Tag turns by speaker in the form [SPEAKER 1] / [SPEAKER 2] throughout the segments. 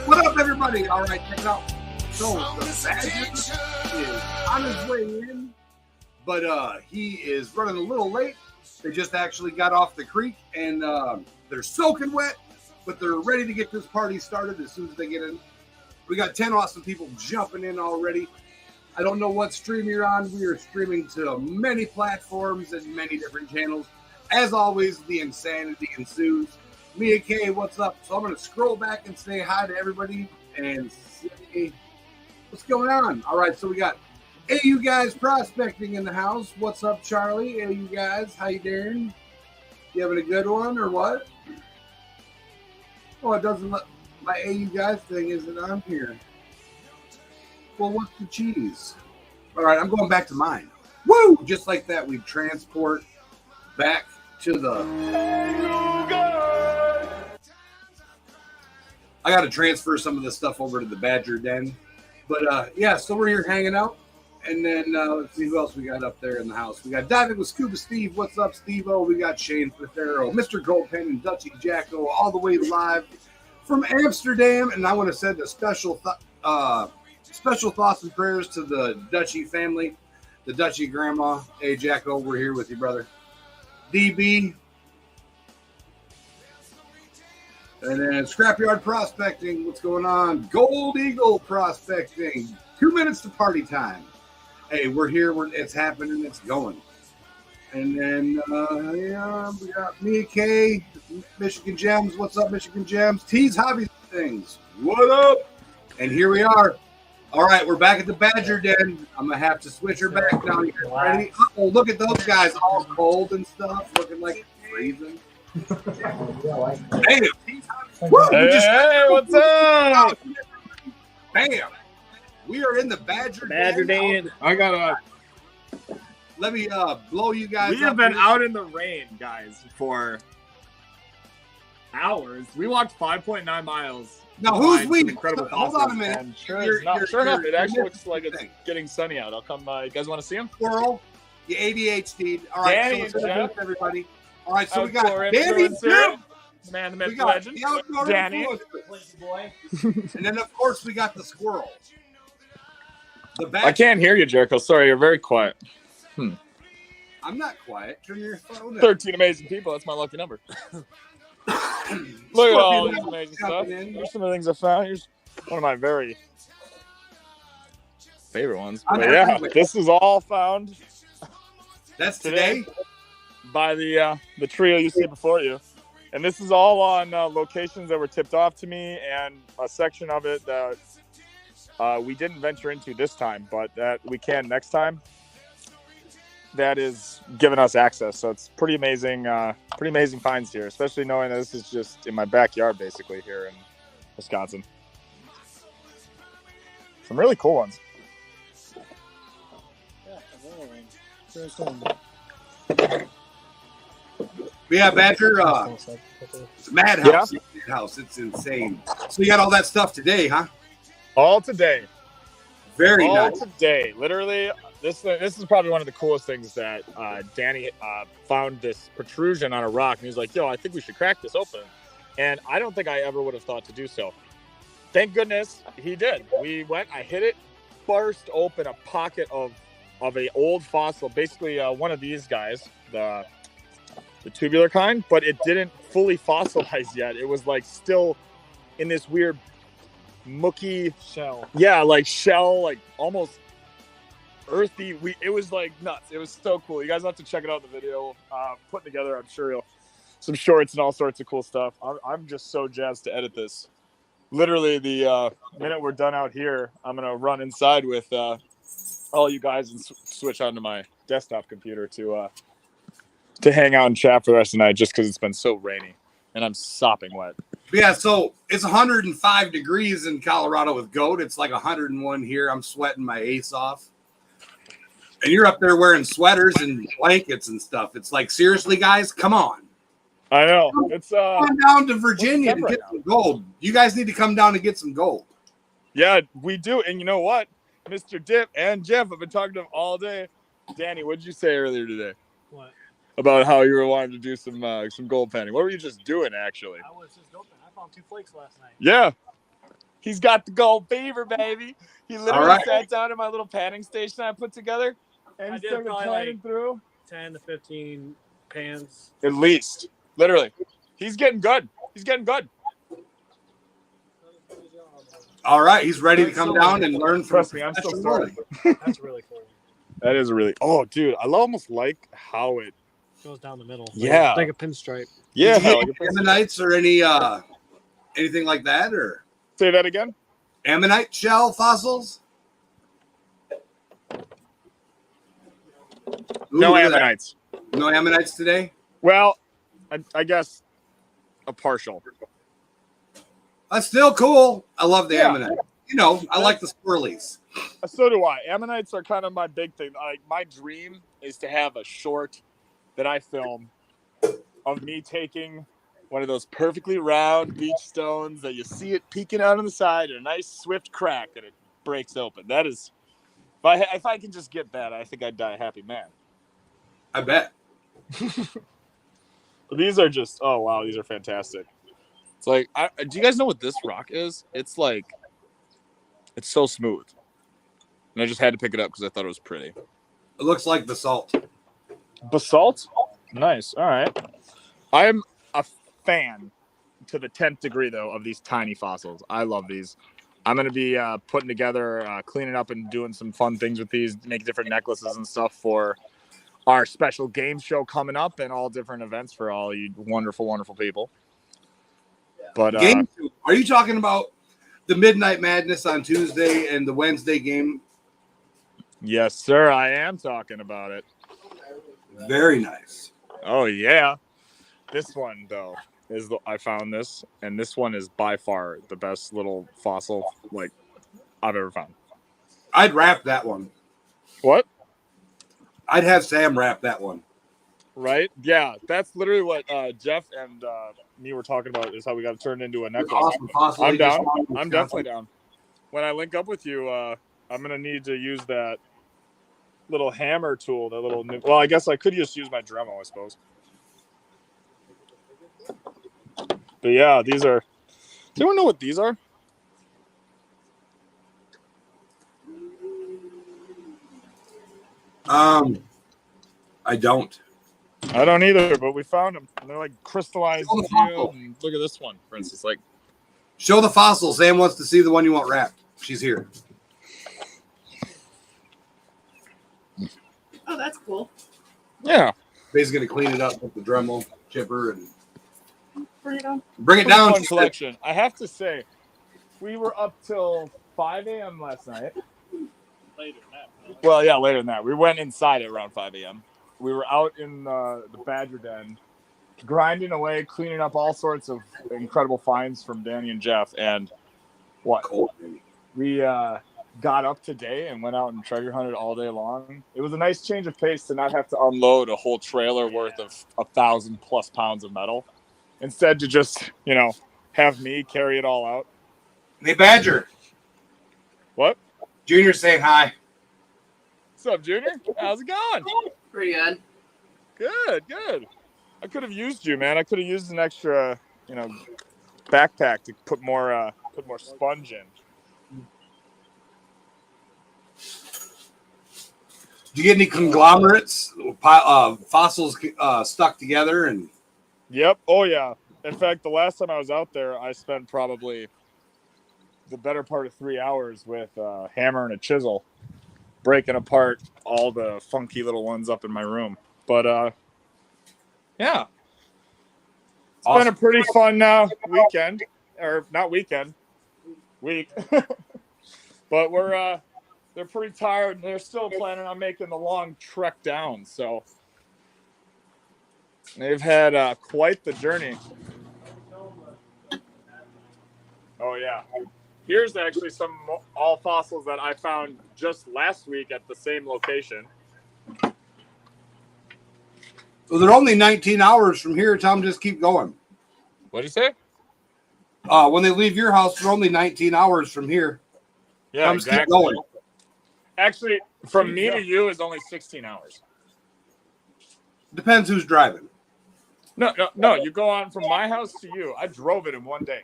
[SPEAKER 1] What up, everybody? All right, check it out. So the Badger is on his way in, but he is running a little late. They just actually got off the creek, and they're soaking wet, but they're ready to get this party started as soon as they get in. We got 10 awesome people jumping in already. I don't know what stream you're on. We are streaming to many platforms and many different channels. As always, the insanity ensues. Mia K, what's up? So I'm going to scroll back and say hi to everybody and say what's going on. All right, so we got AU guys prospecting in the house. What's up, Charlie? AU guys, how you doing? You having a good one or what? Oh, it doesn't let my AU guys thing isn't on here. Well, what's the cheese? All right, I'm going back to mine. Woo! Just like that, we transport back to the... I got to transfer some of this stuff over to the Badger Den. But, yeah, so we're here hanging out. And then let's see who else we got up there in the house. We got Diving with Scuba Steve. What's up, Steve-O? We got Shane Fithero, Mr. Goldpen, and Dutchy Jacko all the way live from Amsterdam. And I want to send a special thoughts and prayers to the Dutchy family, the Dutchy grandma. Hey, Jacko, we're here with you, brother. DB. And then Scrapyard Prospecting. What's going on? Gold Eagle Prospecting. 2 minutes to party time. Hey, we're here. It's happening. It's going. And then, yeah, we got Mia K, Michigan Gems. What's up, Michigan Gems? T's Hobby Things. What up? And here we are. All right, we're back at the Badger Den. I'm going to have to switch her back down here. Ready? Oh, look at those guys all cold and stuff, looking like freezing. Hey, woo,
[SPEAKER 2] hey, what's up?
[SPEAKER 1] Bam. We are in the Badger
[SPEAKER 2] Den. I got
[SPEAKER 1] Let me blow you guys up.
[SPEAKER 2] We have been out in the rain, guys, for hours. We walked 5.9 miles.
[SPEAKER 1] Now, who's we?
[SPEAKER 2] Incredible.
[SPEAKER 1] Hold on a minute.
[SPEAKER 2] Sure enough, it actually looks like it's getting sunny out. I'll come. You guys want to see him?
[SPEAKER 1] Squirrel, you ADHD. All right,
[SPEAKER 2] Danny,
[SPEAKER 1] so let's everybody. All right, so we got
[SPEAKER 2] Danny,
[SPEAKER 1] the
[SPEAKER 2] man, the myth, the legend, Danny.
[SPEAKER 1] And then, of course, we got the squirrel.
[SPEAKER 2] I can't hear you, Jericho. Sorry, you're very quiet.
[SPEAKER 1] I'm not quiet. Turn your phone up.
[SPEAKER 2] 13 amazing people. That's my lucky number. Look at all these amazing stuff. Here's some of the things I found. Here's one of my very favorite ones. But yeah, this is all found.
[SPEAKER 1] That's today
[SPEAKER 2] by the trio you see before you, and this is all on locations that were tipped off to me, and a section of it that we didn't venture into this time, but that we can next time. That is giving us access, so it's pretty amazing finds here, especially knowing that this is just in my backyard, basically here in Wisconsin. Some really cool ones.
[SPEAKER 1] Yeah, Badger. It's a madhouse. Yeah. Madhouse. It's insane. So you got all that stuff today, huh?
[SPEAKER 2] All today.
[SPEAKER 1] Very
[SPEAKER 2] all
[SPEAKER 1] nice.
[SPEAKER 2] Today. Literally, this is probably one of the coolest things that Danny found this protrusion on a rock, and he's like, "Yo, I think we should crack this open." And I don't think I ever would have thought to do so. Thank goodness he did. We went. I hit it, burst open a pocket of a old fossil, basically one of these guys, the tubular kind, but it didn't fully fossilize yet. It was like still in this weird mucky shell. Yeah, like shell, like almost earthy. It was like nuts. It was so cool. You guys have to check it out in the video. Put together, I'm sure some shorts and all sorts of cool stuff. I'm just so jazzed to edit this. Literally, the minute we're done out here, I'm gonna run inside with all you guys and switch onto my desktop computer to hang out and chat for the rest of the night, just because it's been so rainy and I'm sopping wet.
[SPEAKER 1] Yeah, so it's 105 degrees in Colorado with goat. It's like 101 here. I'm sweating my ace off. And you're up there wearing sweaters and blankets and stuff. It's like, seriously, guys, come on.
[SPEAKER 2] I know. It's
[SPEAKER 1] come down to Virginia to get some gold. You guys need to come down and get some gold.
[SPEAKER 2] Yeah, we do. And you know what? Mr. Dip and Jeff have been talking to him all day. Danny, what did you say earlier today?
[SPEAKER 3] What?
[SPEAKER 2] about how you were wanting to do some gold panning. What were you just doing, actually?
[SPEAKER 3] I was just open. I found 2 flakes last night.
[SPEAKER 2] Yeah. He's got the gold fever, baby. He literally sat down at my little panning station I put together, and he started panning through
[SPEAKER 3] 10 to 15 pans.
[SPEAKER 2] At least. Literally. He's getting good. He's getting good.
[SPEAKER 1] All right, he's ready to come down and learn from
[SPEAKER 2] Trust me, I'm still starting.
[SPEAKER 3] That's really cool.
[SPEAKER 2] That is really. Oh, dude, I almost like how it
[SPEAKER 3] goes down the middle.
[SPEAKER 2] Yeah,
[SPEAKER 3] like a pinstripe.
[SPEAKER 2] Yeah,
[SPEAKER 1] like ammonites or anything like that, or
[SPEAKER 2] say that again.
[SPEAKER 1] Ammonite shell fossils.
[SPEAKER 2] No ammonites.
[SPEAKER 1] No ammonites today.
[SPEAKER 2] Well, I guess a partial.
[SPEAKER 1] That's still cool. I love the ammonite. You know, I like the swirlies.
[SPEAKER 2] So do I. Ammonites are kind of my big thing. Like, my dream is to have a short that I film of me taking one of those perfectly round beach stones that you see it peeking out on the side and a nice swift crack and it breaks open. That is, if I can just get that, I think I'd die a happy man.
[SPEAKER 1] I bet.
[SPEAKER 2] These are just, oh wow, these are fantastic. It's like, do you guys know what this rock is? It's like, it's so smooth. And I just had to pick it up because I thought it was pretty.
[SPEAKER 1] It looks like basalt.
[SPEAKER 2] Basalt? Nice. All right. I'm a fan to the 10th degree, though, of these tiny fossils. I love these. I'm going to be putting together, cleaning up and doing some fun things with these, make different necklaces and stuff for our special game show coming up and all different events for all you wonderful, wonderful people. But
[SPEAKER 1] are you talking about the Midnight Madness on Tuesday and the Wednesday game?
[SPEAKER 2] Yes, sir. I am talking about it.
[SPEAKER 1] Very nice.
[SPEAKER 2] Oh, yeah. This one, though, I found this, and this one is by far the best little fossil like I've ever found.
[SPEAKER 1] I'd wrap that one.
[SPEAKER 2] What?
[SPEAKER 1] I'd have Sam wrap that one.
[SPEAKER 2] Right? Yeah, that's literally what Jeff and me were talking about, is how we got to turn it into a necklace.
[SPEAKER 1] Awesome.
[SPEAKER 2] I'm down. I'm definitely down. When I link up with you, I'm going to need to use that little hammer tool, that little... Well, I guess I could just use my Dremel, I suppose. But yeah, these are... Does anyone know what these are?
[SPEAKER 1] I don't.
[SPEAKER 2] I don't either, but we found them. And they're like crystallized. And look at this one, for instance. Like,
[SPEAKER 1] show the fossil. Sam wants to see the one you want wrapped. She's here.
[SPEAKER 4] Oh, that's cool.
[SPEAKER 2] Yeah.
[SPEAKER 1] Basically going to clean it up with the Dremel chipper and
[SPEAKER 4] bring it down.
[SPEAKER 1] Bring it down.
[SPEAKER 2] Fun collection. I have to say, we were up till 5 a.m. last night.
[SPEAKER 3] Later than that.
[SPEAKER 2] Well, yeah, later than that. We went inside at around 5 a.m. We were out in the Badger Den, grinding away, cleaning up all sorts of incredible finds from Dani and Jeff. And we got up today and went out and treasure hunted all day long. It was a nice change of pace to not have to unload a whole trailer worth of 1,000+ pounds of metal. Instead to just, have me carry it all out.
[SPEAKER 1] Hey, Badger.
[SPEAKER 2] What?
[SPEAKER 1] Junior saying hi.
[SPEAKER 2] What's up, Junior? How's it going?
[SPEAKER 4] Pretty good.
[SPEAKER 2] Good. I could have used you, man. I could have used an extra, backpack to put more sponge in.
[SPEAKER 1] Did you get any conglomerates, fossils stuck together? And
[SPEAKER 2] Yep. Oh, yeah. In fact, the last time I was out there, I spent probably the better part of 3 hours with a hammer and a chisel, breaking apart all the funky little ones up in my room. But, yeah. It's been a pretty fun weekend. Or not weekend. Week. But they're pretty tired, and they're still planning on making the long trek down. So they've had quite the journey. Oh, yeah. Here's actually some all fossils that I found just last week at the same location.
[SPEAKER 1] well, they're only 19 hours from here. Tell them just keep going.
[SPEAKER 2] What did you say?
[SPEAKER 1] When they leave your house, they're only 19 hours from here.
[SPEAKER 2] Yeah,
[SPEAKER 1] exactly. Keep going.
[SPEAKER 2] Actually, from me to you is only 16 hours.
[SPEAKER 1] Depends who's driving.
[SPEAKER 2] No. You go on from my house to you. I drove it in one day.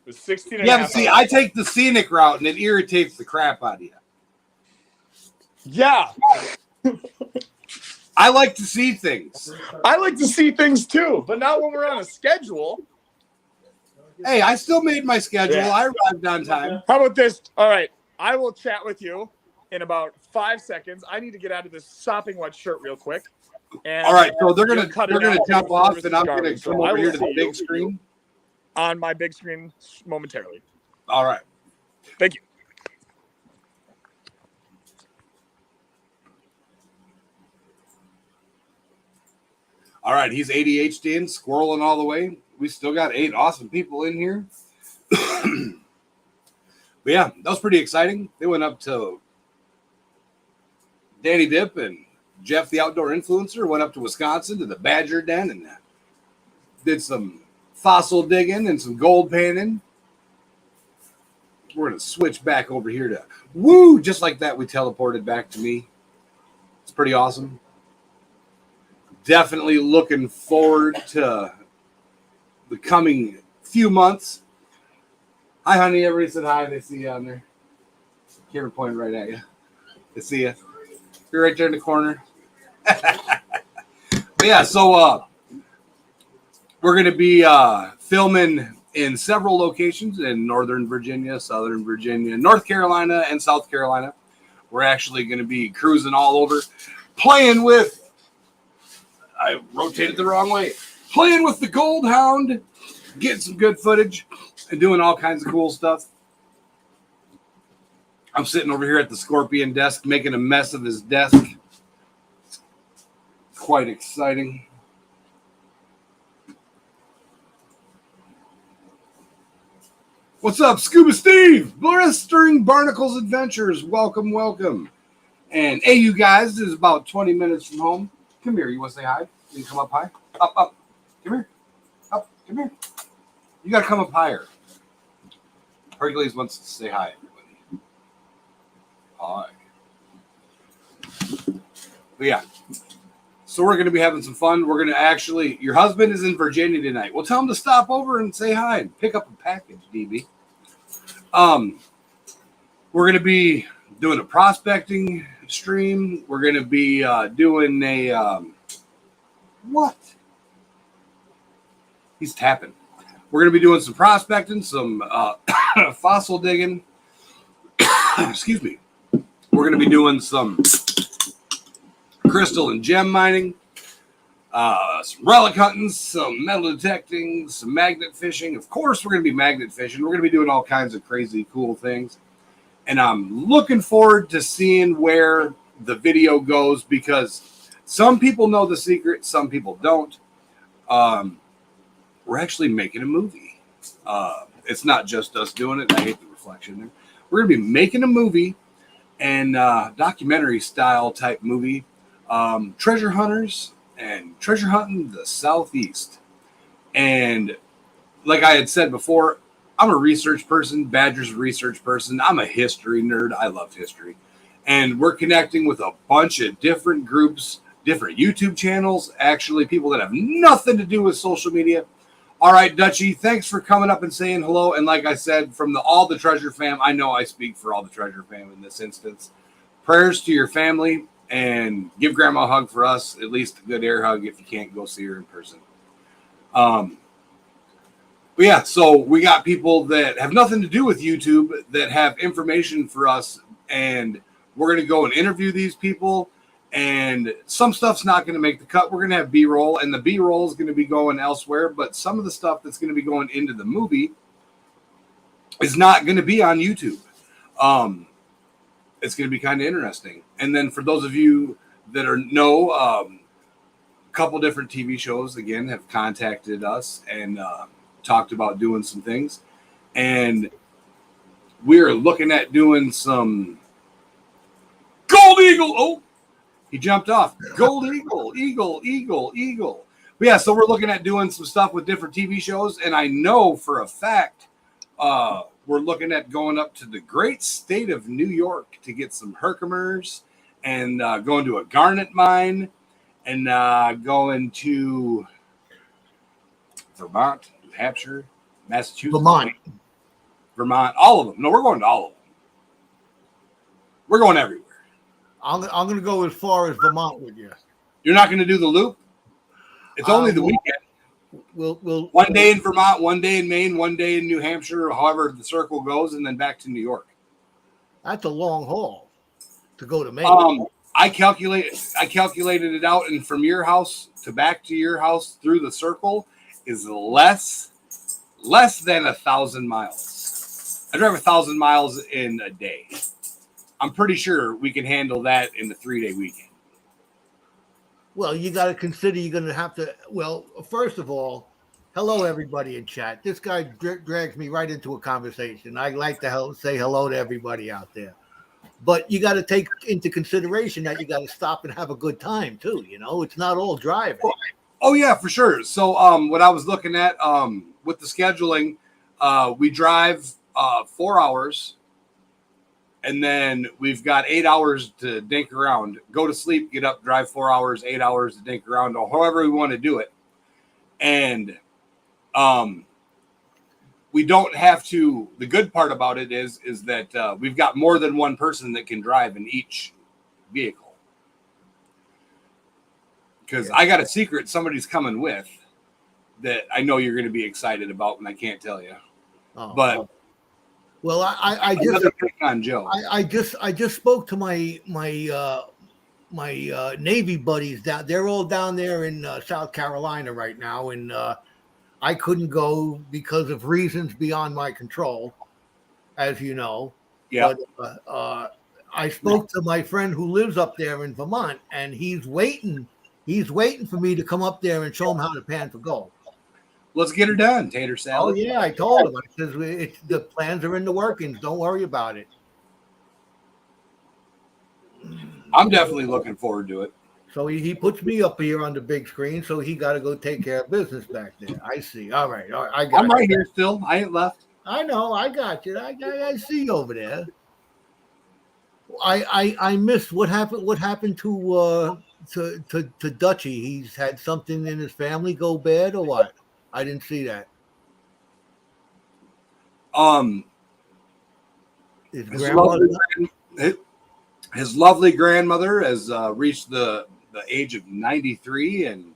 [SPEAKER 2] It was 16 and a
[SPEAKER 1] Yeah,
[SPEAKER 2] half
[SPEAKER 1] but see,
[SPEAKER 2] hours.
[SPEAKER 1] I take the scenic route, and it irritates the crap out of you.
[SPEAKER 2] Yeah.
[SPEAKER 1] I like to see things.
[SPEAKER 2] I like to see things too, but not when we're on a schedule.
[SPEAKER 1] Hey, I still made my schedule.
[SPEAKER 2] Yeah.
[SPEAKER 1] I arrived on time.
[SPEAKER 2] How about this? All right. I will chat with you in about 5 seconds. I need to get out of this sopping wet shirt real quick. And
[SPEAKER 1] All right, so they're
[SPEAKER 2] you'll
[SPEAKER 1] gonna
[SPEAKER 2] cut it
[SPEAKER 1] jump
[SPEAKER 2] out
[SPEAKER 1] off,
[SPEAKER 2] before
[SPEAKER 1] and I'm gonna
[SPEAKER 2] garbage.
[SPEAKER 1] come
[SPEAKER 2] So I
[SPEAKER 1] over
[SPEAKER 2] will
[SPEAKER 1] here to the
[SPEAKER 2] see
[SPEAKER 1] big
[SPEAKER 2] you
[SPEAKER 1] screen.
[SPEAKER 2] on my big screen momentarily.
[SPEAKER 1] All right.
[SPEAKER 2] Thank you.
[SPEAKER 1] All right, he's ADHDing, squirreling all the way. We still got 8 awesome people in here. But yeah, that was pretty exciting. They went up to Danny Dip and Jeff, the outdoor influencer, went up to Wisconsin to the Badger Den and did some fossil digging and some gold panning. We're going to switch back over here to woo. Just like that, we teleported back to me. It's pretty awesome. Definitely looking forward to the coming few months. Hi, honey. Everybody said hi. They see you on there. Camera pointing right at you. They see you. You're right there in the corner. But yeah, so we're going to be filming in several locations in Northern Virginia, Southern Virginia, North Carolina, and South Carolina. We're actually going to be cruising all over, playing with, I rotated the wrong way, playing with the Gold Hound, getting some good footage, and doing all kinds of cool stuff. I'm sitting over here at the Scorpion desk, making a mess of his desk. Quite exciting. What's up, Scuba Steve? Blistering Barnacles Adventures. Welcome, welcome. And hey, you guys, this is about 20 minutes from home. Come here. You want to say hi? You can come up high. Up. Come here. Up. Come here. You got to come up higher. Hercules wants to say hi, everybody. Hi. But yeah. So we're going to be having some fun. We're going to actually, your husband is in Virginia tonight. Well, tell him to stop over and say hi and pick up a package, DB. We're going to be doing a prospecting stream. We're going to be doing a, what? He's tapping. We're going to be doing some prospecting, some fossil digging. Excuse me. We're going to be doing some crystal and gem mining, some relic hunting, some metal detecting, some magnet fishing. Of course, we're going to be magnet fishing. We're going to be doing all kinds of crazy, cool things. And I'm looking forward to seeing where the video goes because some people know the secret, some people don't. We're actually making a movie. It's not just us doing it. I hate the reflection there. We're going to be making a movie and documentary style type movie. Treasure hunters and treasure hunting the Southeast. And like I had said before, I'm a research person. Badger's a research person. I'm a history nerd. I love history. And we're connecting with a bunch of different groups, different YouTube channels, actually people that have nothing to do with social media. All right, Dutchie, thanks for coming up and saying hello. And like I said, from all the Treasure fam, I know I speak for all the Treasure fam in this instance. Prayers to your family. And give Grandma a hug for us, at least a good air hug if you can't go see her in person. But yeah, so we got people that have nothing to do with YouTube that have information for us, and we're going to go and interview these people, and some stuff's not going to make the cut. We're going to have B-roll, and the B-roll is going to be going elsewhere, but some of the stuff that's going to be going into the movie is not going to be on YouTube. It's going to be kind of interesting. And then for those of you that know, a couple different TV shows, again, have contacted us and talked about doing some things. And we're looking at doing some Gold Eagle. Oh, he jumped off. Gold Eagle. But yeah, so we're looking at doing some stuff with different TV shows. And I know for a fact, we're looking at going up to the great state of New York to get some Herkimers and going to a garnet mine and going to Vermont, New Hampshire, Massachusetts, Vermont, all of them. No, we're going to all of them. We're going everywhere.
[SPEAKER 5] I'm going to go as far as Vermont with you.
[SPEAKER 1] You're not going to do the loop? It's only the weekend.
[SPEAKER 5] We'll
[SPEAKER 1] 1 day in Vermont, 1 day in Maine, 1 day in New Hampshire, however the circle goes, and then back to New York.
[SPEAKER 5] That's a long haul to go to Maine.
[SPEAKER 1] I calculated it out, and from your house to back to your house through the circle is less than 1,000 miles. I drive 1,000 miles in a day. I'm pretty sure we can handle that in the 3-day weekend.
[SPEAKER 5] Well, you got to consider you're going to have to. Well, first of all, hello everybody in chat. This guy drags me right into a conversation. I like to say hello to everybody out there, but you got to take into consideration that you got to stop and have a good time too. You know, it's not all driving.
[SPEAKER 1] Oh yeah, for sure. So what I was looking at with the scheduling, we drive 4 hours. And then we've got 8 hours to dink around, go to sleep, get up, drive 4 hours, 8 hours to dink around, or however we want to do it. And we don't have to. The good part about it is that we've got more than one person that can drive in each vehicle. Because I got a secret somebody's coming with that I know you're going to be excited about, and I can't tell you.
[SPEAKER 5] Well, I just pick on Joe. I just spoke to my Navy buddies down. They're all down there in South Carolina right now, and I couldn't go because of reasons beyond my control, as you know. Yeah. But I spoke to my friend who lives up there in Vermont, and he's waiting. He's waiting for me to come up there and show him how to pan for gold.
[SPEAKER 1] Let's get her done, tater salad.
[SPEAKER 5] Oh, yeah, I told him. I says, the plans are in the workings. Don't worry about it.
[SPEAKER 1] I'm definitely looking forward to it.
[SPEAKER 5] So he puts me up here on the big screen, so he got to go take care of business back there. I see. All right.
[SPEAKER 1] I'm right here still. I ain't left.
[SPEAKER 5] I know. I got you. I see you over there. I missed what happened. What happened to Dutchy? He's had something in his family go bad, or what? I didn't see that.
[SPEAKER 1] His lovely grandmother has reached the age of 93 and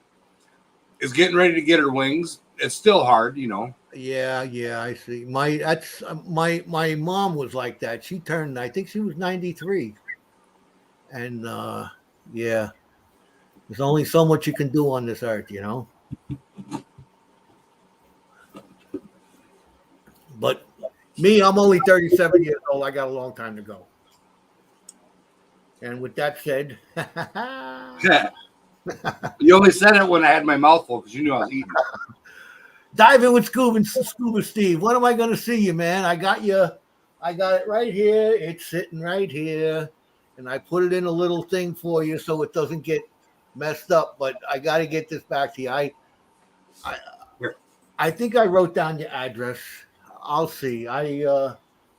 [SPEAKER 1] is getting ready to get her wings. It's still hard, you know.
[SPEAKER 5] Yeah, I see. My mom was like that. She turned, I think she was 93. And yeah. There's only so much you can do on this earth, you know. But me, I'm only 37 years old. I got a long time to go. And with that said,
[SPEAKER 1] you only said it when I had my mouth full because you knew I was eating.
[SPEAKER 5] Dive in with Scuba Steve. When am I going to see you, man? I got you. I got it right here. It's sitting right here. And I put it in a little thing for you so it doesn't get messed up. But I got to get this back to you. I think I wrote down your address. I'll see. I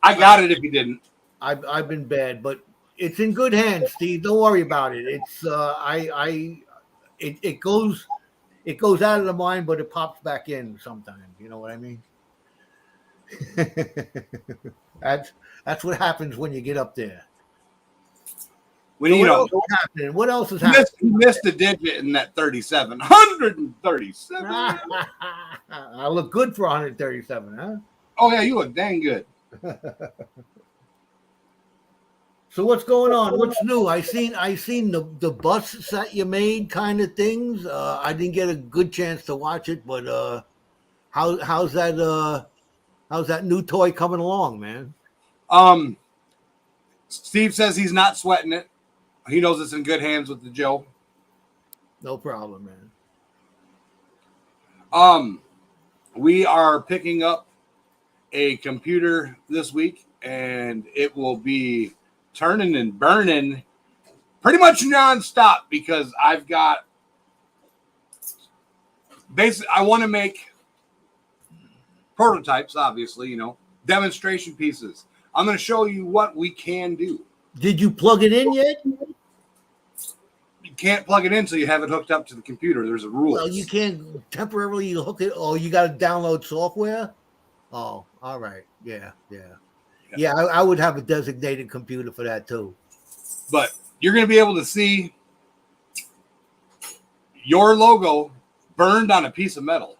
[SPEAKER 1] got it if you didn't.
[SPEAKER 5] I've been bad, but it's in good hands, Steve. Don't worry about it. It's it goes out of the mind, but it pops back in sometimes. You know what I mean? That's what happens when you get up there. What else is happening?
[SPEAKER 1] You missed a digit in that 37. 137.
[SPEAKER 5] I look good for 137, huh?
[SPEAKER 1] Oh yeah, you look dang good.
[SPEAKER 5] So what's going on? What's new? I seen the bus that you made kind of things. I didn't get a good chance to watch it, but how's that new toy coming along, man?
[SPEAKER 1] Steve says he's not sweating it. He knows it's in good hands with the Joe.
[SPEAKER 5] No problem, man.
[SPEAKER 1] We are picking up a computer this week, and it will be turning and burning pretty much nonstop because I've got basically I want to make prototypes, obviously, you know, demonstration pieces. I'm going to show you what we can do.
[SPEAKER 5] Did you plug it in yet?
[SPEAKER 1] can't plug it in until you have it hooked up to the computer. There's a rule.
[SPEAKER 5] Well, you can't temporarily hook it. Oh, you got to download software. Oh, all right. Yeah. I would have a designated computer for that too.
[SPEAKER 1] But you're going to be able to see your logo burned on a piece of metal.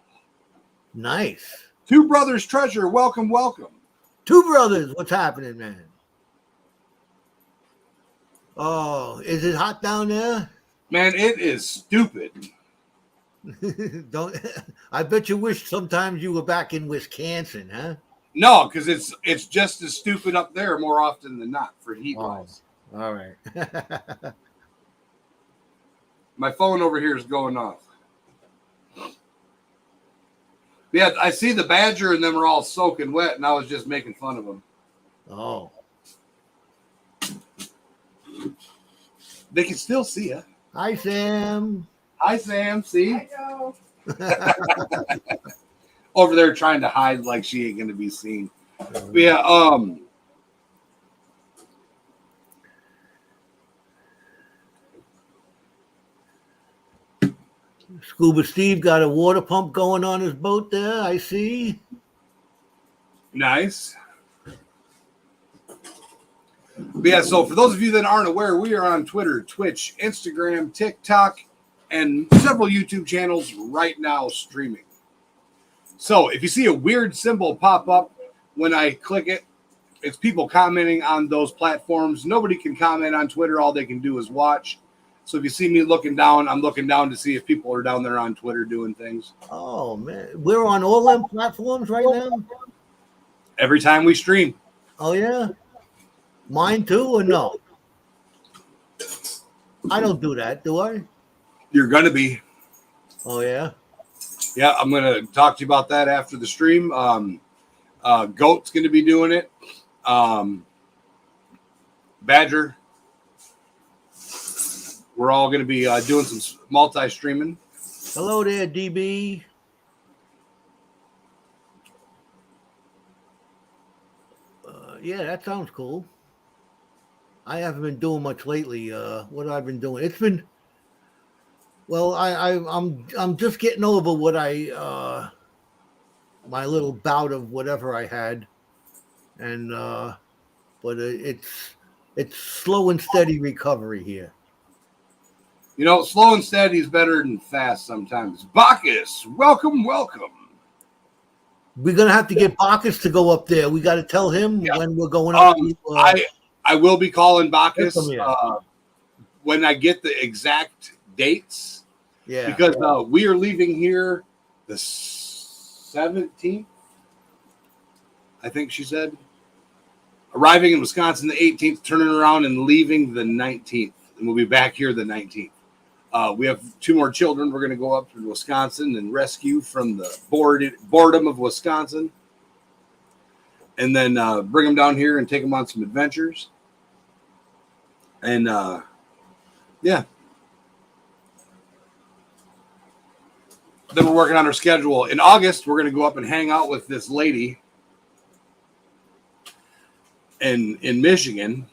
[SPEAKER 5] Nice.
[SPEAKER 1] Two Brothers Treasure. Welcome.
[SPEAKER 5] Two Brothers. What's happening, man? Oh, is it hot down there?
[SPEAKER 1] Man, it is stupid.
[SPEAKER 5] Don't. I bet you wish sometimes you were back in Wisconsin, huh?
[SPEAKER 1] No, because it's just as stupid up there more often than not for heat wise.
[SPEAKER 5] All right.
[SPEAKER 1] My phone over here is going off. Yeah, I see the badger and them are all soaking wet, and I was just making fun of them.
[SPEAKER 5] Oh.
[SPEAKER 1] They can still see you.
[SPEAKER 5] Hi, Sam.
[SPEAKER 1] Hi, Sam. See?
[SPEAKER 4] Hi, Joe.
[SPEAKER 1] Over there trying to hide like she ain't going to be seen. But yeah,
[SPEAKER 5] Scuba Steve got a water pump going on his boat there, I see.
[SPEAKER 1] nice. But yeah, so for those of you that aren't aware, we are on Twitter, Twitch, Instagram, TikTok, and several YouTube channels right now streaming. So if you see a weird symbol pop up when I click it, it's people commenting on those platforms. Nobody can comment on Twitter. All they can do is watch. So if you see me looking down, I'm looking down to see if people are down there on Twitter doing things.
[SPEAKER 5] Oh, man. We're on all them platforms right now?
[SPEAKER 1] Every time we stream.
[SPEAKER 5] Oh, yeah? Mine too, or no? I don't do that, do I?
[SPEAKER 1] You're going to be.
[SPEAKER 5] Oh, yeah?
[SPEAKER 1] Yeah, I'm going to talk to you about that after the stream. Goat's going to be doing it. Badger. We're all going to be doing some multi-streaming.
[SPEAKER 5] Hello there, DB. Yeah, that sounds cool. I haven't been doing much lately. What have I been doing? It's been well. I'm just getting over what my little bout of whatever I had, and but it's slow and steady recovery here.
[SPEAKER 1] You know, slow and steady is better than fast sometimes. Bacchus, welcome.
[SPEAKER 5] We're gonna have to get Bacchus to go up there. We got to tell him when we're going up.
[SPEAKER 1] I will be calling Bacchus
[SPEAKER 5] Yeah.
[SPEAKER 1] when I get the exact dates.
[SPEAKER 5] Yeah.
[SPEAKER 1] Because we are leaving here the 17th, I think she said. Arriving in Wisconsin the 18th, turning around and leaving the 19th. And we'll be back here the 19th. We have 2 more children we're going to go up to Wisconsin and rescue from the boredom of Wisconsin. And then bring them down here and take them on some adventures. And, yeah. Then we're working on our schedule. In August, we're going to go up and hang out with this lady in Michigan.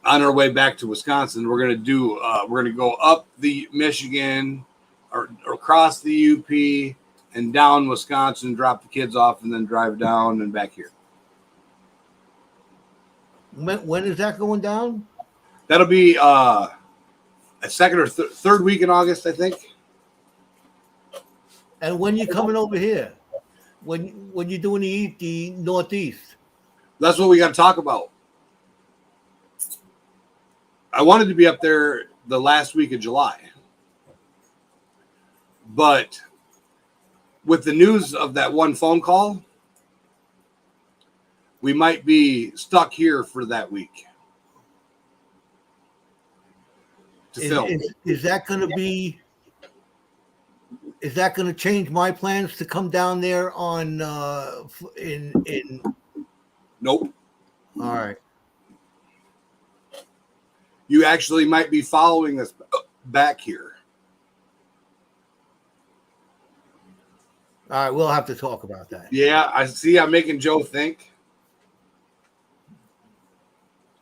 [SPEAKER 1] On our way back to Wisconsin, we're going to go up the Michigan or across the UP and down Wisconsin, drop the kids off, and then drive down and back here.
[SPEAKER 5] When is that going down?
[SPEAKER 1] That'll be a second or third week in August, I think.
[SPEAKER 5] And when you coming over here? When you're doing the Northeast?
[SPEAKER 1] That's what we got to talk about. I wanted to be up there the last week of July. But with the news of that one phone call, we might be stuck here for that week to film.
[SPEAKER 5] Is that going to be? Is that going to change my plans to come down there on in?
[SPEAKER 1] Nope.
[SPEAKER 5] All right.
[SPEAKER 1] You actually might be following us back here.
[SPEAKER 5] All right, we'll have to talk about that.
[SPEAKER 1] Yeah, I see. I'm making Joe think.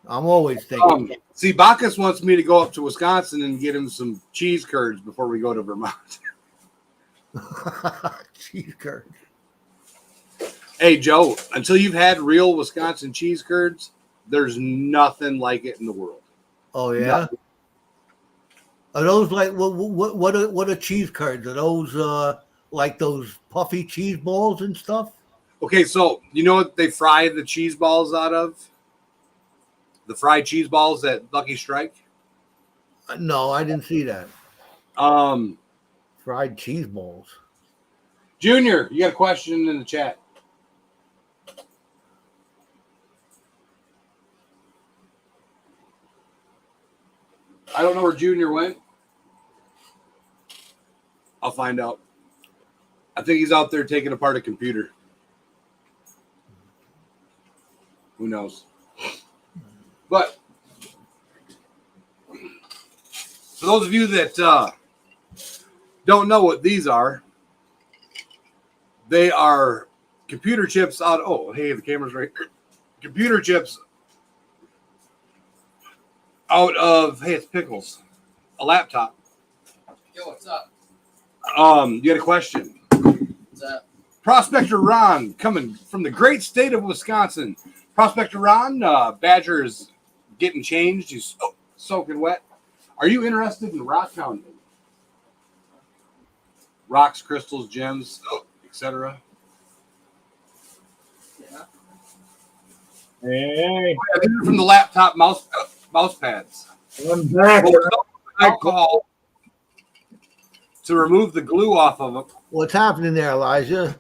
[SPEAKER 5] I'm always thinking.
[SPEAKER 1] See, Bacchus wants me to go up to Wisconsin and get him some cheese curds before we go to Vermont.
[SPEAKER 5] Cheese curds.
[SPEAKER 1] Hey, Joe, until you've had real Wisconsin cheese curds, there's nothing like it in the world.
[SPEAKER 5] Oh yeah.
[SPEAKER 1] Nothing.
[SPEAKER 5] Are those like what are cheese curds? Are those like those puffy cheese balls and stuff?
[SPEAKER 1] Okay, so you know what they fry the cheese balls out of? The fried cheese balls at Lucky Strike?
[SPEAKER 5] No, I didn't see that. Fried cheese balls.
[SPEAKER 1] Junior, you got a question in the chat. I don't know where Junior went. I'll find out. I think he's out there taking apart a computer. Who knows? But for those of you that don't know what these are, they are computer chips out. Oh, hey, the camera's right here. Computer chips out of, hey, it's Pickles, a laptop.
[SPEAKER 4] Yo, what's up?
[SPEAKER 1] You had a question.
[SPEAKER 4] What's up?
[SPEAKER 1] Prospector Ron coming from the great state of Wisconsin. Prospector Ron, Badger is getting changed. He's soaking wet. Are you interested in rock hounding? Rocks, crystals, gems, etc.
[SPEAKER 4] Yeah.
[SPEAKER 6] Hey,
[SPEAKER 1] From the laptop mouse pads.
[SPEAKER 6] I'm back.
[SPEAKER 1] Alcohol to remove the glue off of them.
[SPEAKER 5] What's happening there, Elijah?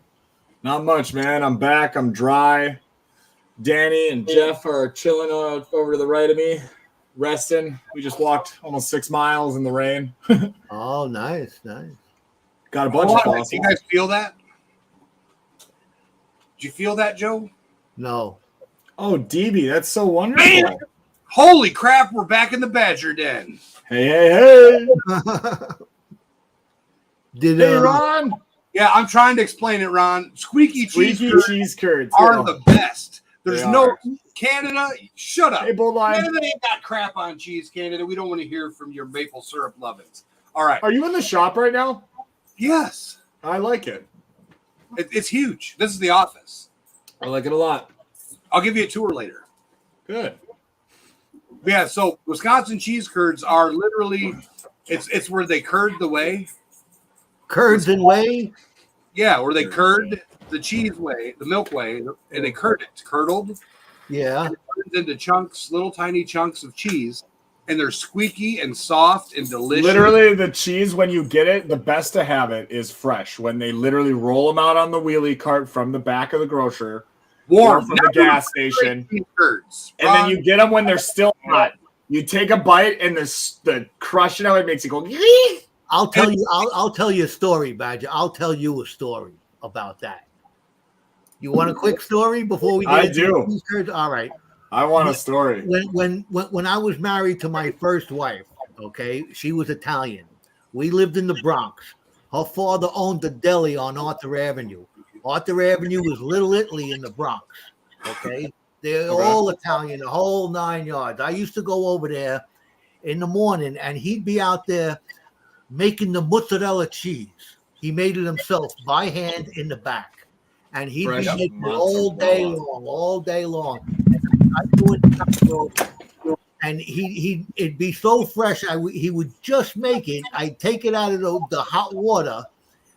[SPEAKER 6] Not much, man. I'm back. I'm dry. Danny and Jeff are chilling over to the right of me, resting. We just walked almost 6 miles in the rain.
[SPEAKER 5] Oh, nice.
[SPEAKER 6] Got a bunch of
[SPEAKER 1] Do
[SPEAKER 6] fossils.
[SPEAKER 1] you guys feel that? Did you feel that, Joe?
[SPEAKER 5] No.
[SPEAKER 6] Oh, DB, that's so wonderful.
[SPEAKER 1] Man! Holy crap, we're back in the Badger Den.
[SPEAKER 6] Hey.
[SPEAKER 5] Did
[SPEAKER 6] Hey, Ron.
[SPEAKER 1] Yeah, I'm trying to explain it, Ron. Squeaky
[SPEAKER 6] Cheese curds
[SPEAKER 1] are the best. There's
[SPEAKER 6] They
[SPEAKER 1] no
[SPEAKER 6] are.
[SPEAKER 1] Canada. Shut up.
[SPEAKER 6] Hey, Bullline.
[SPEAKER 1] Canada ain't got crap on cheese, Canada. We don't want to hear from your maple syrup lovins. All right.
[SPEAKER 6] Are you in the shop right now?
[SPEAKER 1] Yes.
[SPEAKER 6] I like it.
[SPEAKER 1] It's huge. This is the office.
[SPEAKER 6] I like it a lot.
[SPEAKER 1] I'll give you a tour later.
[SPEAKER 6] Good.
[SPEAKER 1] Yeah, so Wisconsin cheese curds are literally it's where they curd the whey.
[SPEAKER 5] curds and whey?
[SPEAKER 1] Yeah, where they curd the cheese whey, the milk whey, and they curd it, curdled.
[SPEAKER 5] Yeah.
[SPEAKER 1] And it turns into chunks, little tiny chunks of cheese, and they're squeaky and soft and delicious.
[SPEAKER 6] Literally, the cheese, when you get it, the best to have it is fresh. When they literally roll them out on the wheelie cart from the back of the grocer,
[SPEAKER 1] warm
[SPEAKER 6] or from the gas station,
[SPEAKER 1] cheese curds.
[SPEAKER 6] and then you get them when they're still hot. You take a bite, and the crushing of it makes you go. Yee!
[SPEAKER 5] I'll tell you a story, Badger. I'll tell you a story about that. You want a quick story before we get
[SPEAKER 6] I
[SPEAKER 5] into
[SPEAKER 6] do.
[SPEAKER 5] these curds? All right.
[SPEAKER 6] I want a story.
[SPEAKER 5] When I was married to my first wife, okay, she was Italian. We lived in the Bronx. Her father owned a deli on Arthur Avenue. Arthur Avenue was Little Italy in the Bronx. Okay, they're all Italian, the whole 9 yards. I used to go over there in the morning, and he'd be out there making the mozzarella cheese. He made it himself by hand in the back, and he'd
[SPEAKER 6] Fresh
[SPEAKER 5] be making it
[SPEAKER 6] mozzarella.
[SPEAKER 5] all day long. I do it, and it'd be so fresh. He would just make it. I'd take it out of the hot water.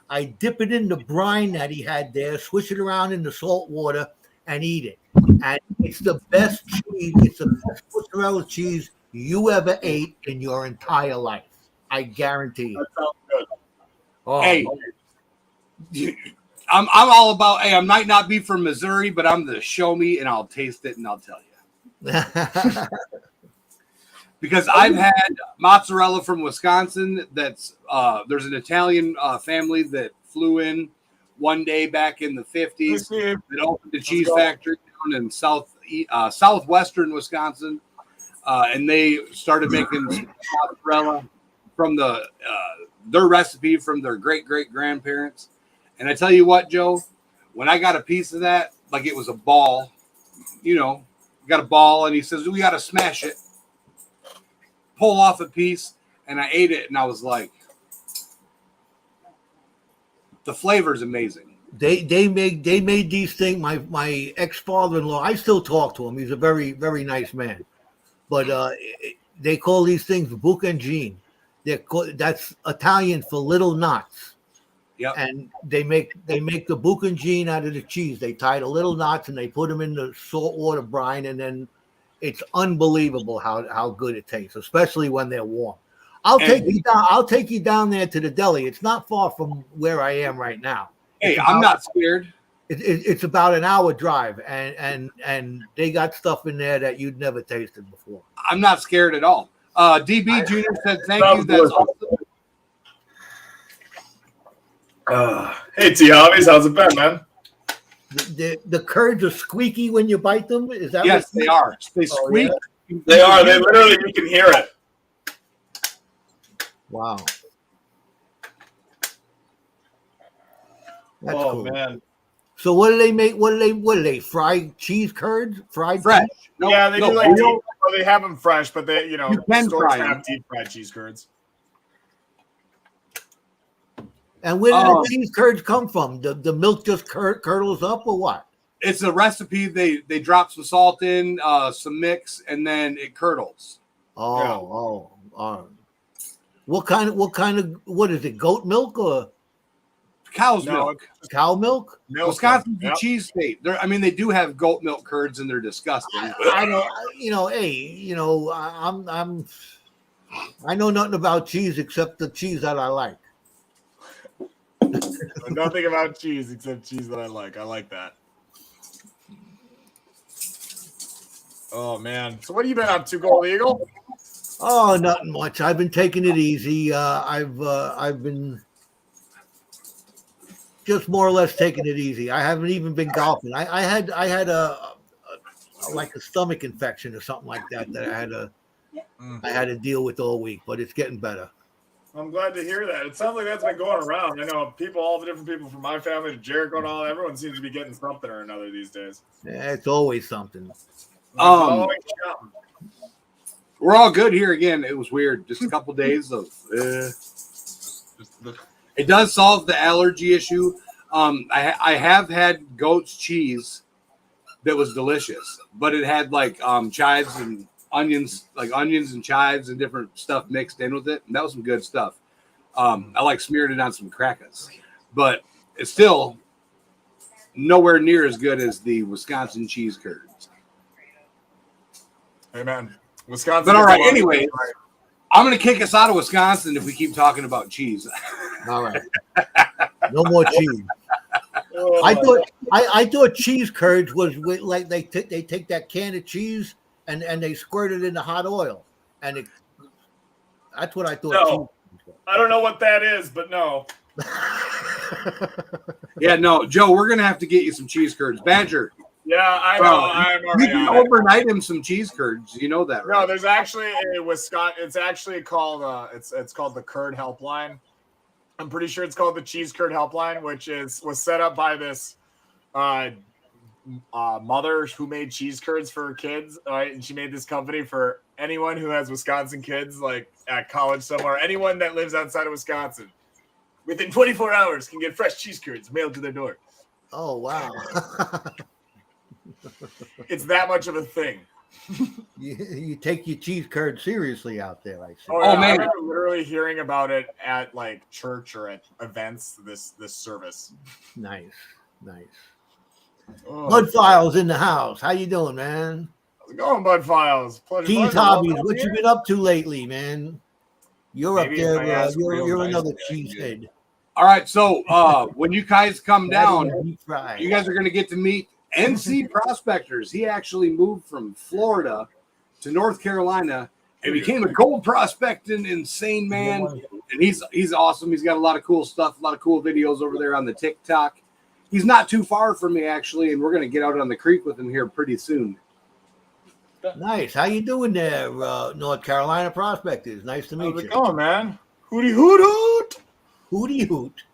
[SPEAKER 5] I dip it in the brine that he had there, swish it around in the salt water, and eat it. And it's the best cheese. It's the best mozzarella cheese you ever ate in your entire life. I guarantee you.
[SPEAKER 6] That sounds good.
[SPEAKER 5] Oh,
[SPEAKER 1] Hey, I'm all about. Hey, I might not be from Missouri, but I'm the show me, and I'll taste it, and I'll tell you. Because I've had mozzarella from Wisconsin. That's there's an Italian family that flew in one day back in the 50s. That opened a cheese factory down in southwestern Wisconsin, and they started making mozzarella from their recipe from their great grandparents. And I tell you what, Joe, when I got a piece of that, like it was a ball, got a ball, and he says we got to smash it. pull off a piece, and I ate it, and I was like, the flavor's amazing.
[SPEAKER 5] They made these things. My ex-father-in-law, I still talk to him. He's a very, very nice man. But they call these things boucangine. That's Italian for little knots.
[SPEAKER 1] Yep.
[SPEAKER 5] And they make the boucangine out of the cheese. They tie the little knots and they put them in the salt water brine, and then it's unbelievable how good it tastes, especially when they're warm. I'll take you down there to the deli. It's not far from where I am right now.
[SPEAKER 1] Hey, I'm not scared.
[SPEAKER 5] It's about an hour drive, and they got stuff in there that you'd never tasted before.
[SPEAKER 1] I'm not scared at all. DB Jr. said, thank you. That's awesome.
[SPEAKER 6] Hey, T. Hobbies, how's it been, man?
[SPEAKER 5] The curds are squeaky when you bite them. Is that?
[SPEAKER 1] Yes, they are. They squeak.
[SPEAKER 6] Yeah. They are. They literally, you can hear it.
[SPEAKER 5] Wow. That's cool.
[SPEAKER 6] Man.
[SPEAKER 5] So what do they make? What do they fried cheese curds? Fried
[SPEAKER 1] fresh?
[SPEAKER 5] Cheese?
[SPEAKER 6] No, yeah, they do like deep, well, they have them fresh, but they you
[SPEAKER 1] can
[SPEAKER 6] stores
[SPEAKER 1] fry
[SPEAKER 6] have deep fried cheese curds.
[SPEAKER 5] And where do the cheese curds come from? The milk just curdles up, or what?
[SPEAKER 1] It's a recipe. They drop some salt in, some mix, and then it curdles.
[SPEAKER 5] What is it? Goat milk or
[SPEAKER 1] cow's milk?
[SPEAKER 5] Cow milk?
[SPEAKER 1] Wisconsin's a cheese state. They do have goat milk curds, and they're disgusting.
[SPEAKER 5] I know nothing about cheese except the cheese that I like.
[SPEAKER 6] Nothing about cheese except cheese that I like. I like that. Oh man! So what have you been up to, Gold Eagle?
[SPEAKER 5] Oh, nothing much. I've been taking it easy. I've been just more or less taking it easy. I haven't even been golfing. I had a stomach infection or something like that I had to deal with all week, but it's getting better.
[SPEAKER 6] I'm glad to hear that. It sounds like that's been going around. I know all the different people from my family to Jericho and all. Everyone seems to be getting something or another these days.
[SPEAKER 5] Yeah, it's always something.
[SPEAKER 1] We're all good here again. It was weird. Just a couple days of. It does solve the allergy issue. I have had goat's cheese that was delicious, but it had like chives and onions and chives and different stuff mixed in with it, and that was some good stuff. I like smeared it on some crackers, but it's still nowhere near as good as the Wisconsin cheese curds.
[SPEAKER 6] Hey man, Wisconsin.
[SPEAKER 1] But all right, anyway, I'm going to kick us out of Wisconsin if we keep talking about cheese.
[SPEAKER 5] All right, no more cheese. I thought cheese curds was like they take that can of cheese and they squirt it into hot oil, and that's what I thought.
[SPEAKER 6] No, I don't know what that is, but no.
[SPEAKER 1] Yeah, no, Joe, we're gonna have to get you some cheese curds, Badger.
[SPEAKER 6] Yeah, I know.
[SPEAKER 1] You can overnight him some cheese curds. You know that, right?
[SPEAKER 6] No, there's actually a Wisconsin. It's actually called it's called the Curd Helpline. I'm pretty sure it's called the Cheese Curd Helpline, which was set up by this mother who made cheese curds for her kids, right? And she made this company for anyone who has Wisconsin kids, like at college somewhere, anyone that lives outside of Wisconsin, within 24 hours can get fresh cheese curds mailed to their door.
[SPEAKER 5] Oh, wow.
[SPEAKER 6] It's that much of a thing.
[SPEAKER 5] You take your cheese curd seriously out there, I see.
[SPEAKER 6] Oh man, I remember literally hearing about it at like church or at events. This service.
[SPEAKER 5] Nice.
[SPEAKER 6] Oh,
[SPEAKER 5] Mud Files in the house. How you doing, man?
[SPEAKER 6] How's it going, Mud Files?
[SPEAKER 5] Cheese hobbies. What you been up to lately, man? You're
[SPEAKER 6] Maybe
[SPEAKER 5] up there. You're another cheesehead.
[SPEAKER 1] All right, so when you guys come down,
[SPEAKER 5] you
[SPEAKER 1] guys are going to get to meet NC Prospectors. He actually moved from Florida to North Carolina and became a gold prospecting insane man. And he's awesome. He's got a lot of cool stuff, a lot of cool videos over there on the TikTok. He's not too far from me, actually, and we're going to get out on the creek with him here pretty soon.
[SPEAKER 5] Nice. How you doing there, North Carolina Prospectors? Nice to meet you.
[SPEAKER 6] How's it going, man? Hooty hoot hoot.
[SPEAKER 5] Hooty hoot.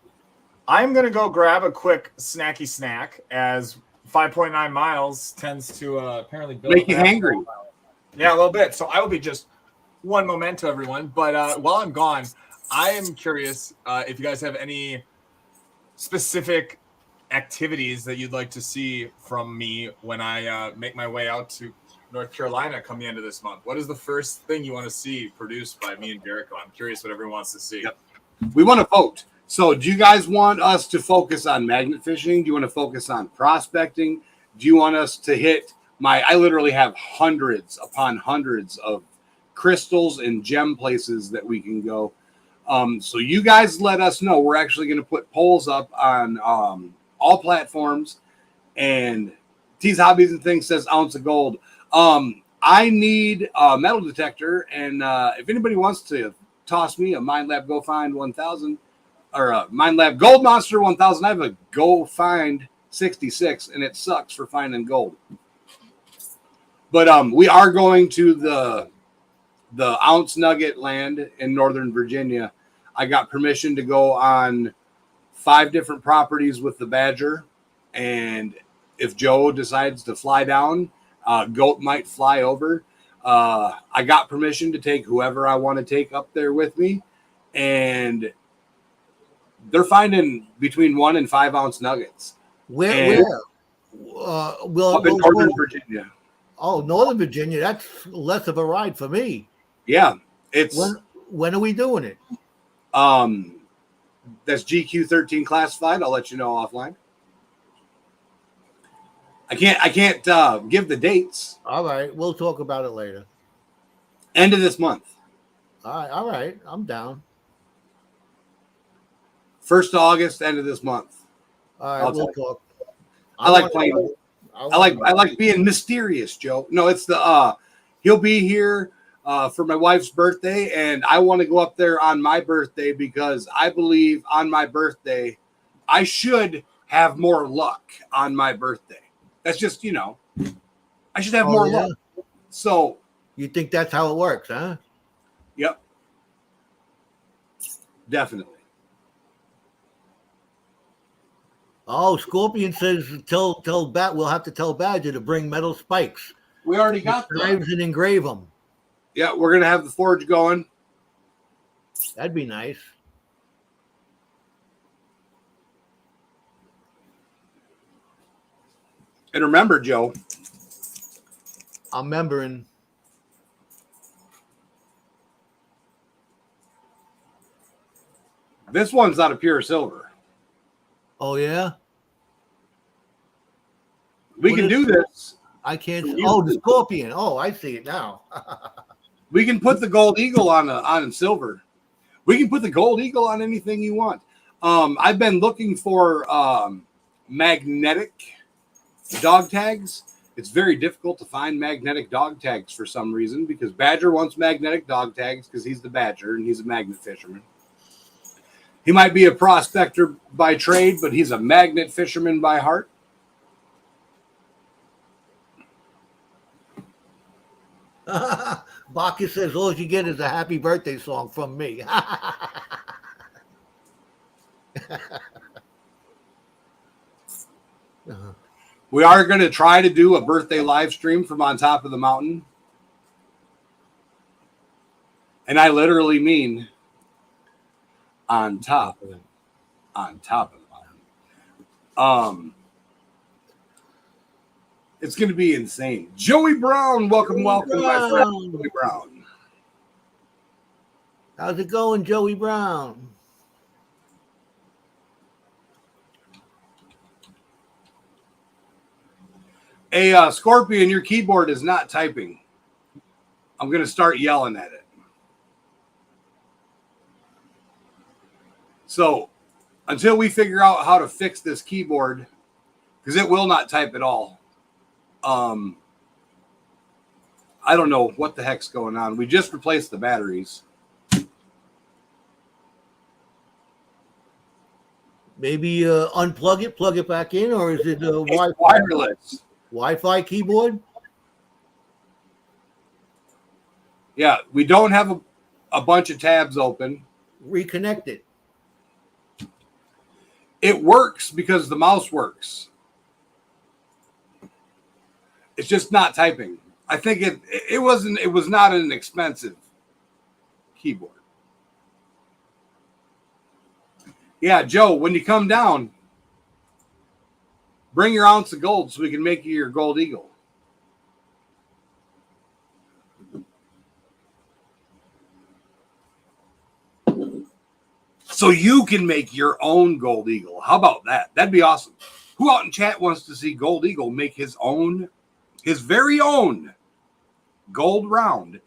[SPEAKER 6] I'm going to go grab a quick snacky snack as 5.9 miles tends to apparently build
[SPEAKER 1] make you hangry.
[SPEAKER 6] Yeah, a little bit. So I will be just one memento, everyone. But while I'm gone, I am curious if you guys have any specific activities that you'd like to see from me when I make my way out to North Carolina come the end of this month. What is the first thing you want to see produced by me and Jericho? I'm curious what everyone wants to see.
[SPEAKER 1] Yep. We want to vote. So do you guys want us to focus on magnet fishing? Do you want to focus on prospecting? Do you want us to hit I literally have hundreds upon hundreds of crystals and gem places that we can go. So you guys let us know. We're actually going to put polls up on all platforms, and T's Hobbies and Things says ounce of gold. I need a metal detector, and if anybody wants to toss me a Mind Lab Go Find 1000 or a Mind Lab Gold Monster 1000, I have a Go Find 66, and it sucks for finding gold. But we are going to the Ounce Nugget land in Northern Virginia. I got permission to go on 5 different properties with the Badger, and if Joe decides to fly down, Goat might fly over. I got permission to take whoever I want to take up there with me, and they're finding between 1 and 5 ounce nuggets.
[SPEAKER 5] Where?
[SPEAKER 1] Up in Northern Virginia.
[SPEAKER 5] Oh, Northern Virginia. That's less of a ride for me.
[SPEAKER 1] Yeah, it's
[SPEAKER 5] when are we doing it?
[SPEAKER 1] That's GQ13 classified. I'll let you know offline. I can't give the dates.
[SPEAKER 5] All right, we'll talk about it later.
[SPEAKER 1] End of this month.
[SPEAKER 5] All right, I'm down.
[SPEAKER 1] 1st of August, end of this month.
[SPEAKER 5] All right, we'll talk.
[SPEAKER 1] I like playing. I like being mysterious, Joe. No, it's the he'll be here for my wife's birthday, and I want to go up there on my birthday because I believe on my birthday I should have more luck on my birthday. That's just, I should have more luck. So
[SPEAKER 5] you think that's how it works, huh?
[SPEAKER 1] Yep. Definitely.
[SPEAKER 5] Oh, Scorpion says we'll have to tell Badger to bring metal spikes.
[SPEAKER 1] We already got
[SPEAKER 5] knives and engrave them.
[SPEAKER 1] Yeah, we're gonna have the forge going.
[SPEAKER 5] That'd be nice.
[SPEAKER 1] And remember, Joe,
[SPEAKER 5] I'm remembering.
[SPEAKER 1] This one's out of pure silver.
[SPEAKER 5] Oh, yeah?
[SPEAKER 1] We can do this.
[SPEAKER 5] I can't. Oh, the Scorpion. Oh, I see it now.
[SPEAKER 1] We can put the gold eagle on silver. We can put the gold eagle on anything you want. I've been looking for magnetic dog tags. It's very difficult to find magnetic dog tags for some reason because Badger wants magnetic dog tags because he's the Badger and he's a magnet fisherman. He might be a prospector by trade, but he's a magnet fisherman by heart.
[SPEAKER 5] Bacchus says all you get is a happy birthday song from me.
[SPEAKER 1] We are going to try to do a birthday live stream from on top of the mountain. And I literally mean on top of the mountain. It's going to be insane. Joey Brown, welcome, my friend. Joey Brown.
[SPEAKER 5] How's it going, Joey Brown?
[SPEAKER 1] Hey, Scorpion, your keyboard is not typing. I'm going to start yelling at it. So, until we figure out how to fix this keyboard, because it will not type at all. I don't know what the heck's going on. We just replaced the batteries.
[SPEAKER 5] Maybe unplug it, plug it back in, or is it Wi-Fi?
[SPEAKER 1] Wireless.
[SPEAKER 5] Wi-Fi keyboard?
[SPEAKER 1] Yeah, we don't have a bunch of tabs open.
[SPEAKER 5] Reconnect it.
[SPEAKER 1] It works because the mouse works. It's just not typing. I think it was not an expensive keyboard. Yeah, Joe, when you come down, bring your ounce of gold so we can make you your gold eagle. So you can make your own gold eagle. How about that? That'd be awesome. Who out in chat wants to see Gold Eagle make his very own gold round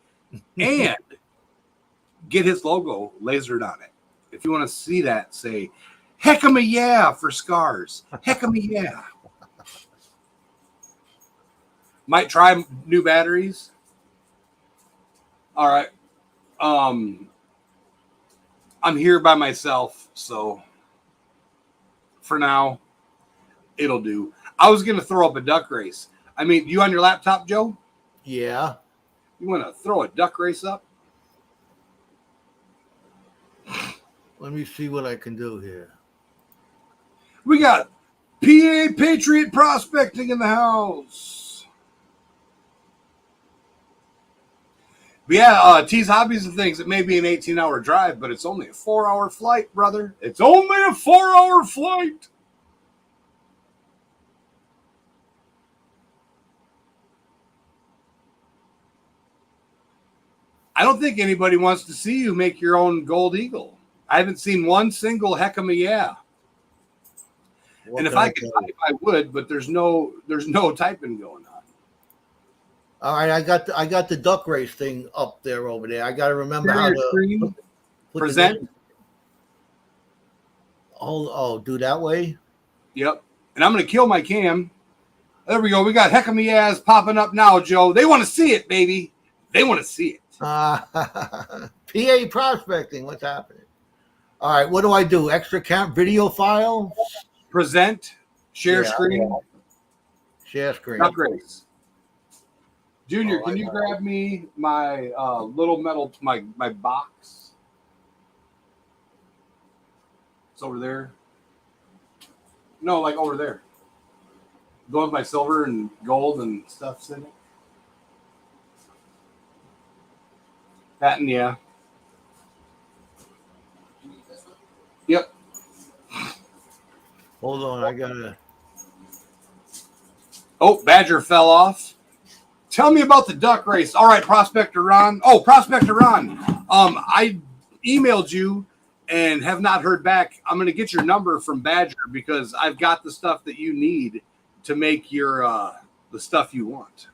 [SPEAKER 1] and get his logo lasered on it? If you want to see that, say, heck of a yeah for Scars. Heck of a yeah. Might try new batteries. All right. I'm here by myself, so for now, it'll do. I was going to throw up a duck race. I mean, you on your laptop, Joe?
[SPEAKER 5] Yeah.
[SPEAKER 1] You want to throw a duck race up?
[SPEAKER 5] Let me see what I can do here.
[SPEAKER 1] We got PA Patriot Prospecting in the house. But yeah, T's Hobbies and Things. It may be an 18-hour drive, but it's only a 4-hour flight, brother. It's only a 4-hour flight. I don't think anybody wants to see you make your own Gold Eagle. I haven't seen one single heck of a yeah. And if I could type, I would, but there's no typing going on.
[SPEAKER 5] All right, I got the duck race thing up there over there. I got to remember how to
[SPEAKER 1] present.
[SPEAKER 5] Do that way.
[SPEAKER 1] Yep. And I'm gonna kill my cam. There we go. We got heck of me ass popping up now, Joe. They want to see it, baby. They want to see it.
[SPEAKER 5] PA Prospecting. What's happening? All right, what do I do? Extra count video file.
[SPEAKER 1] Present. Share screen.
[SPEAKER 5] Share screen.
[SPEAKER 1] Duck race. Junior, can you grab me my little metal, my box? It's over there. No, like over there. The one with my silver and gold and stuff's in it. That and yeah. Yep.
[SPEAKER 5] Hold on, I gotta.
[SPEAKER 1] Oh, Badger fell off. Tell me about the duck race. All right, Prospector Ron. Oh, Prospector Ron. I emailed you and have not heard back. I'm going to get your number from Badger because I've got the stuff that you need to make your the stuff you want.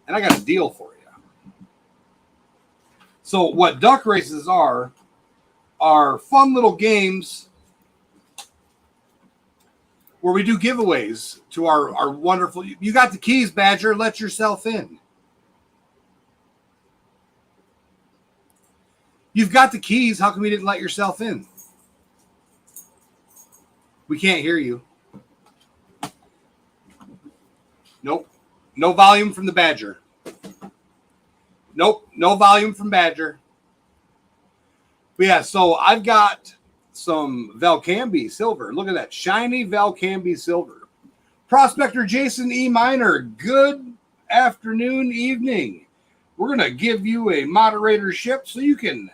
[SPEAKER 1] And I got a deal for you. So what duck races are fun little games where we do giveaways to our wonderful. You got the keys, Badger. Let yourself in. You've got the keys. How come you didn't let yourself in? We can't hear you. Nope. No volume from the Badger. Nope. No volume from Badger. But yeah, so I've got some Valcambi silver. Look at that. Shiny Valcambi silver. Prospector Jason E. Minor, good afternoon, evening. We're going to give you a moderatorship so you can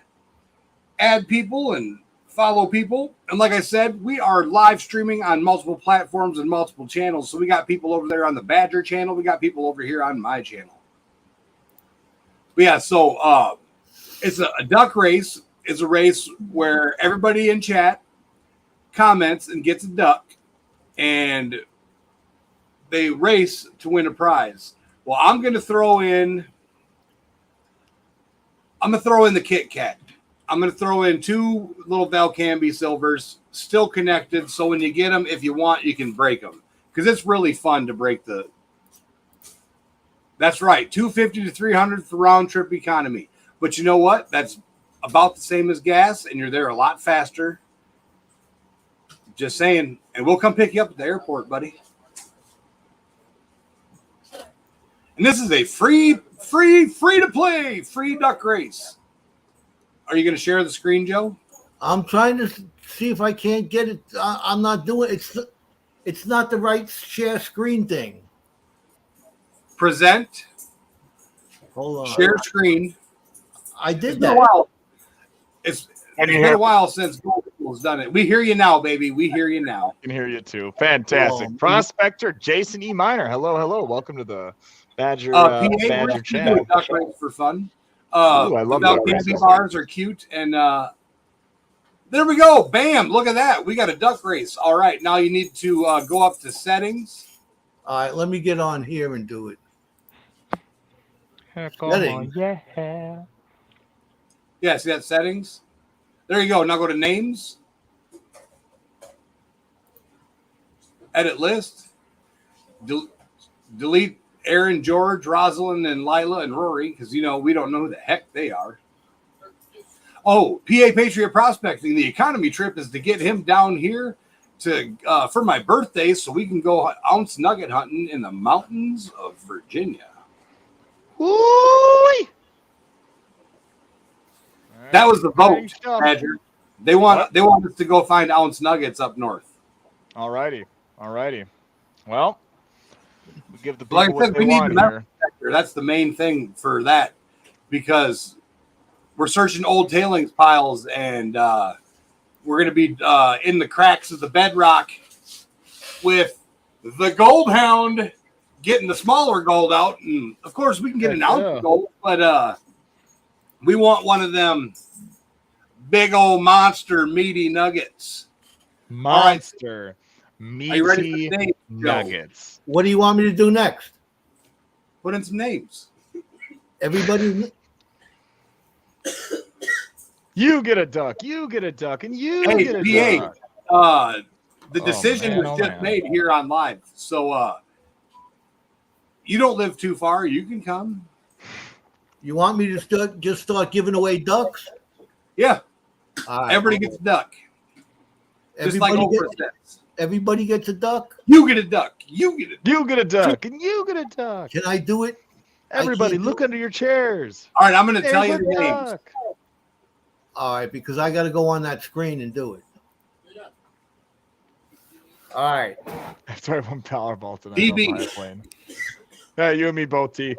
[SPEAKER 1] add people and follow people. And like I said, we are live streaming on multiple platforms and multiple channels. So we got people over there on the Badger channel. We got people over here on my channel. But yeah, so it's a duck race. It's a race where everybody in chat comments and gets a duck, and they race to win a prize. Well, I'm going to throw in the Kit Kat. I'm going to throw in 2 little Valcambi silvers, still connected. So when you get them, if you want, you can break them because it's really fun to break the. That's right, 250 to 300 for round trip economy. But you know what? That's about the same as gas, and you're there a lot faster. Just saying. And we'll come pick you up at the airport, buddy. And this is a free to play, free duck race. Are you going to share the screen, Joe?
[SPEAKER 5] I'm trying to see if I can't get it. I'm not doing it. It's not the right share screen thing.
[SPEAKER 1] Present.
[SPEAKER 5] Hold on.
[SPEAKER 1] Share screen.
[SPEAKER 5] I did
[SPEAKER 1] It's been
[SPEAKER 5] that.
[SPEAKER 1] a while. It's
[SPEAKER 2] Can you
[SPEAKER 1] been
[SPEAKER 2] hear
[SPEAKER 1] a while since Google's done it. We hear you now, baby. We hear you now.
[SPEAKER 2] can hear you too. Fantastic.
[SPEAKER 5] Oh,
[SPEAKER 2] Prospector Jason E. Miner. Hello. Welcome to the Badger
[SPEAKER 1] PA,
[SPEAKER 2] Badger
[SPEAKER 1] we're gonna do
[SPEAKER 2] chat.
[SPEAKER 1] a duck race for fun.
[SPEAKER 2] Ooh, I love
[SPEAKER 1] Without
[SPEAKER 2] duck
[SPEAKER 1] candy
[SPEAKER 2] races.
[SPEAKER 1] bars are cute, and there we go. Bam! Look at that. We got a duck race. All right, now you need to go up to settings.
[SPEAKER 5] all right, let me get on here and do it.
[SPEAKER 2] Heck
[SPEAKER 5] on,
[SPEAKER 2] yeah.
[SPEAKER 1] Yeah, see that settings? There you go. Now go to names. Edit list. Delete Aaron, George, Rosalind, and Lila and Rory, because we don't know who the heck they are. Oh, PA Patriot Prospecting. The economy trip is to get him down here to for my birthday so we can go ounce nugget hunting in the mountains of Virginia.
[SPEAKER 2] Woo!
[SPEAKER 1] That was the vote, Badger. They want us to go find ounce nuggets up north.
[SPEAKER 2] Alrighty. Well, we give the people
[SPEAKER 1] Like I
[SPEAKER 2] what
[SPEAKER 1] said,
[SPEAKER 2] they
[SPEAKER 1] we need
[SPEAKER 2] want
[SPEAKER 1] the metal
[SPEAKER 2] here.
[SPEAKER 1] detector. That's the main thing for that, because we're searching old tailings piles, and we're going to be in the cracks of the bedrock with the gold hound getting the smaller gold out. And of course, we can get an ounce of gold, but we want one of them big old monster meaty nuggets.
[SPEAKER 2] Monster
[SPEAKER 1] Are you ready
[SPEAKER 2] meaty
[SPEAKER 1] for the names, Joe?
[SPEAKER 2] nuggets.
[SPEAKER 5] What do you want me to do next?
[SPEAKER 1] Put in some names.
[SPEAKER 5] Everybody,
[SPEAKER 2] You get a duck, and you get a
[SPEAKER 1] Hey,
[SPEAKER 2] duck.
[SPEAKER 1] PA, the
[SPEAKER 2] Oh,
[SPEAKER 1] decision
[SPEAKER 2] man,
[SPEAKER 1] was
[SPEAKER 2] oh,
[SPEAKER 1] just
[SPEAKER 2] man.
[SPEAKER 1] made here on live. So you don't live too far. You can come.
[SPEAKER 5] you want me to just start giving away ducks?
[SPEAKER 1] Yeah,
[SPEAKER 5] All right.
[SPEAKER 1] everybody gets a duck. Just like Oprah says.
[SPEAKER 5] Everybody gets a duck.
[SPEAKER 1] You get a duck. You get a duck.
[SPEAKER 2] You get a duck, and you get a duck.
[SPEAKER 5] Can I do it?
[SPEAKER 2] Everybody,
[SPEAKER 5] can't
[SPEAKER 2] look
[SPEAKER 5] do it.
[SPEAKER 2] under your chairs.
[SPEAKER 1] All right, I'm going to
[SPEAKER 2] There's
[SPEAKER 1] tell you
[SPEAKER 2] a
[SPEAKER 1] the names.
[SPEAKER 2] duck.
[SPEAKER 5] All right, because I got to go on that screen and do it. All right.
[SPEAKER 2] After I won Powerball tonight,
[SPEAKER 1] DB.
[SPEAKER 2] on my plane. Yeah, you and me both, T.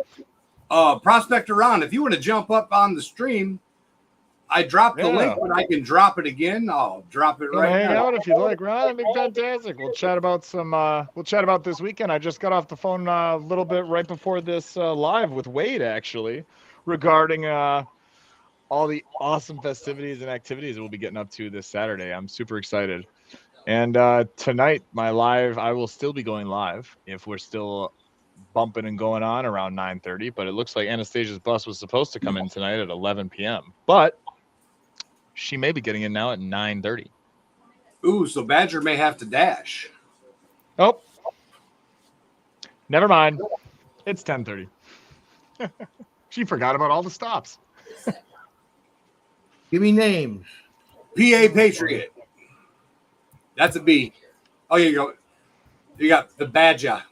[SPEAKER 1] Prospector Ron, if you want to jump up on the stream, I dropped the link, but I can drop it again. I'll drop it
[SPEAKER 2] Come
[SPEAKER 1] right
[SPEAKER 2] hang
[SPEAKER 1] now.
[SPEAKER 2] out if you like, Ron. That'd be fantastic. We'll chat about this weekend. I just got off the phone a little bit right before this live with Wade, actually, regarding all the awesome festivities and activities we'll be getting up to this Saturday. I'm super excited. And tonight, my live, I will still be going live if we're still bumping and going on around 9:30. But it looks like Anastasia's bus was supposed to come in tonight at 11 p.m. But she may be getting in now at 9:30.
[SPEAKER 1] Ooh, so Badger may have to dash.
[SPEAKER 2] Oh, never mind. It's 10:30. She forgot about all the stops.
[SPEAKER 5] Give me names.
[SPEAKER 1] PA Patriot. That's a B. Oh, here you go. You got the Badger.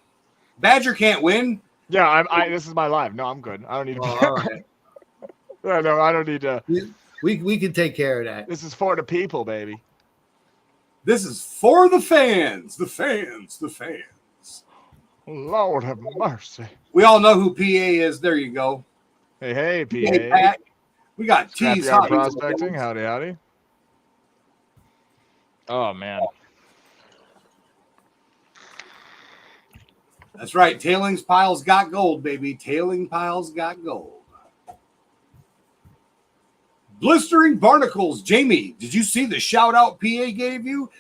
[SPEAKER 1] Badger can't win.
[SPEAKER 2] Yeah, this is my live. No, I'm good. I don't need to.
[SPEAKER 5] All right.
[SPEAKER 2] No, I don't need to.
[SPEAKER 5] We can take care of that.
[SPEAKER 2] This is for the people, baby.
[SPEAKER 1] This is for the fans. The fans. The fans.
[SPEAKER 2] Lord have mercy.
[SPEAKER 1] We all know who PA is. There you go.
[SPEAKER 2] Hey,
[SPEAKER 1] PA
[SPEAKER 2] PA.
[SPEAKER 1] Pat. We got T's
[SPEAKER 2] Scrapyard Prospecting. Howdy. Oh, man.
[SPEAKER 1] That's right. Tailings piles got gold, baby. Tailing piles got gold. Blistering barnacles. Jamie, did you see the shout out PA gave you?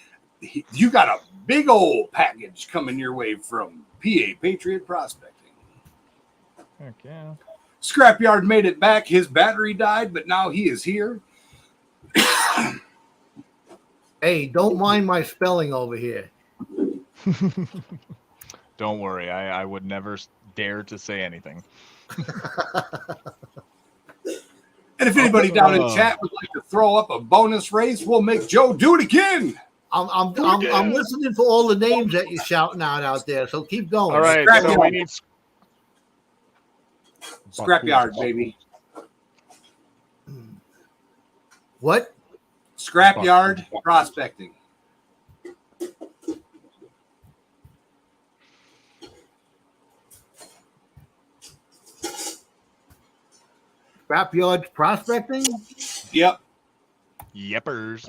[SPEAKER 1] You got a big old package coming your way from PA Patriot Prospecting.
[SPEAKER 2] Heck yeah.
[SPEAKER 1] Scrapyard made it back. His battery died, but now he is here.
[SPEAKER 5] Hey, don't mind my spelling over here.
[SPEAKER 2] Don't worry. I would never dare to say anything.
[SPEAKER 1] And if anybody down in chat would like to throw up a bonus race, we'll make Joe do it again.
[SPEAKER 5] I'm listening for all the names that you're shouting out there. So keep going.
[SPEAKER 2] All right.
[SPEAKER 1] Scrapyard.
[SPEAKER 2] So we need
[SPEAKER 1] Scrapyard, baby.
[SPEAKER 5] What?
[SPEAKER 1] Scrapyard Prospecting.
[SPEAKER 5] Scrapyard Prospecting?
[SPEAKER 1] Yep.
[SPEAKER 7] Yepers.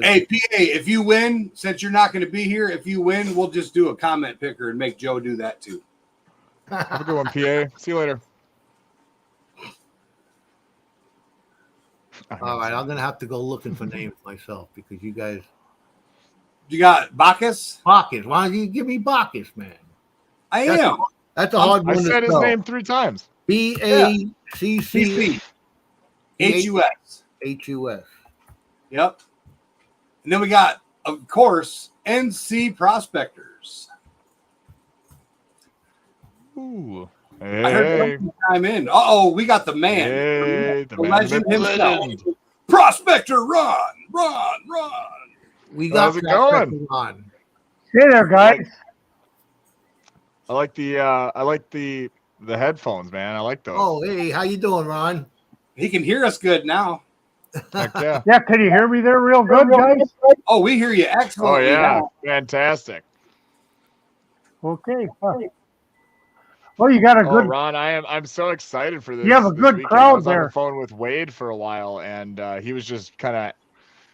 [SPEAKER 1] Hey, PA, if you win, since you're not going to be here, if you win, we'll just do a comment picker and make Joe do that too.
[SPEAKER 7] Have a good one, PA. See you later.
[SPEAKER 5] All right, I'm gonna have to go looking for names myself because you guys.
[SPEAKER 1] You got Bacchus?
[SPEAKER 5] Bacchus. Why don't you give me Bacchus, man?
[SPEAKER 1] I am.
[SPEAKER 5] That's a hard
[SPEAKER 7] I
[SPEAKER 5] one to
[SPEAKER 7] said his
[SPEAKER 5] spell.
[SPEAKER 7] name 3 times.
[SPEAKER 5] BACC
[SPEAKER 1] HUS.
[SPEAKER 5] HUS.
[SPEAKER 1] Yep. And then we got, of course, NC Prospectors.
[SPEAKER 7] Ooh.
[SPEAKER 1] I heard something chime in. Uh-oh, we got the man.
[SPEAKER 7] Hey,
[SPEAKER 1] the legend himself.
[SPEAKER 7] legend.
[SPEAKER 1] Prospector Ron.
[SPEAKER 5] We got
[SPEAKER 7] How's it going?
[SPEAKER 5] on.
[SPEAKER 8] Hey there, guys.
[SPEAKER 7] I like the headphones, man. I like those.
[SPEAKER 5] Oh, hey, how you doing, Ron?
[SPEAKER 1] He can hear us good now.
[SPEAKER 7] Heck yeah.
[SPEAKER 8] Yeah, can you hear me there real good, guys?
[SPEAKER 1] Oh, we hear you excellent.
[SPEAKER 7] Oh yeah, fantastic.
[SPEAKER 8] Okay. Well, you got a good.
[SPEAKER 7] Ron, I'm so excited for this.
[SPEAKER 8] You have a
[SPEAKER 7] this
[SPEAKER 8] good
[SPEAKER 7] weekend.
[SPEAKER 8] crowd
[SPEAKER 7] I was on
[SPEAKER 8] there.
[SPEAKER 7] the phone with Wade for a while, and he was just kind of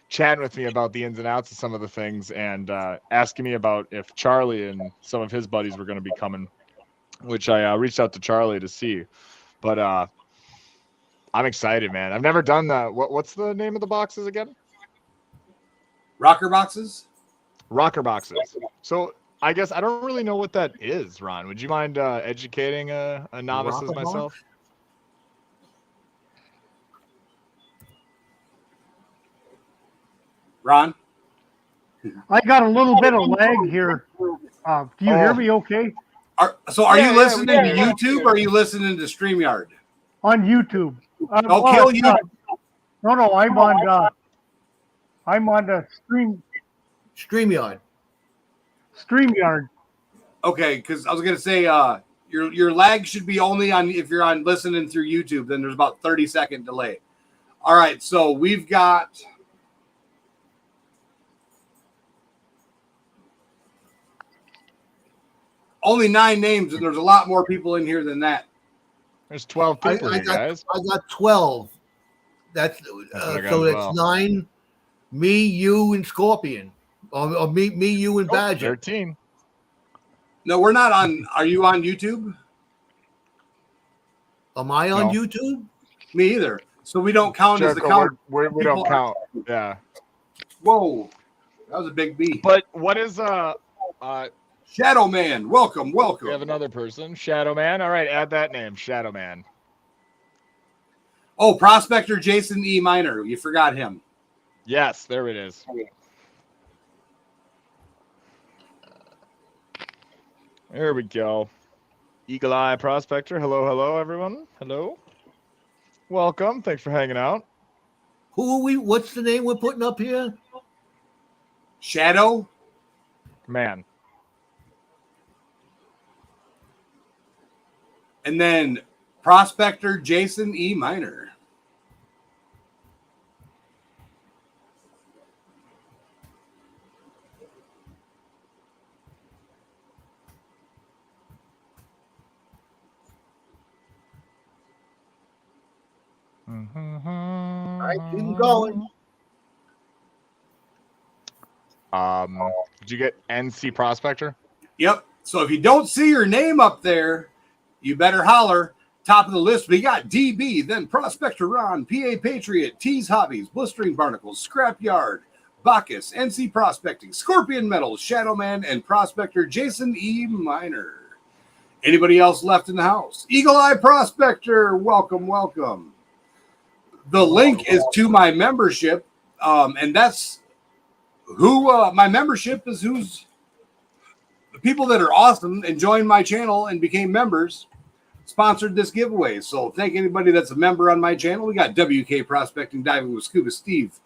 [SPEAKER 7] chatting with me about the ins and outs of some of the things, and asking me about if Charlie and some of his buddies were going to be coming, which I reached out to Charlie to see. But I'm excited, man. I've never done that. What's the name of the boxes again?
[SPEAKER 1] Rocker boxes?
[SPEAKER 7] Rocker boxes. So I guess I don't really know what that is, Ron. Would you mind educating a novice as myself?
[SPEAKER 1] Ron?
[SPEAKER 8] I got a little bit of lag here. Do you hear me okay?
[SPEAKER 1] Are you listening to YouTube or are you listening to StreamYard?
[SPEAKER 8] On YouTube.
[SPEAKER 1] Kill you.
[SPEAKER 8] No, I'm on the
[SPEAKER 5] StreamYard.
[SPEAKER 8] StreamYard.
[SPEAKER 1] Okay, because I was gonna say your lag should be only on if you're on listening through YouTube, then there's about 30-second delay. All right, so we've got only 9 names, and there's a lot more people in here than that.
[SPEAKER 7] There's 12 people here, guys.
[SPEAKER 5] I got 12. That's so it's 9. Me, you, and Scorpion, or me, you, and Badger.
[SPEAKER 7] 13.
[SPEAKER 1] No, we're not on. Are you on YouTube?
[SPEAKER 5] Am I on YouTube?
[SPEAKER 1] Me either. So we don't count as the count.
[SPEAKER 7] We don't count. Yeah.
[SPEAKER 1] Whoa, that was a big B.
[SPEAKER 7] But what is
[SPEAKER 1] Shadow Man? Welcome.
[SPEAKER 7] We have another person, Shadow Man. All right, add that name, Shadow Man.
[SPEAKER 1] Oh, Prospector Jason E. Minor. You forgot him.
[SPEAKER 7] Yes, there it is. There we go. Eagle Eye Prospector. Hello, everyone. Hello. Welcome. Thanks for hanging out.
[SPEAKER 5] Who are we? What's the name we're putting up here?
[SPEAKER 1] Shadow
[SPEAKER 7] Man.
[SPEAKER 1] And then Prospector Jason E. Minor.
[SPEAKER 5] All right, keep going.
[SPEAKER 7] Did you get NC Prospector?
[SPEAKER 1] Yep. So if you don't see your name up there, you better holler. Top of the list, we got DB, then Prospector Ron, PA Patriot, Tease Hobbies, Blistering Barnacles, Scrapyard, Bacchus, NC Prospecting, Scorpion Metals, Shadow Man, and Prospector Jason E. Minor. Anybody else left in the house? Eagle Eye Prospector, welcome. The link is to my membership, and that's who my membership is. Who's the people that are awesome and joined my channel and became members sponsored this giveaway. So thank anybody that's a member on my channel. We got WK Prospecting, Diving with Scuba Steve,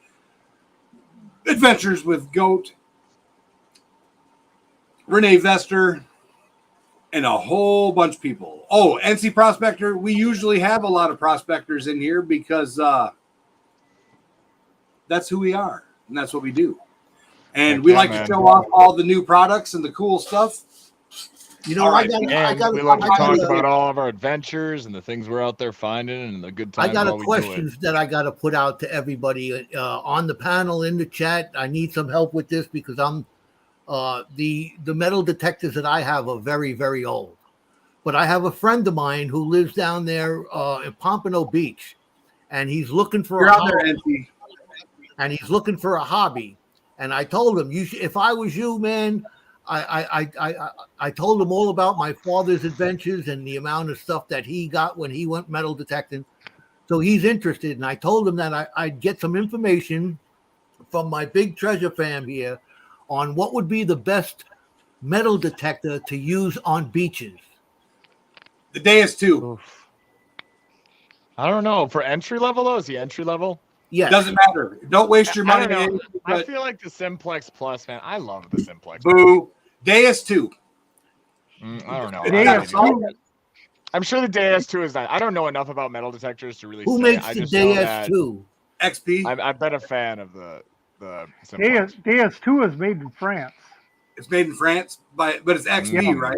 [SPEAKER 1] Adventures with Goat, Renee Vester, and a whole bunch of people. Oh, NC Prospector. We usually have a lot of prospectors in here because that's who we are and that's what we do. And we like to show off all the new products and the cool stuff.
[SPEAKER 5] You know,
[SPEAKER 1] All right.
[SPEAKER 7] And we love to talk about all of our adventures and the things we're out there finding and the good times.
[SPEAKER 5] I got
[SPEAKER 7] while
[SPEAKER 5] a
[SPEAKER 7] we
[SPEAKER 5] questions that I got to put out to everybody on the panel, in the chat. I need some help with this because I'm the metal detectors that I have are very, very old. But I have a friend of mine who lives down there in Pompano Beach, and he's looking for
[SPEAKER 1] You're
[SPEAKER 5] a
[SPEAKER 1] out there,
[SPEAKER 5] hobby.
[SPEAKER 1] NT.
[SPEAKER 5] And he's looking for a hobby. And I told him, if I was you, man, I told him all about my father's adventures and the amount of stuff that he got when he went metal detecting. So he's interested. And I told him that I'd get some information from my big treasure fam here on what would be the best metal detector to use on beaches.
[SPEAKER 1] The day is 2.
[SPEAKER 7] Oof. I don't know. For entry level, though, is he entry level?
[SPEAKER 5] Yes.
[SPEAKER 1] Doesn't matter. Don't waste your money.
[SPEAKER 7] I don't know. I feel like the Simplex Plus, man. I love the Simplex.
[SPEAKER 1] Boo. Day is 2.
[SPEAKER 7] I don't know.
[SPEAKER 8] Deus 2.
[SPEAKER 7] I'm sure the DS2 is not. I don't know enough about metal detectors to really
[SPEAKER 5] Who
[SPEAKER 7] say.
[SPEAKER 5] makes
[SPEAKER 7] I
[SPEAKER 5] the
[SPEAKER 7] just know
[SPEAKER 5] DS2?
[SPEAKER 1] XP.
[SPEAKER 7] I've been a fan of the Simplex.
[SPEAKER 8] DS2 is made in France.
[SPEAKER 1] It's made in France, but it's XP, right?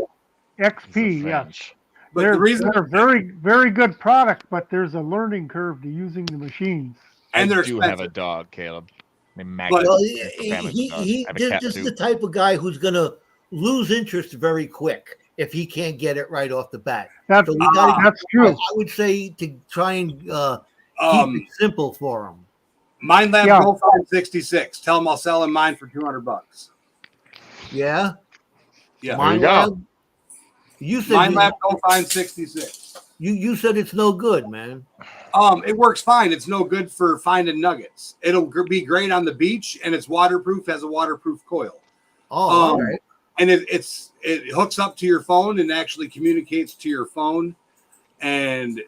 [SPEAKER 8] XP, yes.
[SPEAKER 7] French.
[SPEAKER 1] But
[SPEAKER 8] They're,
[SPEAKER 1] the reason
[SPEAKER 8] they're very, very good product, but there's a learning curve to using the machines.
[SPEAKER 1] and they're
[SPEAKER 7] I do
[SPEAKER 1] expensive.
[SPEAKER 7] have a dog, Caleb. Named Maggie.
[SPEAKER 1] But-
[SPEAKER 5] Well,
[SPEAKER 7] It's a family dog. I have a cat,
[SPEAKER 5] this is
[SPEAKER 7] too.
[SPEAKER 5] the type of guy who's going to lose interest very quick if he can't get it right off the bat.
[SPEAKER 8] That's,
[SPEAKER 5] So we gotta,
[SPEAKER 8] that's
[SPEAKER 5] I
[SPEAKER 8] true.
[SPEAKER 5] would say to try and keep
[SPEAKER 1] Um,
[SPEAKER 5] it simple for him.
[SPEAKER 1] Mind Lab
[SPEAKER 8] Yeah.
[SPEAKER 1] Go Find 66. Tell them I'll sell him mine for $200.
[SPEAKER 5] Yeah.
[SPEAKER 1] Yeah.
[SPEAKER 5] Mind
[SPEAKER 7] There you go.
[SPEAKER 5] Lab. You said
[SPEAKER 1] Mind Lab Go Find 66.
[SPEAKER 5] you said it's no good, man.
[SPEAKER 1] It works fine. It's no good for finding nuggets. It'll be great on the beach, and it's waterproof. Has a waterproof coil.
[SPEAKER 5] Oh, all
[SPEAKER 1] Um,
[SPEAKER 5] right.
[SPEAKER 1] And it hooks up to your phone and actually communicates to your phone, and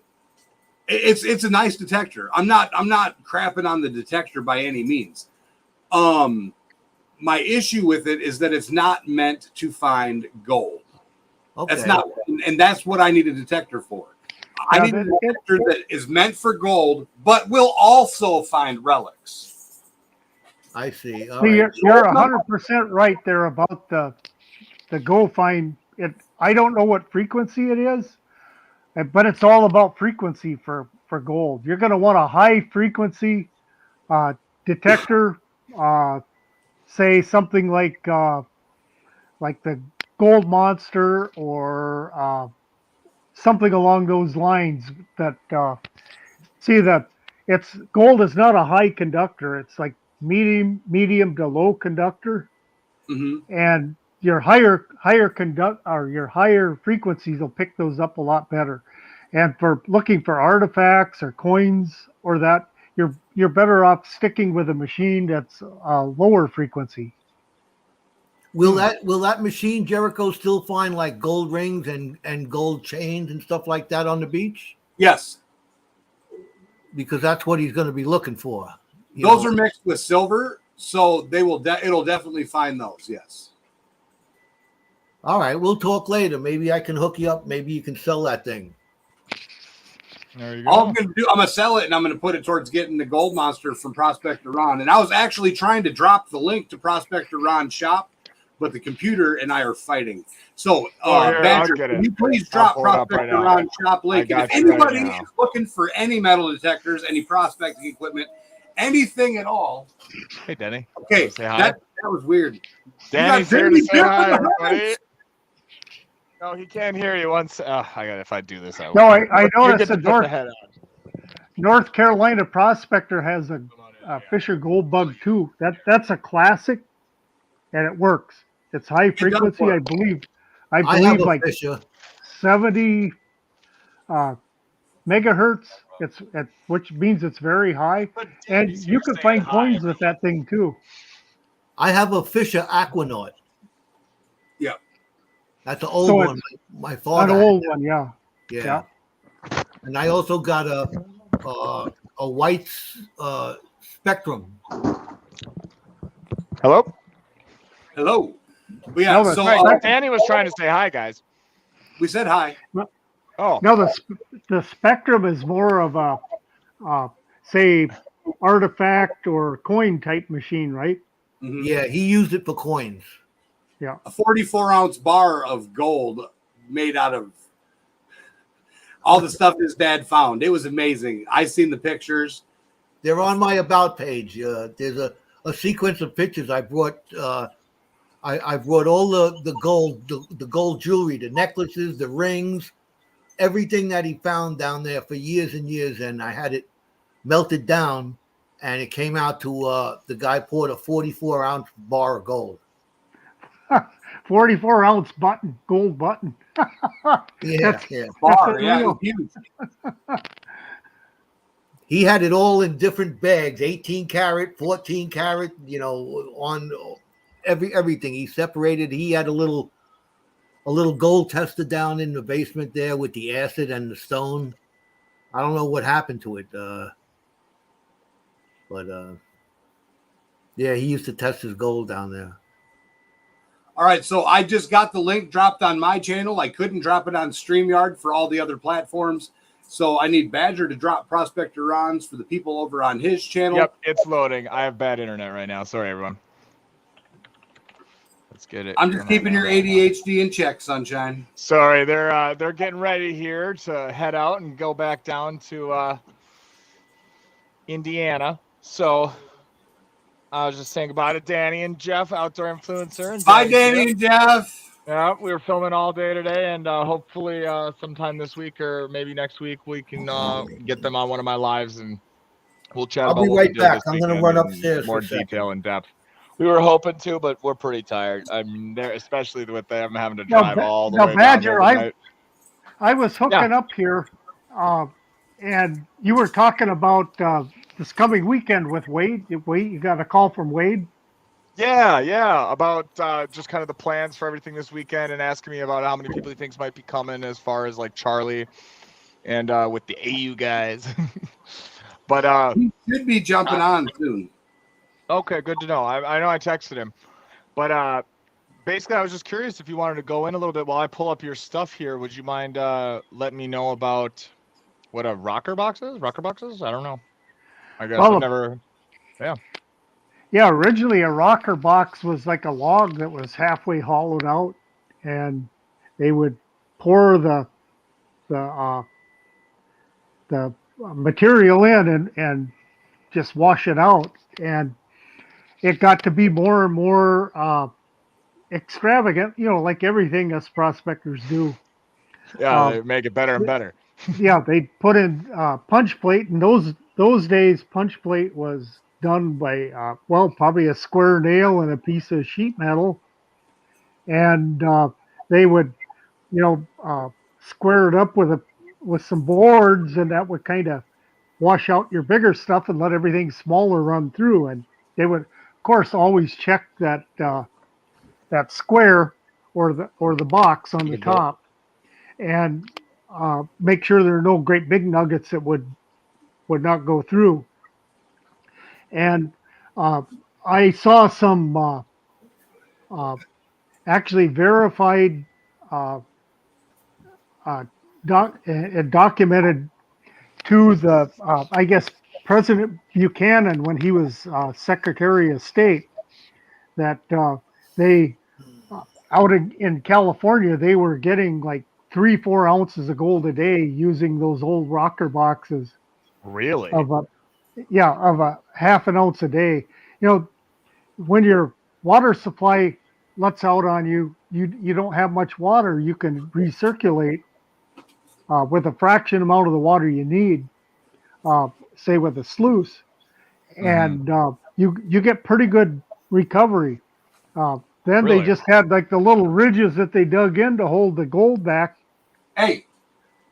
[SPEAKER 1] it's a nice detector. I'm not crapping on the detector by any means. My issue with it is that it's not meant to find gold.
[SPEAKER 5] Okay.
[SPEAKER 1] That's not, and that's what I need a detector for. I
[SPEAKER 8] Yeah,
[SPEAKER 1] need a
[SPEAKER 8] that-
[SPEAKER 1] detector that is meant for gold, but will also find relics.
[SPEAKER 5] I see. All
[SPEAKER 8] See,
[SPEAKER 5] right.
[SPEAKER 8] you're 100% right there about the Go Find it. I don't know what frequency it is, but it's all about frequency for gold. You're going to want a high frequency detector, say something like the Gold Monster or something along those lines. That see that it's gold is not a high conductor. It's like medium to low conductor, and your higher conduct or your higher frequencies will pick those up a lot better. And for looking for artifacts or coins or that, you're better off sticking with a machine that's lower frequency.
[SPEAKER 5] Will that machine, Jericho, still find like gold rings and gold chains and stuff like that on the beach?
[SPEAKER 1] Yes,
[SPEAKER 5] Because that's what he's going to be looking for.
[SPEAKER 1] those are mixed with silver, so they will. It'll definitely find those. Yes.
[SPEAKER 5] All right, we'll talk later. Maybe I can hook you up. Maybe you can sell that thing.
[SPEAKER 7] There you go.
[SPEAKER 1] All I'm gonna sell it, and I'm gonna put it towards getting the Gold Monster from Prospector Ron. And I was actually trying to drop the link to Prospector Ron's shop, but the computer and I are fighting. So,
[SPEAKER 7] Here,
[SPEAKER 1] Badger,
[SPEAKER 7] I'll get
[SPEAKER 1] can
[SPEAKER 7] it.
[SPEAKER 1] you please
[SPEAKER 7] I'll
[SPEAKER 1] drop
[SPEAKER 7] pull it up
[SPEAKER 1] Prospector
[SPEAKER 7] right now.
[SPEAKER 1] Ron's shop link?
[SPEAKER 7] I
[SPEAKER 1] And if
[SPEAKER 7] got you right
[SPEAKER 1] anybody
[SPEAKER 7] now.
[SPEAKER 1] is looking for any metal detectors, any prospecting equipment, anything at all,
[SPEAKER 7] Hey, Denny.
[SPEAKER 1] okay,
[SPEAKER 7] Say hi.
[SPEAKER 1] that was weird.
[SPEAKER 7] Danny's
[SPEAKER 1] got
[SPEAKER 7] here to
[SPEAKER 1] Danny
[SPEAKER 7] say
[SPEAKER 1] Bill
[SPEAKER 7] hi,
[SPEAKER 1] in the
[SPEAKER 7] everybody.
[SPEAKER 1] house.
[SPEAKER 7] No, he can't hear you once. I got. If I do this, I will.
[SPEAKER 8] No, I
[SPEAKER 7] You
[SPEAKER 8] noticed
[SPEAKER 7] get to
[SPEAKER 8] the
[SPEAKER 7] put the head on.
[SPEAKER 8] North Carolina Prospector has a Fisher Gold Bug too. That's a classic, and it works. It's high
[SPEAKER 1] does
[SPEAKER 8] frequency,
[SPEAKER 1] work.
[SPEAKER 8] I believe.
[SPEAKER 5] I have
[SPEAKER 8] believe
[SPEAKER 5] a
[SPEAKER 8] like
[SPEAKER 5] Fisher.
[SPEAKER 8] 70 megahertz. Which means it's very high, and you can find coins with that thing too.
[SPEAKER 5] I have a Fisher Aquanaut.
[SPEAKER 1] Yeah.
[SPEAKER 5] That's an old
[SPEAKER 8] So
[SPEAKER 5] one. My father.
[SPEAKER 8] An
[SPEAKER 5] had
[SPEAKER 8] old
[SPEAKER 5] that.
[SPEAKER 8] one, yeah.
[SPEAKER 5] Yeah. And I also got a white Spectrum.
[SPEAKER 7] Hello.
[SPEAKER 1] Hello. But yeah,
[SPEAKER 8] No, that's
[SPEAKER 1] so
[SPEAKER 8] right.
[SPEAKER 7] Danny was trying to say hi, guys.
[SPEAKER 1] we said hi.
[SPEAKER 7] Oh,
[SPEAKER 8] No, the Spectrum is more of a say artifact or coin type machine, right?
[SPEAKER 1] Mhm.
[SPEAKER 5] Yeah, he used it for coins.
[SPEAKER 8] Yeah.
[SPEAKER 1] A 44-ounce bar of gold made out of all the stuff his dad found. It was amazing. I seen the pictures.
[SPEAKER 5] They're on my about page. There's a sequence of pictures I brought. I brought all the gold, the gold jewelry, the necklaces, the rings, everything that he found down there for years and years, and I had it melted down, and it came out to the guy poured a 44-ounce bar of gold.
[SPEAKER 8] 44-ounce button, gold button.
[SPEAKER 5] Yeah,
[SPEAKER 8] That's-
[SPEAKER 5] yeah.
[SPEAKER 1] Bar,
[SPEAKER 8] That's
[SPEAKER 1] yeah,
[SPEAKER 8] unreal.
[SPEAKER 1] huge.
[SPEAKER 5] He had it all in different bags, 18 karat, 14 karat, on everything. He separated. He had a little gold tester down in the basement there with the acid and the stone. I don't know what happened to it. But yeah, he used to test his gold down there.
[SPEAKER 1] All right, so I just got the link dropped on my channel. I couldn't drop it on StreamYard for all the other platforms. So I need Badger to drop Prospector Ron's for the people over on his channel.
[SPEAKER 7] Yep, it's loading. I have bad internet right now. Sorry, everyone. Let's get it.
[SPEAKER 1] I'm just keeping your ADHD in check, sunshine.
[SPEAKER 7] Sorry, they're getting ready here to head out and go back down to Indiana. So I was just saying goodbye to Dani and Jeff, outdoor influencer. And
[SPEAKER 1] Bye, Dani and Jeff.
[SPEAKER 7] Yeah, we were filming all day today, and hopefully sometime this week or maybe next week we can get them on one of my lives and we'll chat
[SPEAKER 5] I'll
[SPEAKER 7] about
[SPEAKER 5] be
[SPEAKER 7] what
[SPEAKER 5] right
[SPEAKER 7] we did
[SPEAKER 5] back.
[SPEAKER 7] this
[SPEAKER 5] I'm gonna
[SPEAKER 7] weekend
[SPEAKER 5] run
[SPEAKER 7] in
[SPEAKER 5] upstairs
[SPEAKER 7] more
[SPEAKER 5] for a second.
[SPEAKER 7] detail and depth. We were hoping to, but we're pretty tired. I mean, especially with them having to
[SPEAKER 8] Now,
[SPEAKER 7] drive all the
[SPEAKER 8] now,
[SPEAKER 7] way
[SPEAKER 8] Badger,
[SPEAKER 7] down there.
[SPEAKER 8] I was hooking up here, and you were talking about this coming weekend with Wade. You got a call from Wade?
[SPEAKER 7] Yeah, about just kind of the plans for everything this weekend and asking me about how many people he thinks might be coming as far as like Charlie and with the AU guys. But
[SPEAKER 1] he should be jumping on soon.
[SPEAKER 7] Okay, good to know. I know I texted him. But basically, I was just curious if you wanted to go in a little bit while I pull up your stuff here. Would you mind letting me know about what a rocker box is? Rocker boxes? I don't know. I guess I've never. Yeah.
[SPEAKER 8] Yeah, originally a rocker box was like a log that was halfway hollowed out, and they would pour the material in and just wash it out, and it got to be more and more extravagant, like everything us prospectors do.
[SPEAKER 7] Yeah, they make it better and better.
[SPEAKER 8] Yeah, they put in punch plate, and those days punch plate was done by probably a square nail and a piece of sheet metal, and they would square it up with some boards, and that would kind of wash out your bigger stuff and let everything smaller run through. And they would, of course, always check that that square or the box on the top, and make sure there are no great big nuggets that would not go through. And I saw some actually verified documented to the I guess President Buchanan when he was Secretary of State, that they out in California they were getting like 3-4 ounces of gold a day using those old rocker boxes.
[SPEAKER 7] Really?
[SPEAKER 8] Of a half an ounce a day. When your water supply lets out on you, you don't have much water. You can recirculate with a fraction amount of the water you need, say with a sluice, and you get pretty good recovery. Then
[SPEAKER 7] Really?
[SPEAKER 8] they just had like the little ridges that they dug in to hold the gold back.
[SPEAKER 1] Hey,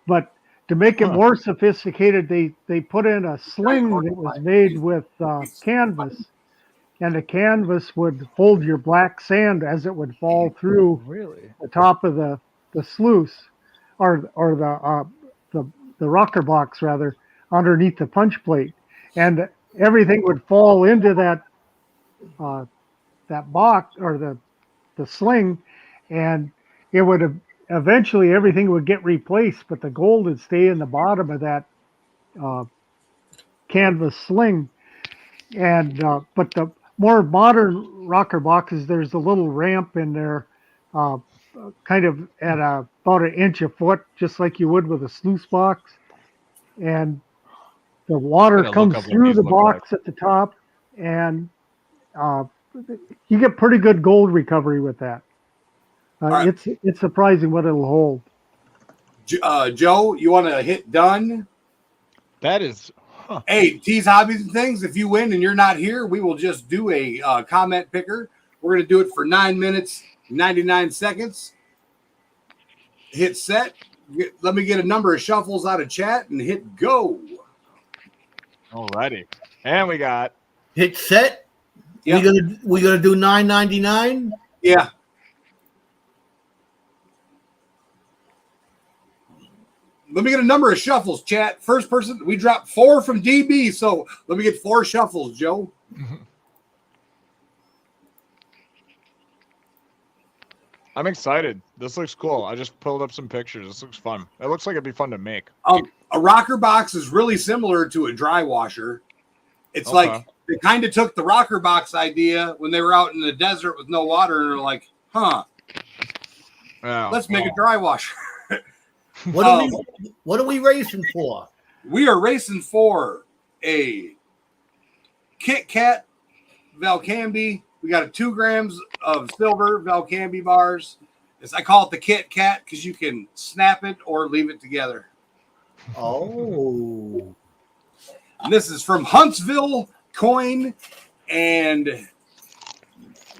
[SPEAKER 8] but to make it more sophisticated, they put in a sling that was made with canvas, and the canvas would hold your black sand as it would fall through the top of the sluice, or the rocker box rather, underneath the punch plate, and everything would fall into that box or the sling, and it would eventually everything would get replaced, but the gold would stay in the bottom of that canvas sling. And but the more modern rocker boxes, there's a little ramp in there, kind of at about an inch a foot, just like you would with a sluice box. And the water
[SPEAKER 7] Gotta look
[SPEAKER 8] comes
[SPEAKER 7] up what
[SPEAKER 8] through
[SPEAKER 7] these
[SPEAKER 8] the
[SPEAKER 7] look
[SPEAKER 8] box at the top, and you get pretty good gold recovery with that.
[SPEAKER 1] right.
[SPEAKER 8] It's surprising what it'll hold.
[SPEAKER 1] Joe, you want to hit done?
[SPEAKER 7] That is.
[SPEAKER 1] Hey, T's Hobbies and Things, if you win and you're not here, we will just do a comment picker. We're going to do it for 9 minutes, 99 seconds. Hit set. Let me get a number of shuffles out of chat and hit go.
[SPEAKER 7] Alrighty. And we got.
[SPEAKER 5] Hit set.
[SPEAKER 1] Yep.
[SPEAKER 5] We gonna do $9.99.
[SPEAKER 1] Yeah. Let me get a number of shuffles, chat. First person, we dropped 4 from DB, so let me get 4 shuffles, Joe.
[SPEAKER 7] I'm excited. This looks cool. I just pulled up some pictures. This looks fun. It looks like it'd be fun to make.
[SPEAKER 1] A rocker box is really similar to a dry washer. It's like they kind of took the rocker box idea when they were out in the desert with no water, and they're like, let's make a dry washer.
[SPEAKER 5] What are we racing for?
[SPEAKER 1] We are racing for a Kit Kat Valcambi. We got 2 grams of silver Valcambi bars. I call it the Kit Kat because you can snap it or leave it together.
[SPEAKER 5] Oh.
[SPEAKER 1] And this is from Huntsville Coin and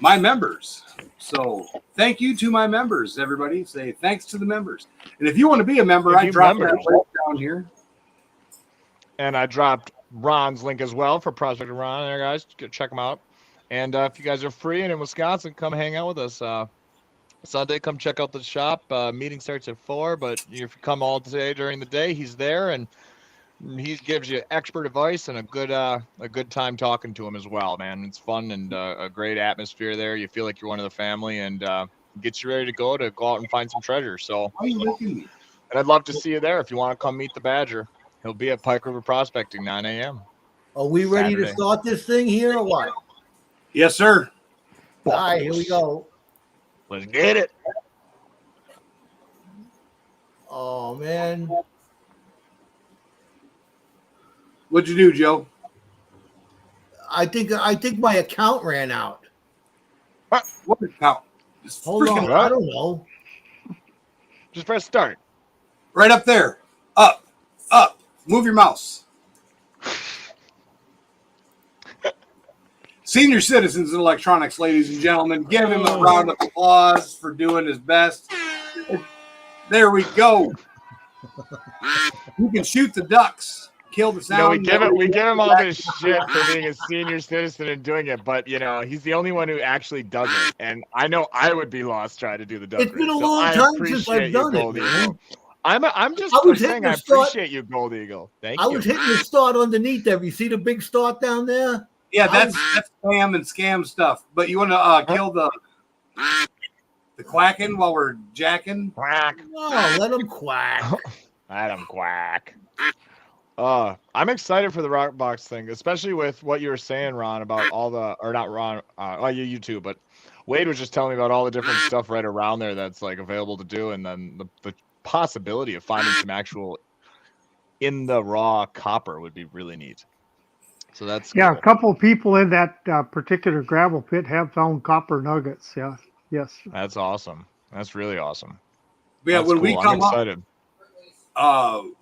[SPEAKER 1] my members. So thank you to my members, everybody. Say thanks to the members. And if you want to be a member, I dropped that link down here.
[SPEAKER 7] And I dropped Ron's link as well for Prospect Ron there, guys. Go check him out. And if you guys are free and in Wisconsin, come hang out with us. Sunday, come check out the shop. Meeting starts at 4, but if you come all day during the day, he's there and he gives you expert advice and a good time talking to him as well, man. It's fun and a great atmosphere there. You feel like you're one of the family and gets you ready to go out and find some treasure. So, and I'd love to see you there if you want to come meet the Badger. He'll be at Pike River Prospecting, 9 a.m.
[SPEAKER 5] Are we ready
[SPEAKER 7] Saturday.
[SPEAKER 5] to start this thing here or what?
[SPEAKER 1] Yes, sir.
[SPEAKER 5] All right, here we go.
[SPEAKER 7] Let's get it.
[SPEAKER 5] Oh man.
[SPEAKER 1] What'd you do, Joe?
[SPEAKER 5] I think my account ran out.
[SPEAKER 1] What account?
[SPEAKER 5] Hold on. I don't know.
[SPEAKER 7] Just press start.
[SPEAKER 1] Right up there. Up. Move your mouse. Senior citizens in electronics, ladies and gentlemen, give him a round of applause for doing his best. There we go. You can shoot the ducks, kill the sound.
[SPEAKER 7] We give him all this shit for being a senior citizen and doing it, but he's the only one who actually does it. And I know I would be lost trying to do the duck.
[SPEAKER 5] It's been a long time since I've done it, man.
[SPEAKER 7] I'm just saying I appreciate you, Gold Eagle. Thank you.
[SPEAKER 5] I was hitting the start underneath there. You see the big start down there?
[SPEAKER 1] Yeah, that's spam and scam stuff. But you want to kill the quacking while we're jacking?
[SPEAKER 7] Quack.
[SPEAKER 5] No, let them quack.
[SPEAKER 7] Let them quack. I'm excited for the rock box thing, especially with what you were saying, Ron, about all the, or not Ron, you too, but Wade was just telling me about all the different stuff right around there that's like available to do, and then the possibility of finding some actual in the raw copper would be really neat. So that's
[SPEAKER 8] cool.
[SPEAKER 7] A
[SPEAKER 8] couple of people in that particular gravel pit have found copper nuggets. Yeah, yes.
[SPEAKER 7] That's awesome. That's really awesome.
[SPEAKER 1] But yeah,
[SPEAKER 7] that's
[SPEAKER 1] when
[SPEAKER 7] cool.
[SPEAKER 1] we come
[SPEAKER 7] up,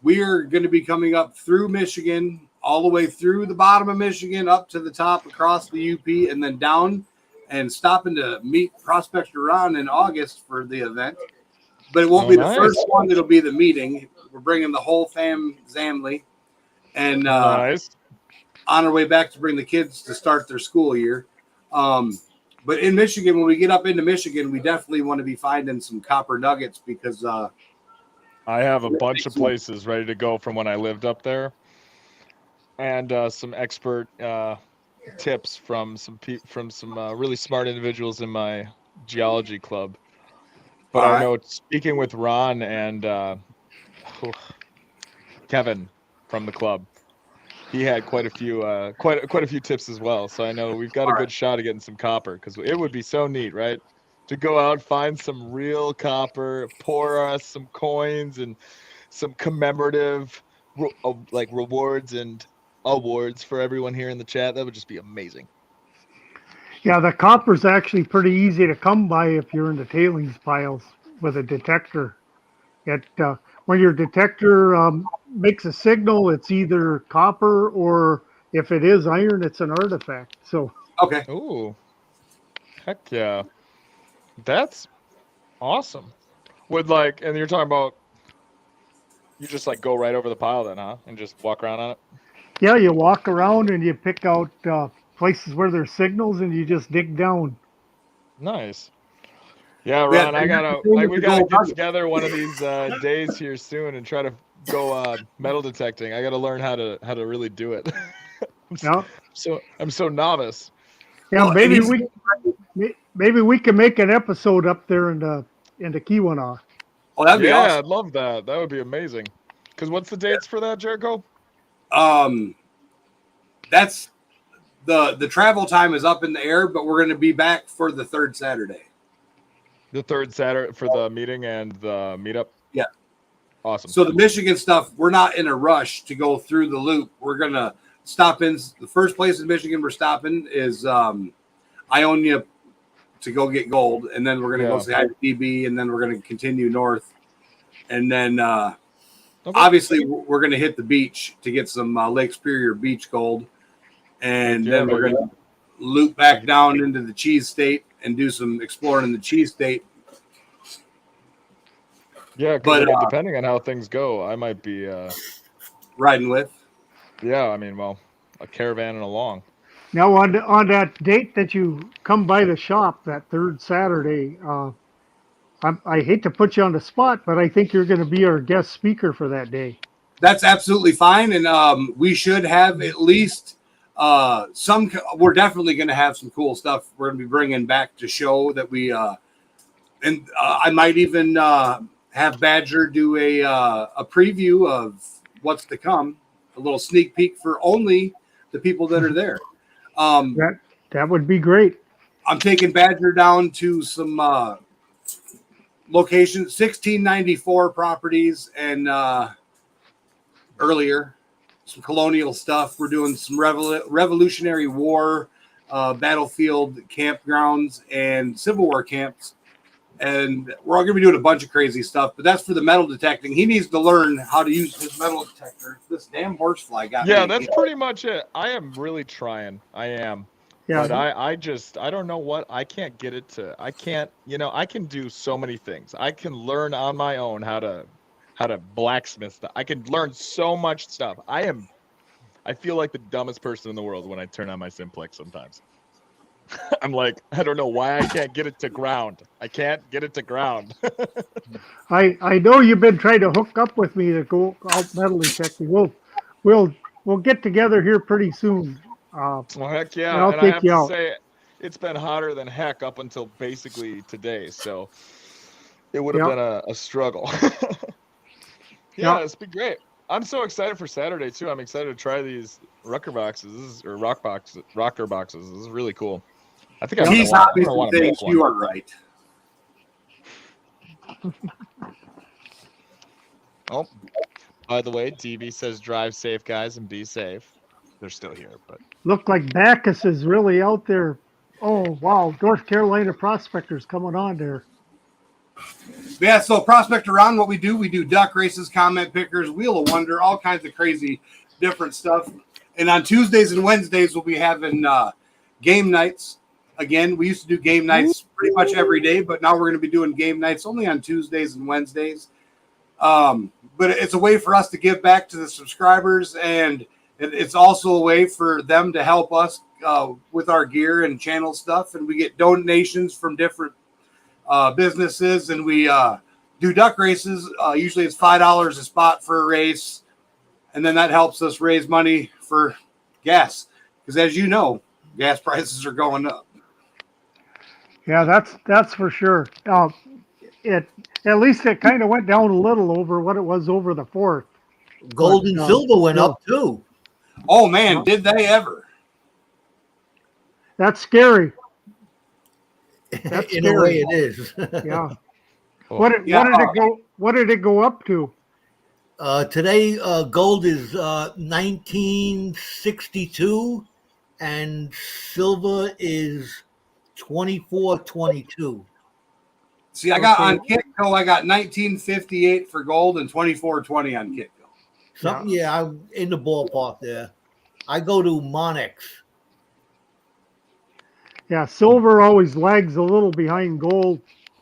[SPEAKER 1] we're going to be coming up through Michigan, all the way through the bottom of Michigan, up to the top, across the UP, and then down, and stopping to meet Prospector Ron in August for the event. But it won't be the first one; it'll be the meeting. We're bringing the whole family, and
[SPEAKER 7] nice.
[SPEAKER 1] On our way back to bring the kids to start their school year. But in Michigan, when we get up into Michigan, we definitely want to be finding some copper nuggets because
[SPEAKER 7] I have a bunch of places ready to go from when I lived up there, and some expert tips from some really smart individuals in my geology club. But I know, speaking with Ron and Kevin from the club, he had quite a few tips as well. So I know we've got a good shot of getting some copper, because it would be so neat, right? To go out, find some real copper, pour us some coins and some commemorative rewards and awards for everyone here in the chat. That would just be amazing.
[SPEAKER 8] Yeah, the copper's actually pretty easy to come by if you're in the tailings piles with a detector. When your detector makes a signal, it's either copper, or if it is iron, it's an artifact. So
[SPEAKER 1] Okay.
[SPEAKER 7] Ooh, heck yeah, that's awesome. And you're talking about you just go right over the pile then, huh? And just walk around on it.
[SPEAKER 8] yeah, you walk around and you pick out places where there's signals, and you just dig down.
[SPEAKER 7] Nice. Yeah, Ron, we gotta get together one of these days here soon and try to go metal detecting. I gotta learn how to really do it. I'm so novice.
[SPEAKER 8] Yeah, well, maybe we can make an episode up there in the Keweenaw.
[SPEAKER 1] Oh, that'd be awesome.
[SPEAKER 7] I'd love that. That would be amazing. Because what's the dates for that, Jericho?
[SPEAKER 1] That's the travel time is up in the air, but we're going to be back for the third Saturday.
[SPEAKER 7] The third Saturday for the meeting and the meetup? Yeah. Awesome.
[SPEAKER 1] So the Michigan stuff, we're not in a rush to go through the loop. We're going to stop in. The first place in Michigan we're stopping is Ionia to go get gold. And then we're going to go say hi to DB, and then we're going to continue north. And then obviously we're going to hit the beach to get some Lake Superior beach gold. And then we're going to loop back down into the cheese state and do some exploring in the cheese state.
[SPEAKER 7] Yeah, but depending on how things go, I might be
[SPEAKER 1] riding with.
[SPEAKER 7] Yeah, I mean, a caravan and along.
[SPEAKER 8] Now, on that date that you come by the shop, that third Saturday, I hate to put you on the spot, but I think you're going to be our guest speaker for that day. That's
[SPEAKER 1] absolutely fine, and we should have at least some. We're definitely going to have some cool stuff we're going to be bringing back to show that we. And I might even have Badger do a preview of what's to come, a little sneak peek for only the people that are there.
[SPEAKER 8] That would be great.
[SPEAKER 1] I'm taking Badger down to some locations, 1694 properties, and earlier some colonial stuff. We're doing some Revolutionary War battlefield campgrounds and Civil War camps. And we're all going to be doing a bunch of crazy stuff, but that's for the metal detecting. He needs to learn how to use his metal detector. This damn horsefly got me.
[SPEAKER 7] Yeah, that's pretty much it. I am really trying. I am. Yeah. But I don't know what. I can't get it to. I can't. I can do so many things. I can learn on my own how to blacksmith stuff. I can learn so much stuff. I feel like the dumbest person in the world when I turn on my Simplex sometimes. I'm like, I don't know why I can't get it to ground. I can't get it to ground.
[SPEAKER 8] I know you've been trying to hook up with me to go out metal detecting. We'll get together here pretty soon.
[SPEAKER 7] Well, heck yeah. And I have to say, it's been hotter than heck up until basically today. So it would have been a struggle. It's been great. I'm so excited for Saturday too. I'm excited to try these rocker boxes or rocker boxes. This is really cool. I think
[SPEAKER 1] he's happy to things. You are right.
[SPEAKER 7] Oh, by the way, DB says drive safe, guys, and be safe. They're still here, but
[SPEAKER 8] look like Bacchus is really out there. Oh wow, North Carolina prospectors coming on there.
[SPEAKER 1] Yeah, so Prospect Around, what we do duck races, comment pickers, Wheel of Wonder, all kinds of crazy different stuff. And on Tuesdays and Wednesdays, we'll be having game nights. Again, we used to do game nights pretty much every day, but now we're going to be doing game nights only on Tuesdays and Wednesdays. But it's a way for us to give back to the subscribers, and it's also a way for them to help us with our gear and channel stuff. And we get donations from different businesses, and we do duck races. Usually it's $5 a spot for a race, and then that helps us raise money for gas, because as you know, gas prices are going up.
[SPEAKER 8] Yeah, that's for sure. At least it kind of went down a little over what it was over the 4th.
[SPEAKER 5] Gold and silver went up too.
[SPEAKER 1] Oh man, did they ever?
[SPEAKER 8] That's scary. That's
[SPEAKER 5] In a way, it is.
[SPEAKER 8] Yeah.
[SPEAKER 7] Oh.
[SPEAKER 8] What did it go? What did it go up to?
[SPEAKER 5] Today, gold is 1962, and silver is 24.22.
[SPEAKER 1] See, I got on Kitco, I got 1958 for gold and 24.20 on Kitco.
[SPEAKER 5] Something, yeah, I'm in the ballpark there. I go to Monex.
[SPEAKER 8] Yeah, silver always lags a little behind gold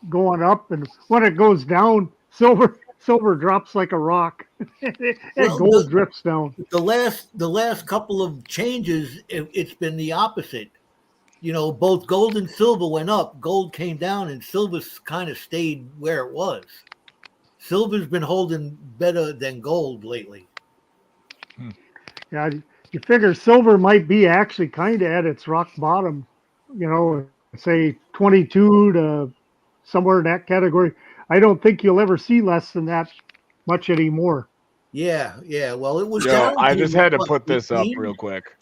[SPEAKER 8] going up, and when it goes down, silver drops like a rock, and gold drifts down.
[SPEAKER 5] The last couple of changes, it's been the opposite. You know, both gold and silver went up. Gold came down, and silver's kind of stayed where it was. Silver's been holding better than gold lately.
[SPEAKER 8] Yeah, you figure silver might be actually kind of at its rock bottom. You know, say 22 to somewhere in that category. I don't think you'll ever see less than that much anymore.
[SPEAKER 5] Yeah. Well, it was.
[SPEAKER 7] Yo, I just had to
[SPEAKER 5] what,
[SPEAKER 7] put this
[SPEAKER 5] 15?
[SPEAKER 7] up real quick.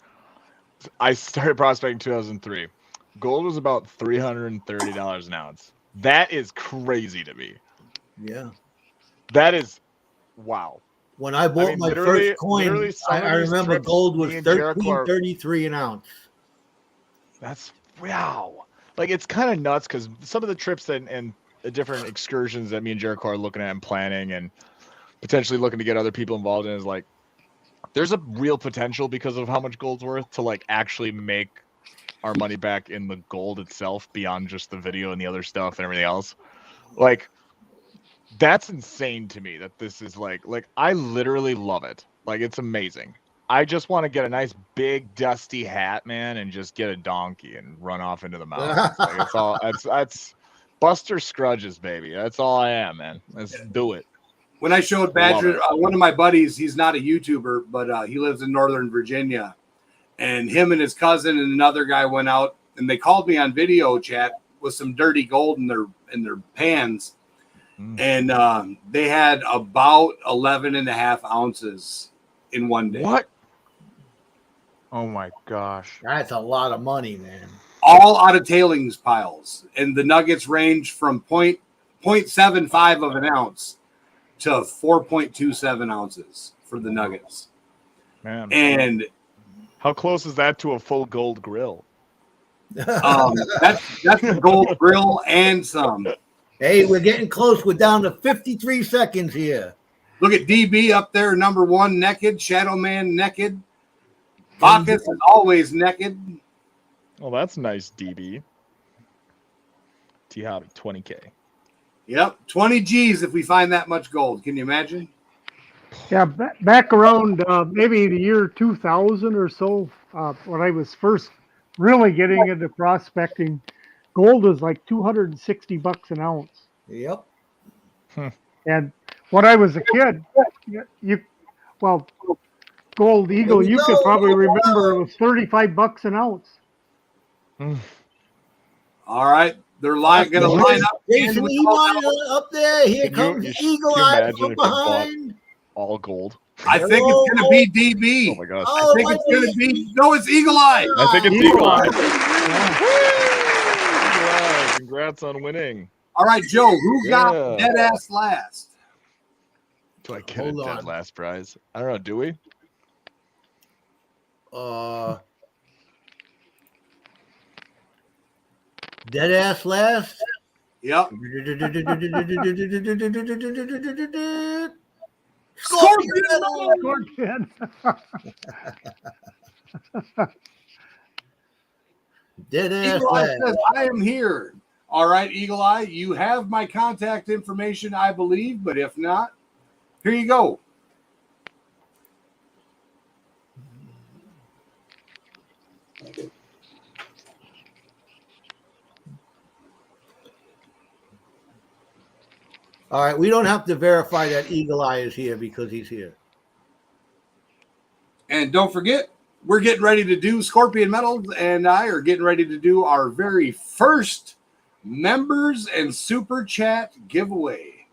[SPEAKER 7] I started prospecting in 2003. Gold was about $330 an ounce. That is crazy to me.
[SPEAKER 5] Yeah.
[SPEAKER 7] That is wow.
[SPEAKER 5] When I bought my first coin, I remember gold was $13.33 an ounce.
[SPEAKER 7] That's wow. Like, it's kind of nuts because some of the trips and the different excursions that me and Jericho are looking at and planning and potentially looking to get other people involved in is like, there's a real potential because of how much gold's worth to like actually make our money back in the gold itself beyond just the video and the other stuff and everything else. Like, that's insane to me that this is like I literally love it. Like, it's amazing. I just want to get a nice big dusty hat, man, and just get a donkey and run off into the mountains. Like, it's all that's Buster Scruggs, baby. That's all I am, man. Let's do it.
[SPEAKER 1] When I showed Badger, one of my buddies, he's not a YouTuber, but he lives in Northern Virginia, and him and his cousin and another guy went out, and they called me on video chat with some dirty gold in their pans, and they had about 11.5 ounces in one day.
[SPEAKER 7] What? Oh my gosh.
[SPEAKER 5] That's a lot of money, man.
[SPEAKER 1] All out of tailings piles. And the nuggets range from 0.75 of an ounce to 4.27 ounces for the nuggets.
[SPEAKER 7] Man.
[SPEAKER 1] And
[SPEAKER 7] how close is that to a full gold grill?
[SPEAKER 1] That's the gold grill and some.
[SPEAKER 5] Hey, we're getting close. We're down to 53 seconds here.
[SPEAKER 1] Look at DB up there, number one, naked. Shadow Man, naked. Bacchus is always naked.
[SPEAKER 7] Well, that's nice, DB. T-Hobby, 20K.
[SPEAKER 1] Yep, 20 G's if we find that much gold. Can you imagine?
[SPEAKER 8] Yeah, back around maybe the year 2000 or so, when I was first really getting into prospecting, gold was like $260 an ounce.
[SPEAKER 5] Yep.
[SPEAKER 8] And when I was a kid, Gold Eagle, you could probably remember it was $35 an ounce.
[SPEAKER 1] All right, they're going to line up.
[SPEAKER 5] Jason Eli up there. Here comes Eagle Eye from behind.
[SPEAKER 7] All gold.
[SPEAKER 1] I think it's going to be DB.
[SPEAKER 7] Oh my gosh.
[SPEAKER 1] I think it's going to be. No, it's Eagle Eye.
[SPEAKER 7] I think it's Eagle Eye. Yeah. Congrats on winning.
[SPEAKER 1] All right, Joe, who got dead ass last?
[SPEAKER 7] Do I get a dead last prize? I don't know. Do we?
[SPEAKER 5] Dead ass last.
[SPEAKER 1] Yep.
[SPEAKER 8] Scorpion.
[SPEAKER 5] Dead ass
[SPEAKER 1] Eagle Eye
[SPEAKER 5] last.
[SPEAKER 1] says, I am here. All right, Eagle Eye, you have my contact information, I believe, but if not, here you go.
[SPEAKER 5] All right, we don't have to verify that Eagle Eye is here because he's here.
[SPEAKER 1] And don't forget, we're getting ready to do Scorpion Metals, and I are getting ready to do our very first members and super chat giveaway.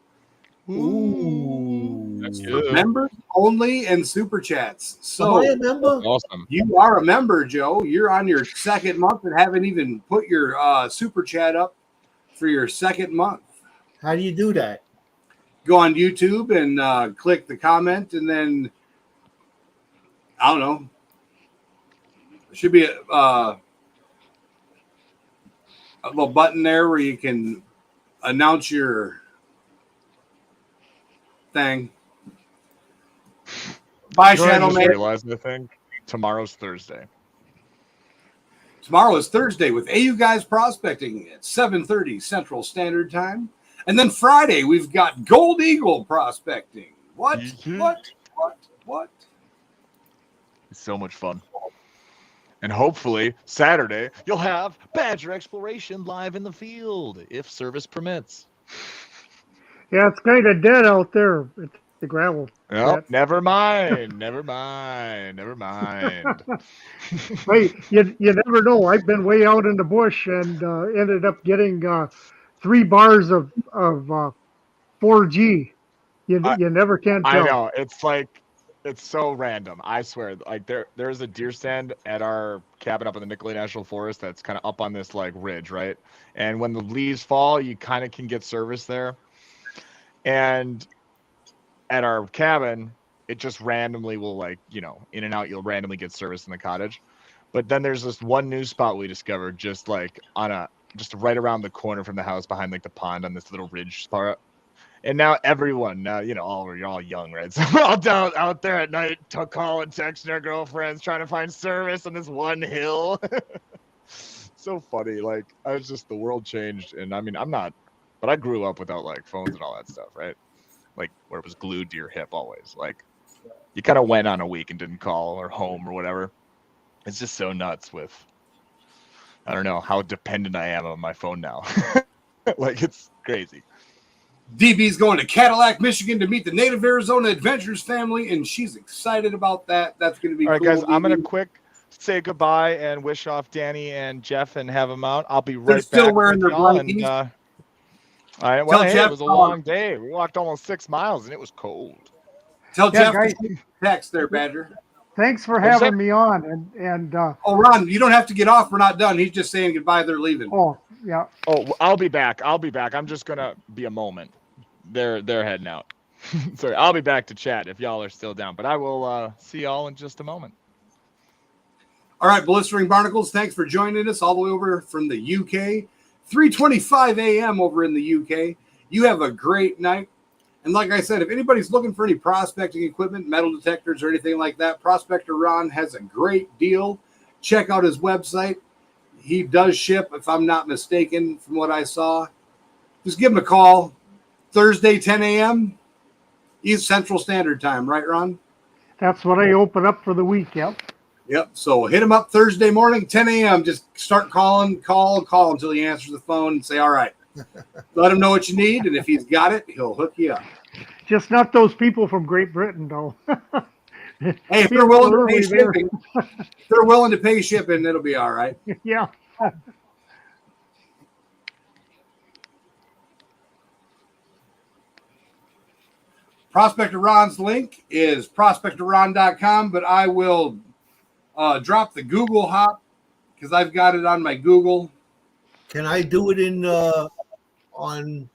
[SPEAKER 5] Ooh.
[SPEAKER 1] members only and super chats. So
[SPEAKER 5] Am I a member?
[SPEAKER 7] Awesome.
[SPEAKER 1] you are a member, Joe. You're on your second month and haven't even put your super chat up for your second month.
[SPEAKER 5] How do you do that?
[SPEAKER 1] Go on YouTube and click the comment, and then I don't know. There should be a little button there where you can announce your thing. Bye, Shadow
[SPEAKER 7] just
[SPEAKER 1] Man.
[SPEAKER 7] realized, I think tomorrow's Thursday.
[SPEAKER 1] Tomorrow is Thursday with AU Guys Prospecting at 7:30 Central Standard Time. And then Friday, we've got Gold Eagle Prospecting. What?
[SPEAKER 7] Mhm.
[SPEAKER 1] What?
[SPEAKER 7] It's so much fun. And hopefully Saturday you'll have Badger Exploration live in the field if service permits.
[SPEAKER 8] Yeah, it's kind of dead out there at the gravel.
[SPEAKER 7] Oh,
[SPEAKER 8] pit.
[SPEAKER 7] never mind.
[SPEAKER 8] Hey, you never know. I've been way out in the bush and ended up getting 3 bars of 4G. You never can tell.
[SPEAKER 7] I know. It's like, it's so random. I swear. Like there's a deer stand at our cabin up in the Nicolay National Forest that's kind of up on this like ridge, right? And when the leaves fall, you kind of can get service there. And at our cabin, it just randomly will, like, you know, in and out, you'll randomly get service in the cottage. But then there's this one new spot we discovered just like just right around the corner from the house behind like the pond on this little ridge spot. And now everyone, you know, you're all young, right? So we're all down out there at night, calling, texting our girlfriends, trying to find service on this one hill. So funny. Like, the world changed. And I mean, but I grew up without like phones and all that stuff, right? Like where it was glued to your hip always. Like you kind of went on a week and didn't call or home or whatever. It's just so nuts with, I don't know how dependent I am on my phone now. Like it's crazy.
[SPEAKER 1] DB's going to Cadillac, Michigan to meet the Native Arizona Adventures family, and she's excited about that. That's going to be
[SPEAKER 7] all right,
[SPEAKER 1] cool.
[SPEAKER 7] guys. I'm
[SPEAKER 1] DB.
[SPEAKER 7] going to quick say goodbye and wish off Danny and Jeff and have them out. I'll be right
[SPEAKER 1] They're
[SPEAKER 7] back.
[SPEAKER 1] still wearing
[SPEAKER 7] with
[SPEAKER 1] their
[SPEAKER 7] y'all
[SPEAKER 1] blankies.
[SPEAKER 7] all right, well,
[SPEAKER 1] Tell
[SPEAKER 7] hey,
[SPEAKER 1] Jeff,
[SPEAKER 7] it was a long day. We walked almost 6 miles and it was cold.
[SPEAKER 1] Tell
[SPEAKER 8] Yeah,
[SPEAKER 1] Jeff
[SPEAKER 8] guys.
[SPEAKER 1] to text there, Badger.
[SPEAKER 8] Thanks for
[SPEAKER 7] What's
[SPEAKER 8] having
[SPEAKER 7] that?
[SPEAKER 8] me on. And
[SPEAKER 1] Oh, Ron, you don't have to get off. We're not done. He's just saying goodbye. They're leaving.
[SPEAKER 8] oh, yeah.
[SPEAKER 7] Oh, I'll be back. I'm just gonna be a moment. They're heading out. Sorry, I'll be back to chat if y'all are still down. But I will see y'all in just a moment.
[SPEAKER 1] All right, Blistering Barnacles, thanks for joining us all the way over from the UK. 3:25 a.m. over in the UK. You have a great night. And like I said, if anybody's looking for any prospecting equipment, metal detectors, or anything like that, Prospector Ron has a great deal. Check out his website. He does ship, if I'm not mistaken, from what I saw. Just give him a call. Thursday, 10 a.m. East Central Standard Time, right, Ron?
[SPEAKER 8] That's what I open up for the week. Yep.
[SPEAKER 1] Yep. So hit him up Thursday morning, 10 a.m. Just start calling, call until he answers the phone and say, all right. Let him know what you need, and if he's got it, he'll hook you up.
[SPEAKER 8] Just not those people from Great Britain, though.
[SPEAKER 1] Hey, if they're willing to pay shipping, it'll be all right.
[SPEAKER 8] Yeah.
[SPEAKER 1] Prospector Ron's link is prospectorron.com, but I will drop the Google hop because I've got it on my Google.
[SPEAKER 5] Can I do it in on?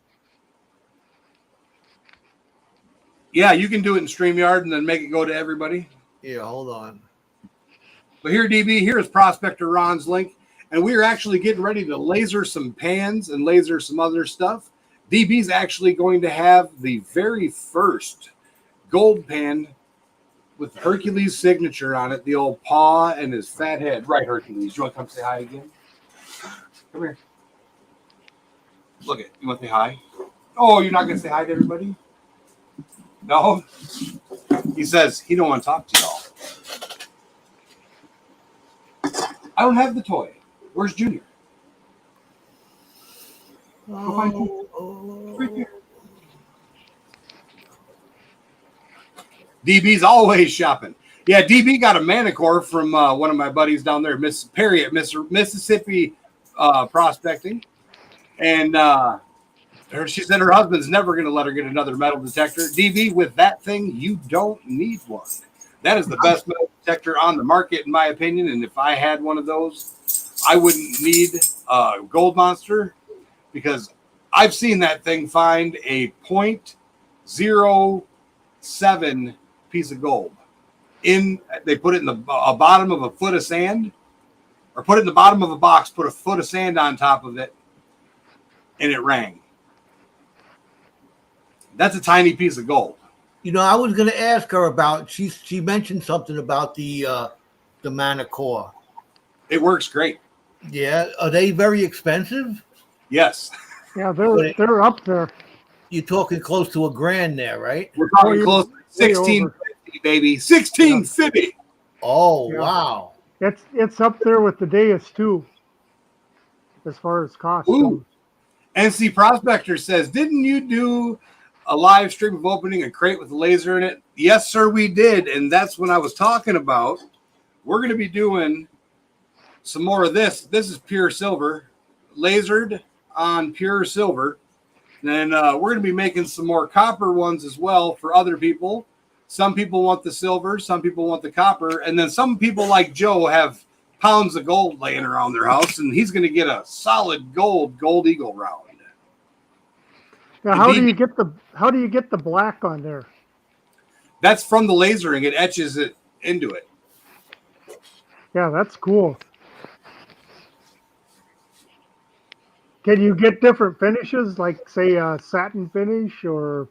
[SPEAKER 1] Yeah, you can do it in StreamYard and then make it go to everybody.
[SPEAKER 5] Yeah, hold on.
[SPEAKER 1] But here, DB, here's Prospector Ron's link, and we are actually getting ready to laser some pans and laser some other stuff. DB's actually going to have the very first gold pan with Hercules' signature on it, the old paw and his fat head. Right, Hercules. You want to come say hi again? Come here. Look it. You want to say hi? Oh, you're not going to say hi to everybody? No? He says he don't want to talk to y'all. I don't have the toy. Where's Junior? Right here. DB's always shopping. Yeah, DB got a Manicore from one of my buddies down there, Miss Perry at Mississippi Prospecting. And She said her husband's never going to let her get another metal detector. DV, with that thing, you don't need one. That is the best metal detector on the market, in my opinion. And if I had one of those, I wouldn't need a Gold Monster, because I've seen that thing find a .07 piece of gold. They put it in the bottom of a foot of sand, or put it in the bottom of a box, put a foot of sand on top of it, and it rang. That's a tiny piece of gold.
[SPEAKER 5] You know, I was going to ask her about. She mentioned something about the Manticore.
[SPEAKER 1] It works great.
[SPEAKER 5] Yeah, are they very expensive?
[SPEAKER 1] Yes.
[SPEAKER 8] Yeah, they're up there.
[SPEAKER 5] You're talking close to $1,000 there, right?
[SPEAKER 1] We're talking close to 1650, baby. 1650.
[SPEAKER 5] Oh,
[SPEAKER 8] Yeah.
[SPEAKER 5] wow.
[SPEAKER 8] It's up there with the Deus too, as far as cost goes.
[SPEAKER 1] NC Prospector says, didn't you do a live stream of opening a crate with a laser in it? Yes, sir, we did. And that's when I was talking about, we're going to be doing some more of this. This is pure silver, lasered on pure silver. And we're going to be making some more copper ones as well for other people. Some people want the silver, some people want the copper, and then some people like Joe have pounds of gold laying around their house, and he's going to get a solid gold Eagle round.
[SPEAKER 8] Now, how do you get the black on there?
[SPEAKER 1] That's from the lasering. It etches it into it.
[SPEAKER 8] Yeah, that's cool. Can you get different finishes, like say a satin finish, or?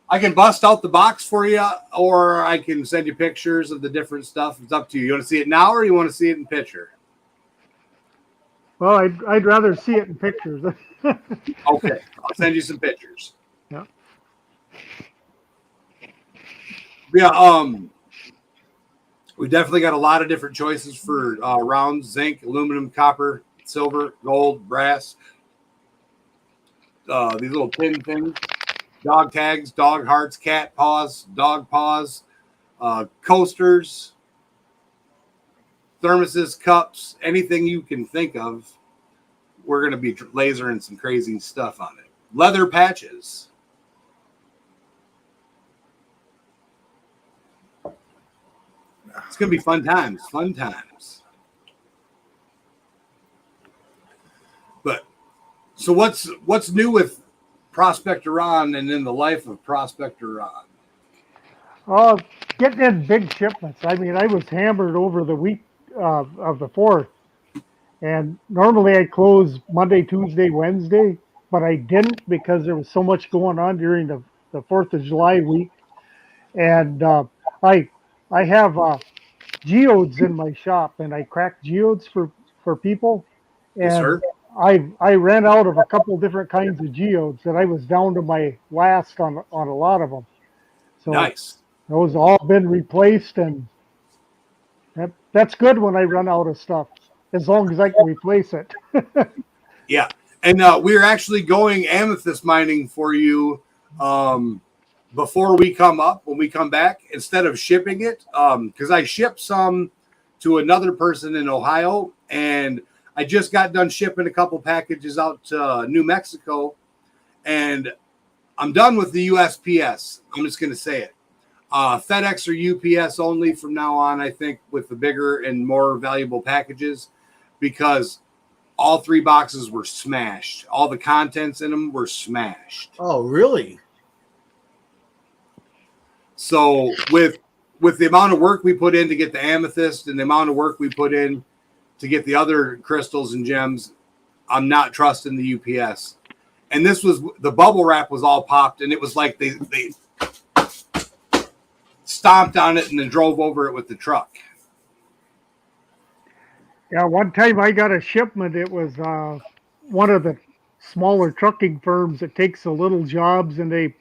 [SPEAKER 1] I can bust out the box for you, or I can send you pictures of the different stuff. It's up to you. You want to see it now, or you want to see it in picture?
[SPEAKER 8] Well, I'd rather see it in pictures.
[SPEAKER 1] Okay, I'll send you some pictures.
[SPEAKER 8] Yeah.
[SPEAKER 1] Yeah. We definitely got a lot of different choices for rounds: zinc, aluminum, copper, silver, gold, brass. These little tin things. Dog tags, dog hearts, cat paws, dog paws, coasters, thermoses, cups, anything you can think of. We're going to be lasering some crazy stuff on it. Leather patches. It's going to be fun times. But so what's new with Prospector Ron and in the life of Prospector Ron?
[SPEAKER 8] Oh, getting in big shipments. I mean, I was hammered over the week of the 4th. And normally I close Monday, Tuesday, Wednesday, but I didn't because there was so much going on during the 4th of July week. And I have geodes in my shop, and I crack geodes for people. And
[SPEAKER 1] Yes, sir.
[SPEAKER 8] I ran out of a couple different kinds of geodes, and I was down to my last on a lot of them. So
[SPEAKER 1] Nice.
[SPEAKER 8] those all been replaced, and that's good when I run out of stuff, as long as I can replace it.
[SPEAKER 1] Yeah. And we're actually going amethyst mining for you before we come up. When we come back, instead of shipping it, because I shipped some to another person in Ohio, and I just got done shipping a couple packages out to New Mexico, and I'm done with the USPS. I'm just going to say it. FedEx or UPS only from now on, I think, with the bigger and more valuable packages, because all 3 boxes were smashed. All the contents in them were smashed.
[SPEAKER 5] Oh, really?
[SPEAKER 1] So with the amount of work we put in to get the amethyst and the amount of work we put in to get the other crystals and gems, I'm not trusting the UPS. And this was, the bubble wrap was all popped, and it was like they stomped on it and then drove over it with the truck.
[SPEAKER 8] Yeah, one time I got a shipment. It was one of the smaller trucking firms that takes the little jobs, and they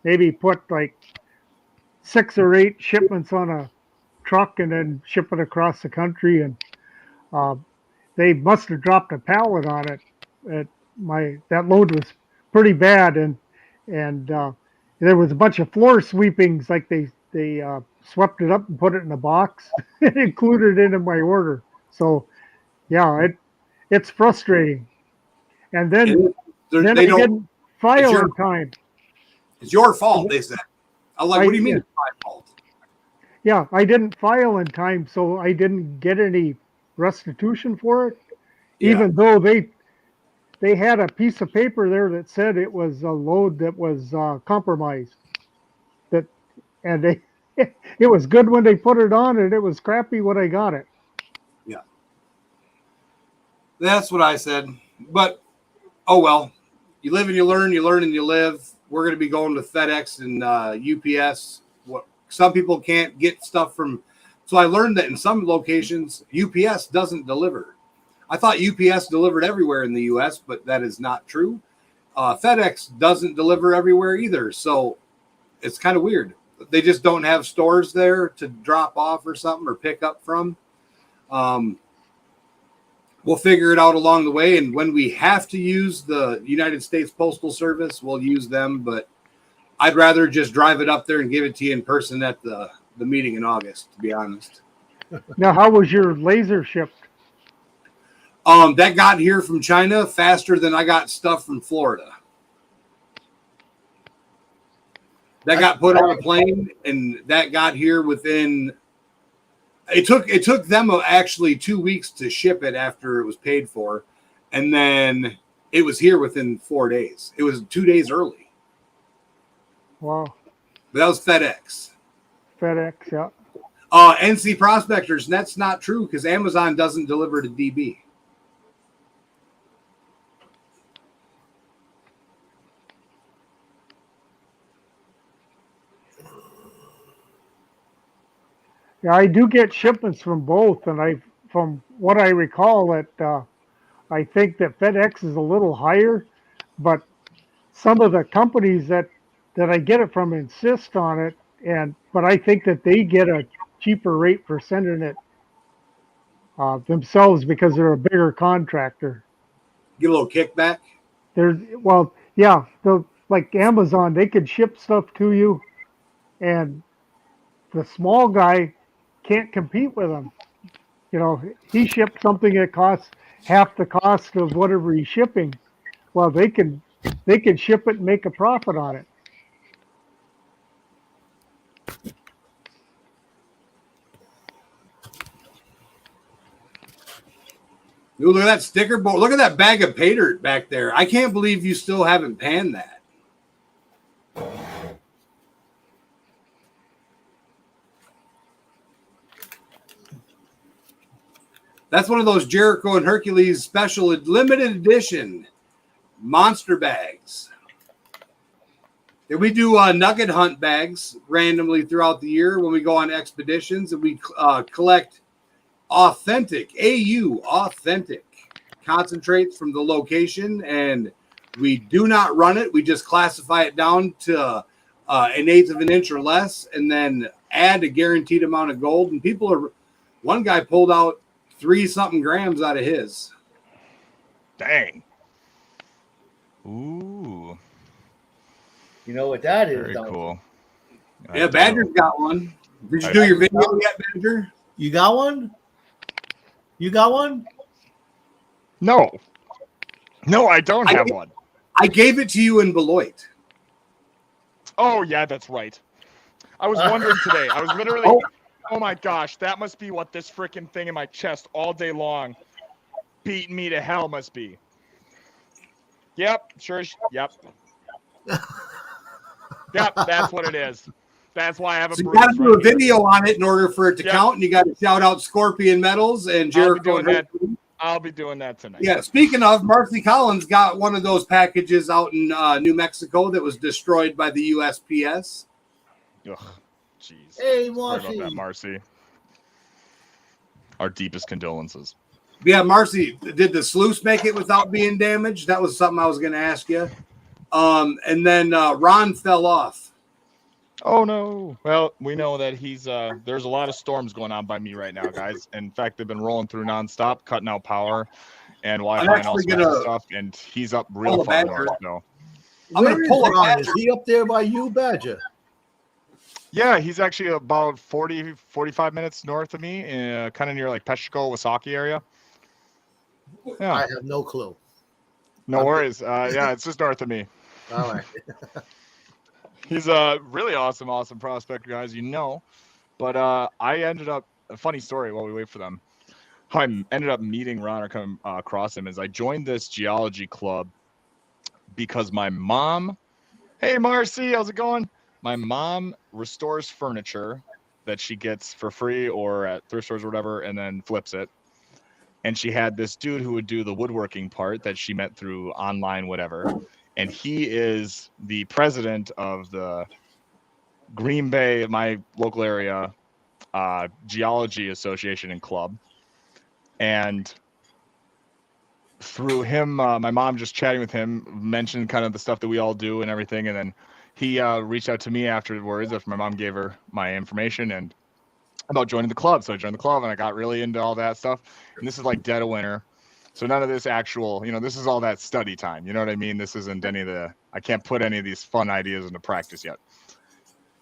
[SPEAKER 8] maybe put like 6 or 8 shipments on a truck and then ship it across the country. And they must have dropped a pallet on it. That load was pretty bad, and there was a bunch of floor sweepings. Like they swept it up and put it in a box and included it in my order. So yeah, it's frustrating. And then then
[SPEAKER 1] they
[SPEAKER 8] I
[SPEAKER 1] don't.
[SPEAKER 8] didn't file
[SPEAKER 1] your-
[SPEAKER 8] in time.
[SPEAKER 1] It's your fault, they said. I'm like, what do you mean
[SPEAKER 8] yeah.
[SPEAKER 1] it's my fault?
[SPEAKER 8] Yeah, I didn't file in time, so I didn't get any restitution for it,
[SPEAKER 1] Yeah.
[SPEAKER 8] even though they had a piece of paper there that said it was a load that was compromised. And they it was good when they put it on, and it was crappy when I got it.
[SPEAKER 1] Yeah. That's what I said. But, oh well. You live and you learn and you live. We're going to be going with FedEx and UPS. Some people can't get stuff from. So I learned that in some locations, UPS doesn't deliver. I thought UPS delivered everywhere in the U.S., but that is not true. FedEx doesn't deliver everywhere either. So it's kind of weird. They just don't have stores there to drop off or something or pick up from. We'll figure it out along the way. And when we have to use the United States Postal Service, we'll use them. But I'd rather just drive it up there and give it to you in person at the meeting in August, to be honest.
[SPEAKER 8] Now, how was your laser shipped?
[SPEAKER 1] That got here from China faster than I got stuff from Florida. That got put on a plane, and that got here within. It took them actually 2 weeks to ship it after it was paid for, and then it was here within 4 days. It was 2 days early.
[SPEAKER 8] Wow.
[SPEAKER 1] But that was FedEx.
[SPEAKER 8] FedEx, yeah.
[SPEAKER 1] NC Prospectors, and that's not true because Amazon doesn't deliver to DB.
[SPEAKER 8] Yeah, I do get shipments from both, and from what I recall, that I think that FedEx is a little higher, but some of the companies that I get it from insist on it, but I think that they get a cheaper rate for sending it themselves because they're a bigger contractor.
[SPEAKER 1] Get a little kickback.
[SPEAKER 8] Like Amazon, they could ship stuff to you, and the small guy can't compete with them. You know, he shipped something that costs half the cost of whatever he's shipping. Well, they can ship it and make a profit on it.
[SPEAKER 1] Ooh, look at that sticker board. Look at that bag of pay dirt back there. I can't believe you still haven't panned that. That's one of those Jericho and Hercules special limited edition monster bags. And we do nugget hunt bags randomly throughout the year when we go on expeditions, and we collect authentic concentrates from the location, and we do not run it. We just classify it down to an eighth of an inch or less, and then add a guaranteed amount of gold. And one guy pulled out 3-something grams out of his.
[SPEAKER 7] Dang. Ooh.
[SPEAKER 5] You know what that is?
[SPEAKER 7] Very cool.
[SPEAKER 1] Yeah, Badger's got one. Did you do your video yet, Badger?
[SPEAKER 5] You got one? You got one?
[SPEAKER 7] No, I don't have one.
[SPEAKER 1] I gave it to you in Beloit.
[SPEAKER 7] Oh, yeah, that's right. I was wondering today. I was literally, oh my gosh, that must be what this freaking thing in my chest all day long beating me to hell must be. Yep, sure. Yep. Yep, that's what it is. That's why I have a
[SPEAKER 1] So you
[SPEAKER 7] bruise
[SPEAKER 1] got to do a
[SPEAKER 7] right here.
[SPEAKER 1] video on it in order for it to count, and you got to shout out Scorpion Metals and Jericho.
[SPEAKER 7] I'll be doing that tonight.
[SPEAKER 1] Yeah, speaking of, Marcy Collins got one of those packages out in New Mexico that was destroyed by the USPS.
[SPEAKER 7] Ugh, jeez.
[SPEAKER 5] Hey,
[SPEAKER 7] Sorry
[SPEAKER 5] Marcy.
[SPEAKER 7] about that, Marcy. Our deepest condolences.
[SPEAKER 1] Yeah, Marcy, did the sluice make it without being damaged? That was something I was going to ask you. And then Ron fell off.
[SPEAKER 7] Oh no! Well, we know that he's there's a lot of storms going on by me right now, guys. In fact, they've been rolling through nonstop, cutting out power and Wi-Fi and all sorts of stuff. And he's up real far north, so.
[SPEAKER 1] I'm going to pull it on.
[SPEAKER 5] Is he up there by you, Badger?
[SPEAKER 7] Yeah, he's actually about 45 minutes north of me, kind of near like Peshko, Wasaki area. Yeah.
[SPEAKER 5] I have no clue.
[SPEAKER 7] No
[SPEAKER 5] Okay.
[SPEAKER 7] worries. Yeah, it's just north of me.
[SPEAKER 5] All right.
[SPEAKER 7] He's a really awesome prospector, guys, you know. But I ended up, a funny story while we wait for them. How I ended up meeting Ron or coming across him is I joined this geology club because my mom, hey Marcy, how's it going? My mom restores furniture that she gets for free or at thrift stores or whatever, and then flips it. And she had this dude who would do the woodworking part that she met through online, whatever. And he is the president of the Green Bay, my local area, geology association and club. And through him, my mom just chatting with him mentioned kind of the stuff that we all do and everything. And then he reached out to me afterwards after my mom gave her my information and about joining the club. So I joined the club and I got really into all that stuff. And this is like dead of winter. So none of this actual, this is all that study time. You know what I mean? This isn't I can't put any of these fun ideas into practice yet.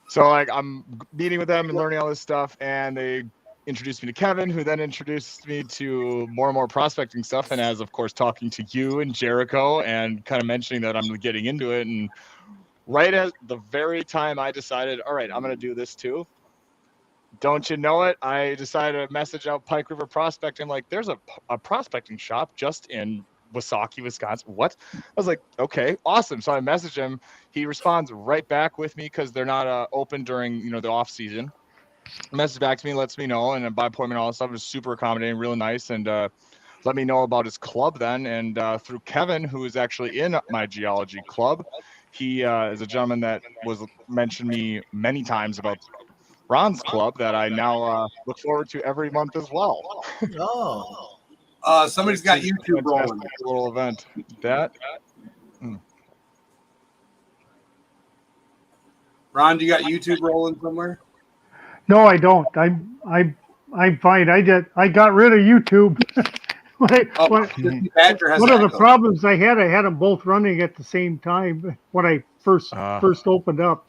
[SPEAKER 7] So like I'm meeting with them and learning all this stuff. And they introduced me to Kevin, who then introduced me to more and more prospecting stuff. And as of course, talking to you and Jericho and kind of mentioning that I'm getting into it. And right at the very time I decided, all right, I'm going to do this too. Don't you know it? I decided to message out Pike River Prospecting. Like, there's a prospecting shop just in Wasaki, Wisconsin. What? I was like, okay, awesome. So I messaged him. He responds right back with me because they're not open during the off season. Message back to me, lets me know, and by appointment, all that stuff was super accommodating, really nice, and let me know about his club then. And through Kevin, who is actually in my geology club, he is a gentleman that was mentioned me many times about Ron's club that I now look forward to every month as well.
[SPEAKER 5] Oh.
[SPEAKER 1] Somebody's got YouTube rolling.
[SPEAKER 7] Little event.
[SPEAKER 1] Ron, do you got YouTube rolling somewhere?
[SPEAKER 8] No, I don't. I'm fine. I got rid of YouTube.
[SPEAKER 1] Badger has
[SPEAKER 8] One
[SPEAKER 1] an
[SPEAKER 8] of the
[SPEAKER 1] echo.
[SPEAKER 8] problems I had them both running at the same time when I first opened up.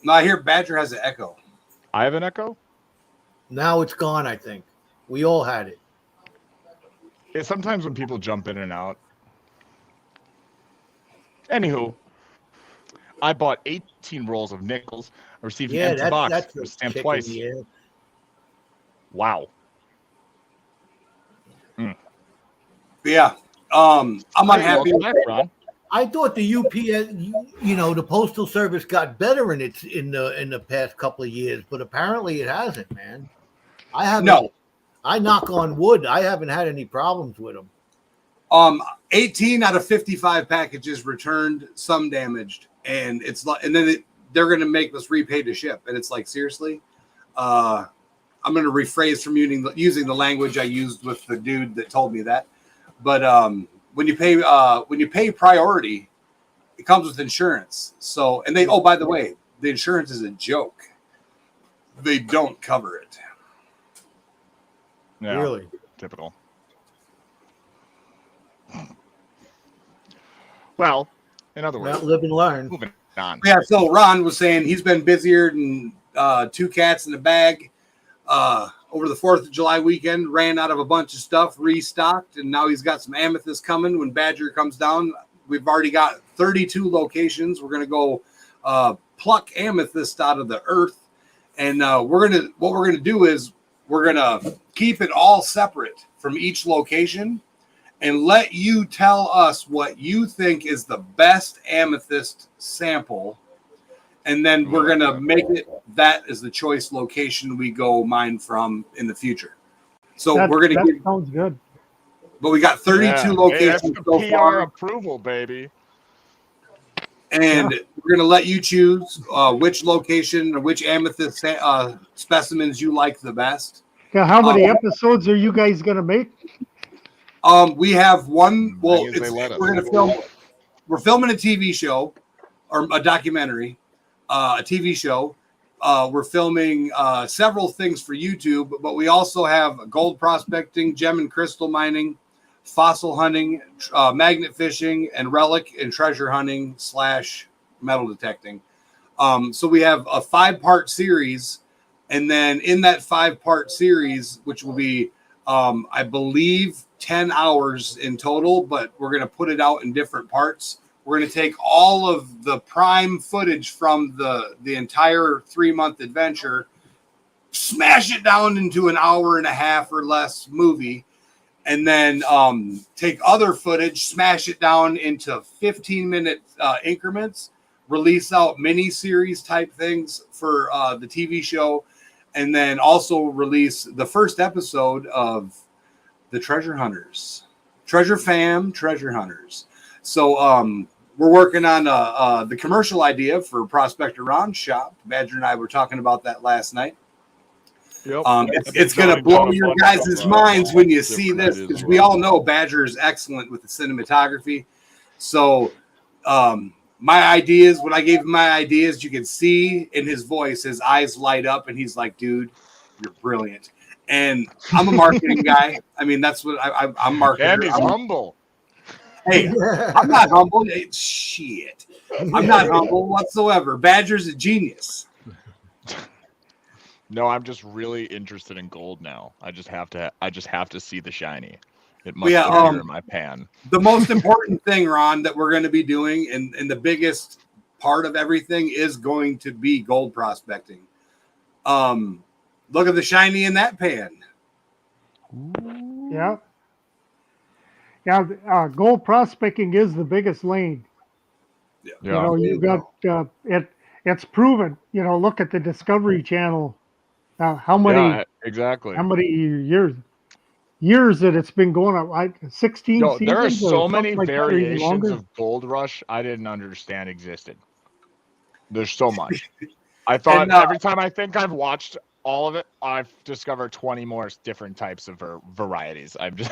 [SPEAKER 1] No, I hear Badger has an echo.
[SPEAKER 7] I have an echo?
[SPEAKER 5] Now it's gone, I think. We all had it.
[SPEAKER 7] Yeah, sometimes when people jump in and out. Anywho, I bought 18 rolls of nickels. I received an empty box. It was stamped twice. Wow.
[SPEAKER 1] Yeah. I'm unhappy.
[SPEAKER 5] I thought the UPS, the Postal Service got better in the past couple of years, but apparently it hasn't, man. I haven't.
[SPEAKER 1] No.
[SPEAKER 5] I knock on wood. I haven't had any problems with them.
[SPEAKER 1] 18 out of 55 packages returned, some damaged, and it's like, and then they're going to make us repay to ship, and it's like, seriously. I'm going to rephrase from using the language I used with the dude that told me that, but when you pay priority, it comes with insurance. So, and by the way, the insurance is a joke. They don't cover it.
[SPEAKER 7] Yeah,
[SPEAKER 5] really?
[SPEAKER 7] Typical. Well, in other words,
[SPEAKER 5] live and learn.
[SPEAKER 7] Moving on.
[SPEAKER 1] Yeah. So Ron was saying he's been busier than 2 cats in a bag. Over the 4th of July weekend, ran out of a bunch of stuff, restocked, and now he's got some amethyst coming when Badger comes down. We've already got 32 locations. We're going to go pluck amethyst out of the earth, and what we're going to do is we're going to keep it all separate from each location and let you tell us what you think is the best amethyst sample. And then we're going to make it that is the choice location we go mine from in the future. So we're going to
[SPEAKER 8] sounds good.
[SPEAKER 1] But we got 32 locations
[SPEAKER 7] that's the
[SPEAKER 1] so
[SPEAKER 7] PR
[SPEAKER 1] far.
[SPEAKER 7] approval, baby.
[SPEAKER 1] And we're going to let you choose which location or which amethyst specimens you like the best.
[SPEAKER 8] Yeah, how many episodes are you guys going to make?
[SPEAKER 1] We have one. Well, we're filming a TV show or a documentary. A TV show. We're filming several things for YouTube, but we also have gold prospecting, gem and crystal mining, fossil hunting, magnet fishing, and relic and treasure hunting / metal detecting. So we have a 5-part series, and then in that 5-part series, which will be I believe 10 hours in total, but we're going to put it out in different parts. We're going to take all of the prime footage from the entire 3-month adventure, smash it down into an hour and a half or less movie, and then take other footage, smash it down into 15-minute increments, release out mini-series type things for the TV show, and then also release the first episode of the Treasure Hunters. Treasure Hunters. So we're working on the commercial idea for Prospector Ron's shop. Badger and I were talking about that last night.
[SPEAKER 7] Yep.
[SPEAKER 1] It's going to blow your guys' minds when you see this, because we all know Badger is excellent with the cinematography. So my ideas, when I gave him my ideas, you can see in his voice, his eyes light up, and he's like, dude, you're brilliant. And I'm a marketing guy. I mean, that's what I'm marketing.
[SPEAKER 7] And he's humble.
[SPEAKER 1] Hey, I'm not humble. Hey, shit. I'm not humble whatsoever. Badger's a genius.
[SPEAKER 7] No, I'm just really interested in gold now. I just have to see the shiny. It must appear in my pan.
[SPEAKER 1] The most important thing, Ron, that we're going to be doing, and the biggest part of everything is going to be gold prospecting. Look at the shiny in that pan.
[SPEAKER 8] Yeah. Yeah, gold prospecting is the biggest lane.
[SPEAKER 1] Yeah.
[SPEAKER 8] You know, you've got it's proven. You know, look at the Discovery Channel. How many years that it's been going on? 16
[SPEAKER 7] No,
[SPEAKER 8] seasons.
[SPEAKER 7] there are so many
[SPEAKER 8] like
[SPEAKER 7] variations of Gold Rush I didn't understand existed. There's so much. I thought every time I think I've watched all of it, I've discovered 20 more different types of varieties. I'm just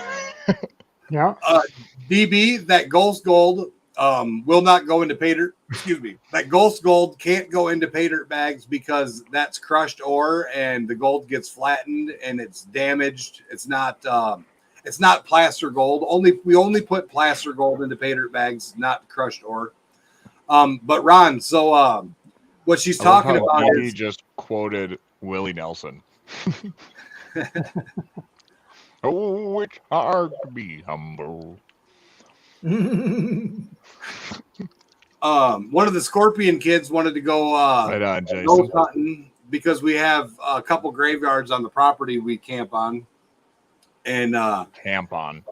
[SPEAKER 8] yeah.
[SPEAKER 1] DB, that Ghost Gold will not go into pay dirt. Excuse me. That Ghost Gold can't go into pay dirt bags because that's crushed ore and the gold gets flattened and it's damaged. It's not placer gold. We only put placer gold into pay dirt bags, not crushed ore. But Ron, so what she's talking about
[SPEAKER 7] is he just quoted Willie Nelson. Oh, it's hard to be humble.
[SPEAKER 1] One of the Scorpion kids wanted to go
[SPEAKER 7] right on, Jason.
[SPEAKER 1] ghost hunting because we have a couple graveyards on the property we camp on and
[SPEAKER 7] camp on,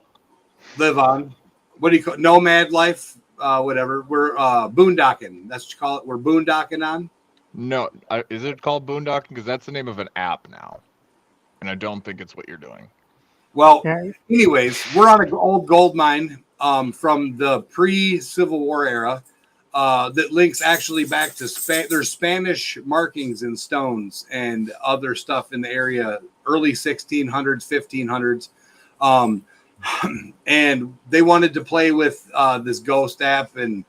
[SPEAKER 1] live on. What do you call it? Nomad life? Whatever. We're boondocking. That's what you call it. We're boondocking on.
[SPEAKER 7] No, is it called boondocking? Because that's the name of an app now, and I don't think it's what you're doing.
[SPEAKER 1] Well, anyways, we're on an old gold mine from the pre-Civil War era that links actually back to there's Spanish markings in stones and other stuff in the area, early 1600s, 1500s. And they wanted to play with this ghost app, and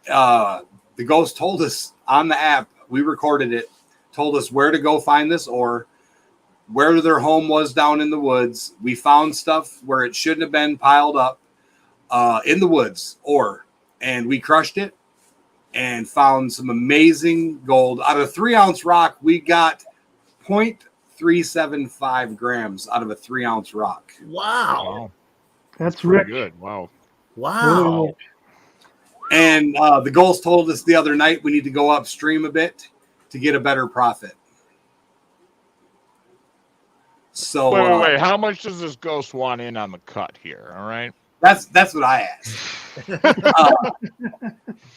[SPEAKER 1] the ghost told us on the app, we recorded it, told us where to go find this ore, where their home was down in the woods. We found stuff where it shouldn't have been piled up in the woods, ore, and we crushed it and found some amazing gold. Out of a 3-ounce rock, we got 0.375 grams out of a 3-ounce rock.
[SPEAKER 5] Wow.
[SPEAKER 8] That's
[SPEAKER 7] pretty
[SPEAKER 8] rich.
[SPEAKER 7] good. Wow.
[SPEAKER 8] Really.
[SPEAKER 1] And the ghost told us the other night we need to go upstream a bit to get a better profit. So
[SPEAKER 7] wait. How much does this ghost want in on the cut here? All right.
[SPEAKER 1] That's what I asked.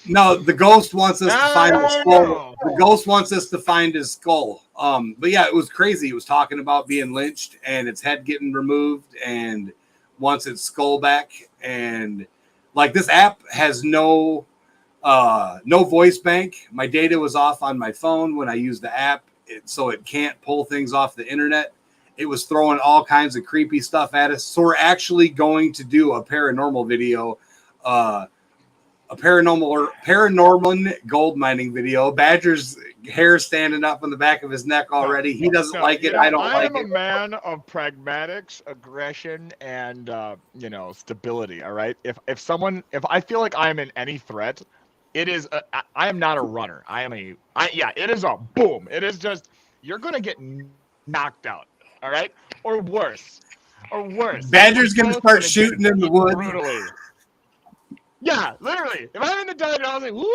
[SPEAKER 1] No, the ghost wants us to find his skull. The ghost wants us to find his skull. But yeah, it was crazy. It was talking about being lynched and its head getting removed and wants its skull back. And like this app has no voice bank. My data was off on my phone when I used the app, so it can't pull things off the internet. It was throwing all kinds of creepy stuff at us. So we're actually going to do a paranormal video, a paranormal gold mining video. Badger's hair standing up on the back of his neck already. He doesn't like it. I don't like it.
[SPEAKER 7] I'm a man of pragmatics, aggression, and stability. All right. If I feel like I'm in any threat, it is. I am not a runner. It is a boom. It is just you're gonna get knocked out. All right, or worse. or worse.
[SPEAKER 1] Badger's gonna
[SPEAKER 7] Both
[SPEAKER 1] start
[SPEAKER 7] get
[SPEAKER 1] shooting in the woods.
[SPEAKER 7] brutally. Yeah, literally. If I'm in the desert, I was like, woo!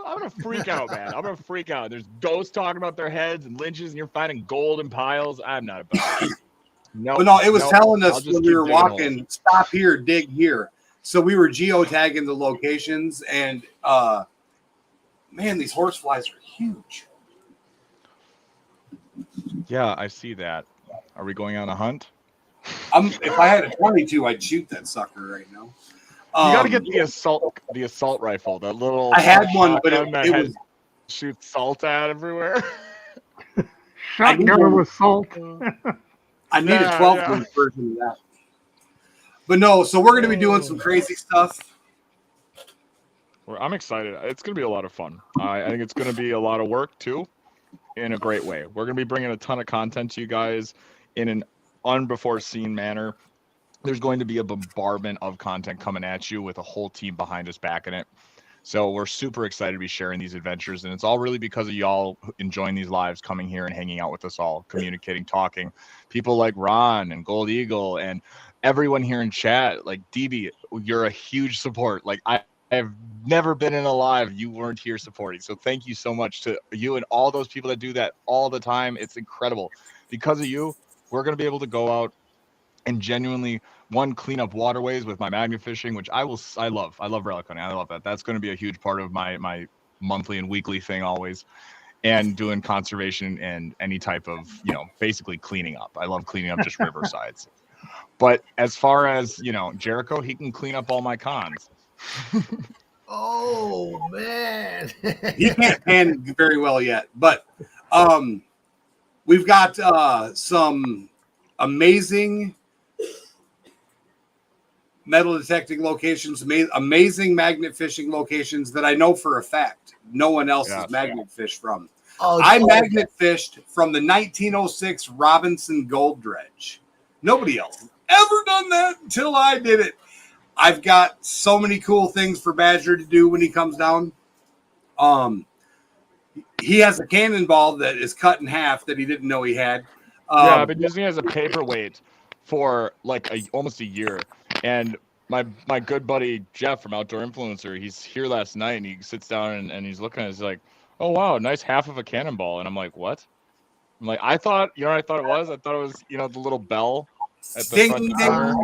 [SPEAKER 7] I'm gonna freak out, man. I'm gonna freak out. There's ghosts talking about their heads and lynches, and you're finding gold in piles. I'm not about it.
[SPEAKER 1] But no, it was telling
[SPEAKER 7] I'll
[SPEAKER 1] us
[SPEAKER 7] just
[SPEAKER 1] when we
[SPEAKER 7] keep
[SPEAKER 1] were
[SPEAKER 7] digging
[SPEAKER 1] walking,
[SPEAKER 7] holes.
[SPEAKER 1] stop here, dig here. So we were geotagging the locations, and man, these horseflies are huge.
[SPEAKER 7] Yeah, I see that. Are we going on a hunt?
[SPEAKER 1] If I had a 22, I'd shoot that sucker right now.
[SPEAKER 7] You got to get the assault rifle, that little.
[SPEAKER 1] I had one, but it was
[SPEAKER 7] shoots salt out everywhere.
[SPEAKER 8] Shotgun with salt.
[SPEAKER 1] I need a 12 gauge version of that. But no, so we're going to be doing some crazy stuff.
[SPEAKER 7] I'm excited. It's going to be a lot of fun. I think it's going to be a lot of work too, in a great way. We're going to be bringing a ton of content to you guys in an unbefore-seen manner. There's going to be a bombardment of content coming at you with a whole team behind us backing it. So we're super excited to be sharing these adventures, and it's all really because of y'all enjoying these lives, coming here and hanging out with us all, communicating, talking. People like Ron and Gold Eagle and everyone here in chat, like DB, you're a huge support. Like I have never been in a live you weren't here supporting. So thank you so much to you and all those people that do that all the time. It's incredible. Because of you, we're going to be able to go out and genuinely clean up waterways with my magnet fishing, which I love relic hunting. I love that. That's going to be a huge part of my monthly and weekly thing always, and doing conservation and any type of, basically cleaning up. I love cleaning up just riversides. But as far as, Jericho, he can clean up all my cons.
[SPEAKER 5] Oh man.
[SPEAKER 1] He can't pan very well yet, but we've got some amazing metal detecting locations, amazing magnet fishing locations that I know for a fact no one else has magnet fished from. I magnet fished from the 1906 Robinson Gold Dredge. Nobody else has ever done that until I did it. I've got so many cool things for Badger to do when he comes down. He has a cannonball that is cut in half that he didn't know he had.
[SPEAKER 7] I've been using it as a paperweight for almost a year. And my good buddy Jeff from Outdoor Influencer, he's here last night and he sits down and he's looking at it, he's like, oh wow, nice half of a cannonball. And I'm like, what? I'm like, I thought it was? I thought it was, the little bell at the front corner.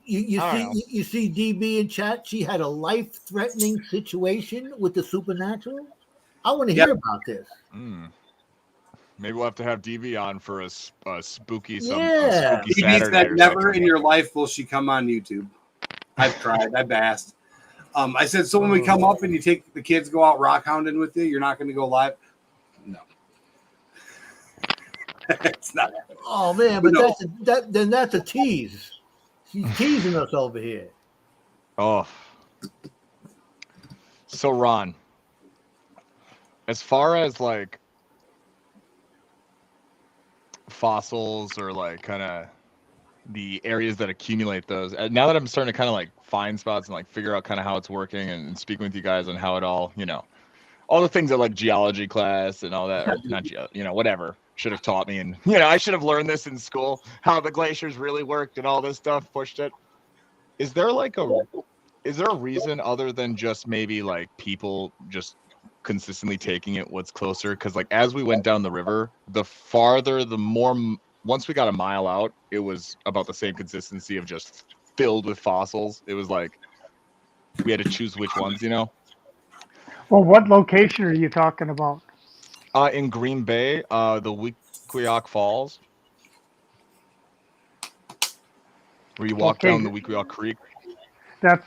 [SPEAKER 5] You see DB in chat, she had a life-threatening situation with the supernatural. I want to hear about this.
[SPEAKER 7] Maybe we'll have to have DB on for a spooky
[SPEAKER 5] Yeah.
[SPEAKER 7] spooky
[SPEAKER 1] DB
[SPEAKER 7] Saturday.
[SPEAKER 1] said never in your life will she come on YouTube. I've tried. I've asked. I said, so when we come up and you take the kids go out rock hounding with you, you're not going to go live? No. It's not happening.
[SPEAKER 5] Oh man, but that's a tease. She's teasing us over here.
[SPEAKER 7] Oh. So Ron, as far as fossils or kind of the areas that accumulate those, now that I'm starting to kind of find spots and figure out kind of how it's working and speaking with you guys on how it all, all the things that geology class and all that, or not whatever should have taught me, and I should have learned this in school, how the glaciers really worked and all this stuff, pushed it. Is there a reason other than just maybe people just consistently taking it what's closer? Because as we went down the river, the farther, the more, once we got a mile out, it was about the same consistency of just filled with fossils. It was we had to choose which ones,
[SPEAKER 8] Well, what location are you talking about?
[SPEAKER 7] In Green Bay, the Wequiak Falls, where you walk down the Wequiak Creek.
[SPEAKER 8] That's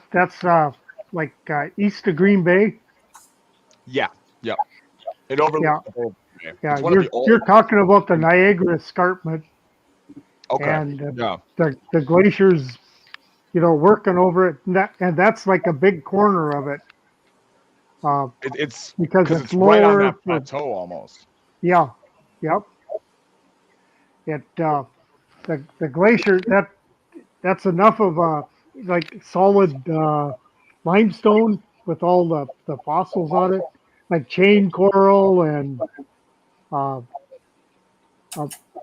[SPEAKER 8] east of Green Bay.
[SPEAKER 7] Yeah, yep. It overlooks the whole.
[SPEAKER 8] Yeah, you're talking about the Niagara Escarpment.
[SPEAKER 7] Okay.
[SPEAKER 8] And the glaciers, working over it, and that's a big corner of it.
[SPEAKER 7] It's
[SPEAKER 8] because it's
[SPEAKER 7] right on
[SPEAKER 8] lower
[SPEAKER 7] that plateau almost.
[SPEAKER 8] Yeah, yep. The glacier that's enough of solid limestone with all the fossils on it, like chain coral and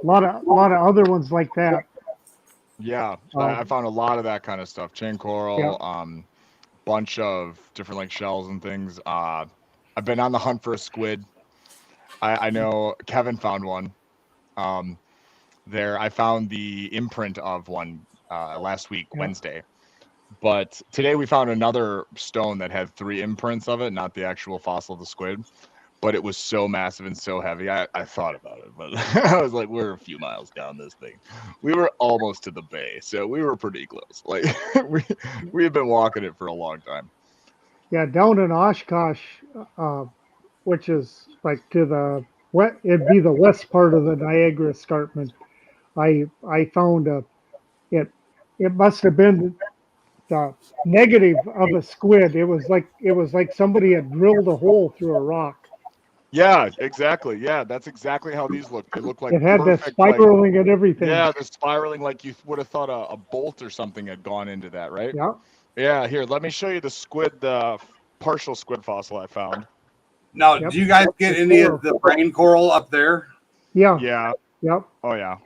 [SPEAKER 8] lot of other ones like that.
[SPEAKER 7] Yeah, I found a lot of that kind of stuff. Chain coral, bunch of different like shells and things. I've been on the hunt for a squid. I know Kevin found one. There, I found the imprint of one last week, Wednesday. But today we found another stone that had 3 imprints of it, not the actual fossil of the squid. But it was so massive and so heavy. I thought about it, but I was like, we're a few miles down this thing. We were almost to the bay, so we were pretty close. Like we had been walking it for a long time.
[SPEAKER 8] Yeah, down in Oshkosh, which is like to the it'd be the west part of the Niagara Escarpment. I found it must have been the negative of a squid. It was like somebody had drilled a hole through a rock.
[SPEAKER 7] Yeah, exactly. Yeah, that's exactly how these look. They look like
[SPEAKER 8] it had
[SPEAKER 7] perfect,
[SPEAKER 8] the spiraling and everything.
[SPEAKER 7] Yeah, the spiraling, like you would have thought a bolt or something had gone into that, right?
[SPEAKER 8] Yeah.
[SPEAKER 7] Yeah, here, let me show you the squid, the partial squid fossil I found.
[SPEAKER 1] Now, do you guys get any of the brain coral up there?
[SPEAKER 8] Yeah.
[SPEAKER 7] Yeah.
[SPEAKER 8] Yep.
[SPEAKER 7] Oh, yeah.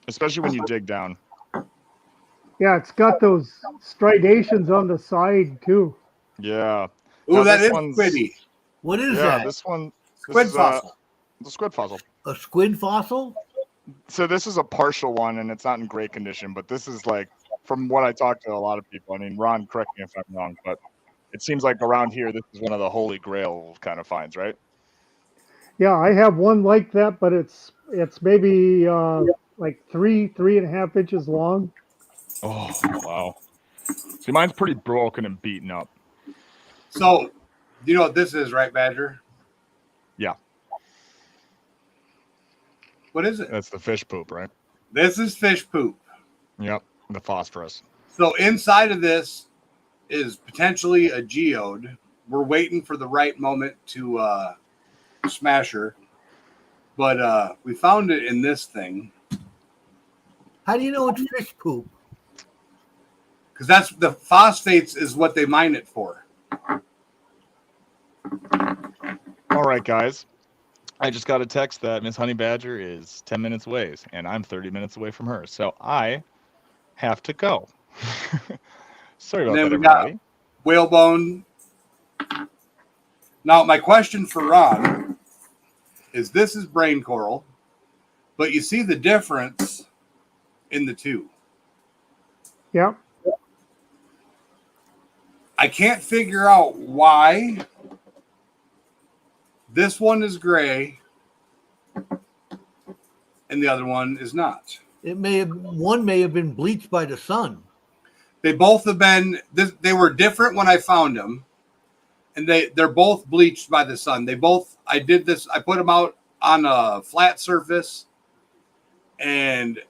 [SPEAKER 7] Especially when you dig down.
[SPEAKER 8] Yeah, it's got those striations on the side, too.
[SPEAKER 7] Yeah.
[SPEAKER 1] Ooh, that is squiddy.
[SPEAKER 5] What is that?
[SPEAKER 7] This one.
[SPEAKER 1] Squid fossil.
[SPEAKER 7] The squid fossil.
[SPEAKER 5] A squid fossil?
[SPEAKER 7] So this is a partial one, and it's not in great condition, but this is like, from what I talked to a lot of people, I mean, Ron, correct me if I'm wrong, but it seems like around here, this is one of the holy grail kind of finds, right?
[SPEAKER 8] Yeah, I have one like that, but it's maybe like 3.5 inches long.
[SPEAKER 7] Oh, wow. See, mine's pretty broken and beaten up.
[SPEAKER 1] So, you know what this is, right, Badger?
[SPEAKER 7] Yeah.
[SPEAKER 1] What is it?
[SPEAKER 7] That's the fish poop, right?
[SPEAKER 1] This is fish poop.
[SPEAKER 7] Yep, the phosphorus.
[SPEAKER 1] So inside of this is potentially a geode. We're waiting for the right moment to smash her. But we found it in this thing.
[SPEAKER 5] How do you know it's fish poop?
[SPEAKER 1] Because that's the phosphates is what they mine it for.
[SPEAKER 7] All right, guys. I just got a text that Miss Honey Badger is 10 minutes away, and I'm 30 minutes away from her. So I have to go. Sorry about that, everybody.
[SPEAKER 1] Whalebone. Now, my question for Ron is this is brain coral, but you see the difference in the two.
[SPEAKER 8] Yep.
[SPEAKER 1] I can't figure out why this one is gray and the other one is not.
[SPEAKER 5] One may have been bleached by the sun.
[SPEAKER 1] They both have been. They were different when I found them, and they're both bleached by the sun. I did this. I put them out on a flat surface, and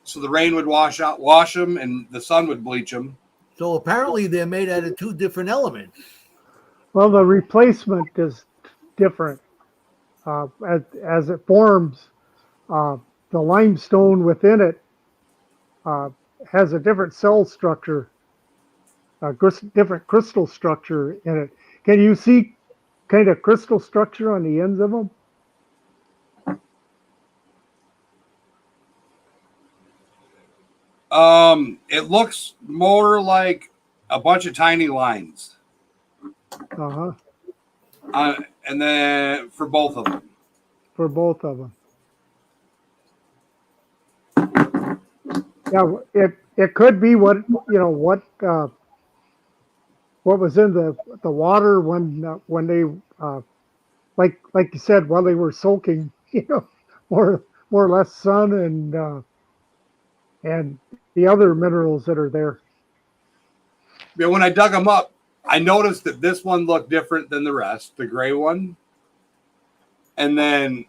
[SPEAKER 1] so the rain would wash them, and the sun would bleach them.
[SPEAKER 5] So apparently they're made out of 2 different elements.
[SPEAKER 8] Well, the replacement is different. As it forms, the limestone within it has a different cell structure, different crystal structure in it. Can you see kind of crystal structure on the ends of them?
[SPEAKER 1] It looks more like a bunch of tiny lines.
[SPEAKER 8] Uh-huh.
[SPEAKER 1] And then for both of them.
[SPEAKER 8] For both of them. Yeah, it could be what was in the water when they like you said, while they were soaking, more or less sun and the other minerals that are there.
[SPEAKER 1] Yeah, when I dug them up, I noticed that this one looked different than the rest, the gray one. And then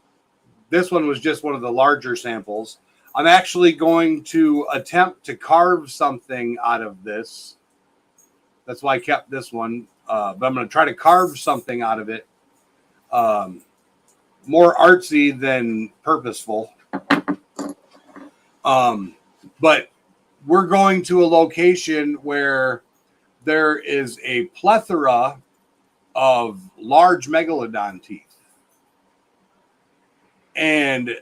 [SPEAKER 1] this one was just one of the larger samples. I'm actually going to attempt to carve something out of this. That's why I kept this one. But I'm going to try to carve something out of it. More artsy than purposeful. But we're going to a location where there is a plethora of large megalodon teeth. And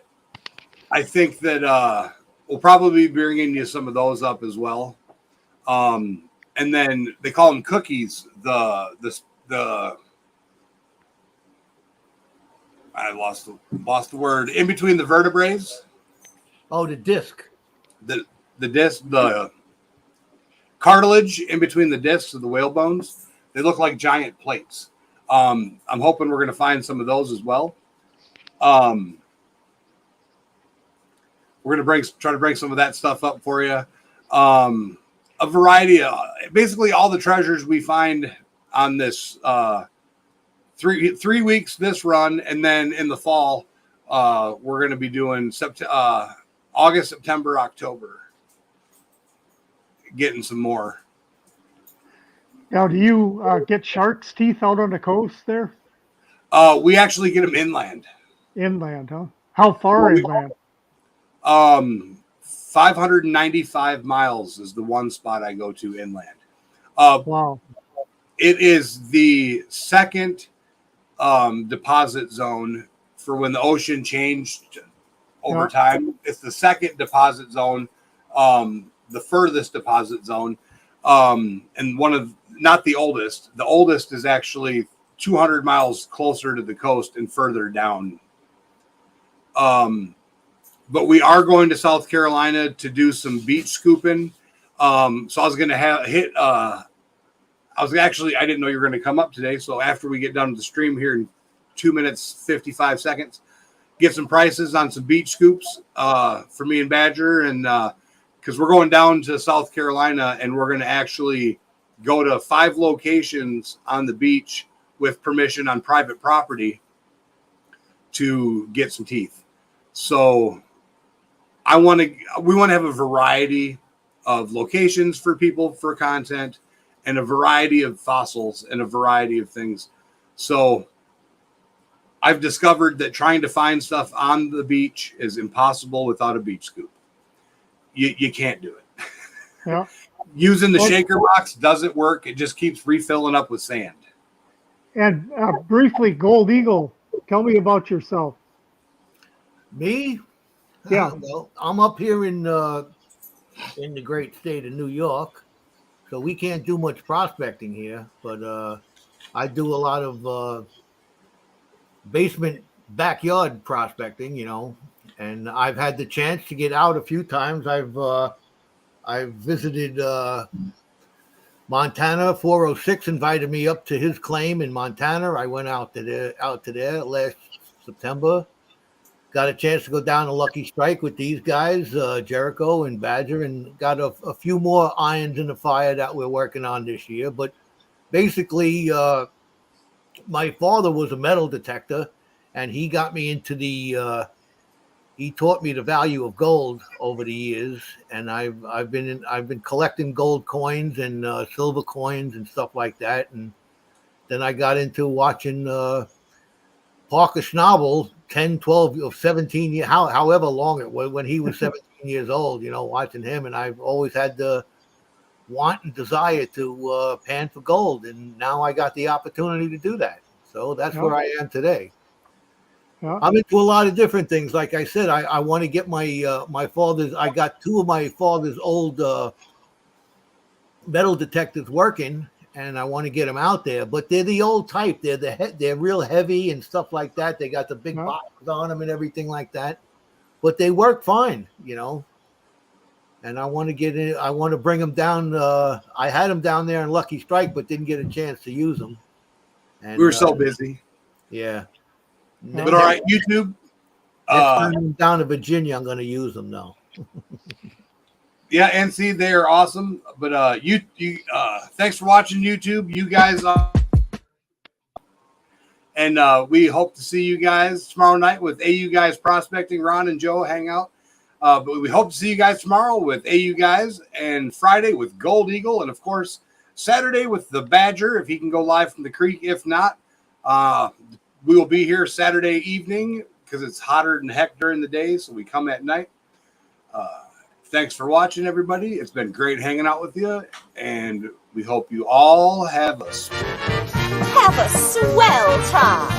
[SPEAKER 1] I think that we'll probably be bringing you some of those up as well. And then they call them cookies. I lost the word. In between the vertebrae.
[SPEAKER 5] Oh, the disc.
[SPEAKER 1] The disc, the cartilage in between the discs of the whale bones. They look like giant plates. I'm hoping we're going to find some of those as well. We're going to try to bring some of that stuff up for you. A variety of basically all the treasures we find on this 3 weeks this run, and then in the fall we're going to be doing August, September, October, getting some more.
[SPEAKER 8] Now, do you get shark's teeth out on the coast there?
[SPEAKER 1] We actually get them inland.
[SPEAKER 8] Inland, huh? How far inland?
[SPEAKER 1] 595 miles is the one spot I go to inland.
[SPEAKER 8] Wow.
[SPEAKER 1] It is the second deposit zone for when the ocean changed over time. It's the second deposit zone, the furthest deposit zone, and not the oldest. The oldest is actually 200 miles closer to the coast and further down. But we are going to South Carolina to do some beach scooping. So I was going to I didn't know you were going to come up today. So after we get done with the stream here in 2 minutes, 55 seconds, get some prices on some beach scoops for me and Badger. And because we're going down to South Carolina and we're going to actually go to 5 locations on the beach with permission on private property to get some teeth. So we want to have a variety of locations for people for content and a variety of fossils and a variety of things. So I've discovered that trying to find stuff on the beach is impossible without a beach scoop. You can't do it.
[SPEAKER 8] Yeah.
[SPEAKER 1] Using the shaker box doesn't work. It just keeps refilling up with sand.
[SPEAKER 8] And briefly, Gold Eagle, tell me about yourself.
[SPEAKER 5] Me?
[SPEAKER 8] Yeah.
[SPEAKER 5] Well, I'm up here in the great state of New York, so we can't do much prospecting here. But I do a lot of basement backyard prospecting, and I've had the chance to get out a few times. I've visited Montana. 406 invited me up to his claim in Montana. I went out to there last September. Got a chance to go down to Lucky Strike with these guys, Jericho and Badger, and got a few more irons in the fire that we're working on this year. But basically, my father was a metal detector, and he got me into he taught me the value of gold over the years, and I've been collecting gold coins and silver coins and stuff like that. And then I got into watching Parker Schnabel 10, 12, or 17 years, however long it was, when he was 17 years old, watching him. And I've always had the want and desire to pan for gold. And now I got the opportunity to do that. So that's where I am today.
[SPEAKER 8] Yeah.
[SPEAKER 5] I'm into a lot of different things. Like I said, I want to get my father's, I got 2 of my father's old metal detectors working, and I want to get them out there. But they're the old type. They're real heavy and stuff like that. They got the big boxes on them and everything like that. But they work fine, And I want to get in. I want to bring them down. I had them down there in Lucky Strike, but didn't get a chance to use them. And,
[SPEAKER 1] we were so busy.
[SPEAKER 5] Yeah.
[SPEAKER 1] But all right, YouTube.
[SPEAKER 5] Next time I'm down to Virginia, I'm going to use them now.
[SPEAKER 1] Yeah, and see, they are awesome. But you thanks for watching YouTube, you guys. And we hope to see you guys tomorrow night with AU Guys Prospecting. Ron and Joe hang out. But we hope to see you guys tomorrow with AU Guys, and Friday with Gold Eagle, and of course Saturday with the Badger if he can go live from the creek. If not, we will be here Saturday evening because it's hotter than heck during the day, so we come at night. Thanks for watching, everybody. It's been great hanging out with you, and we hope you all have a swell time.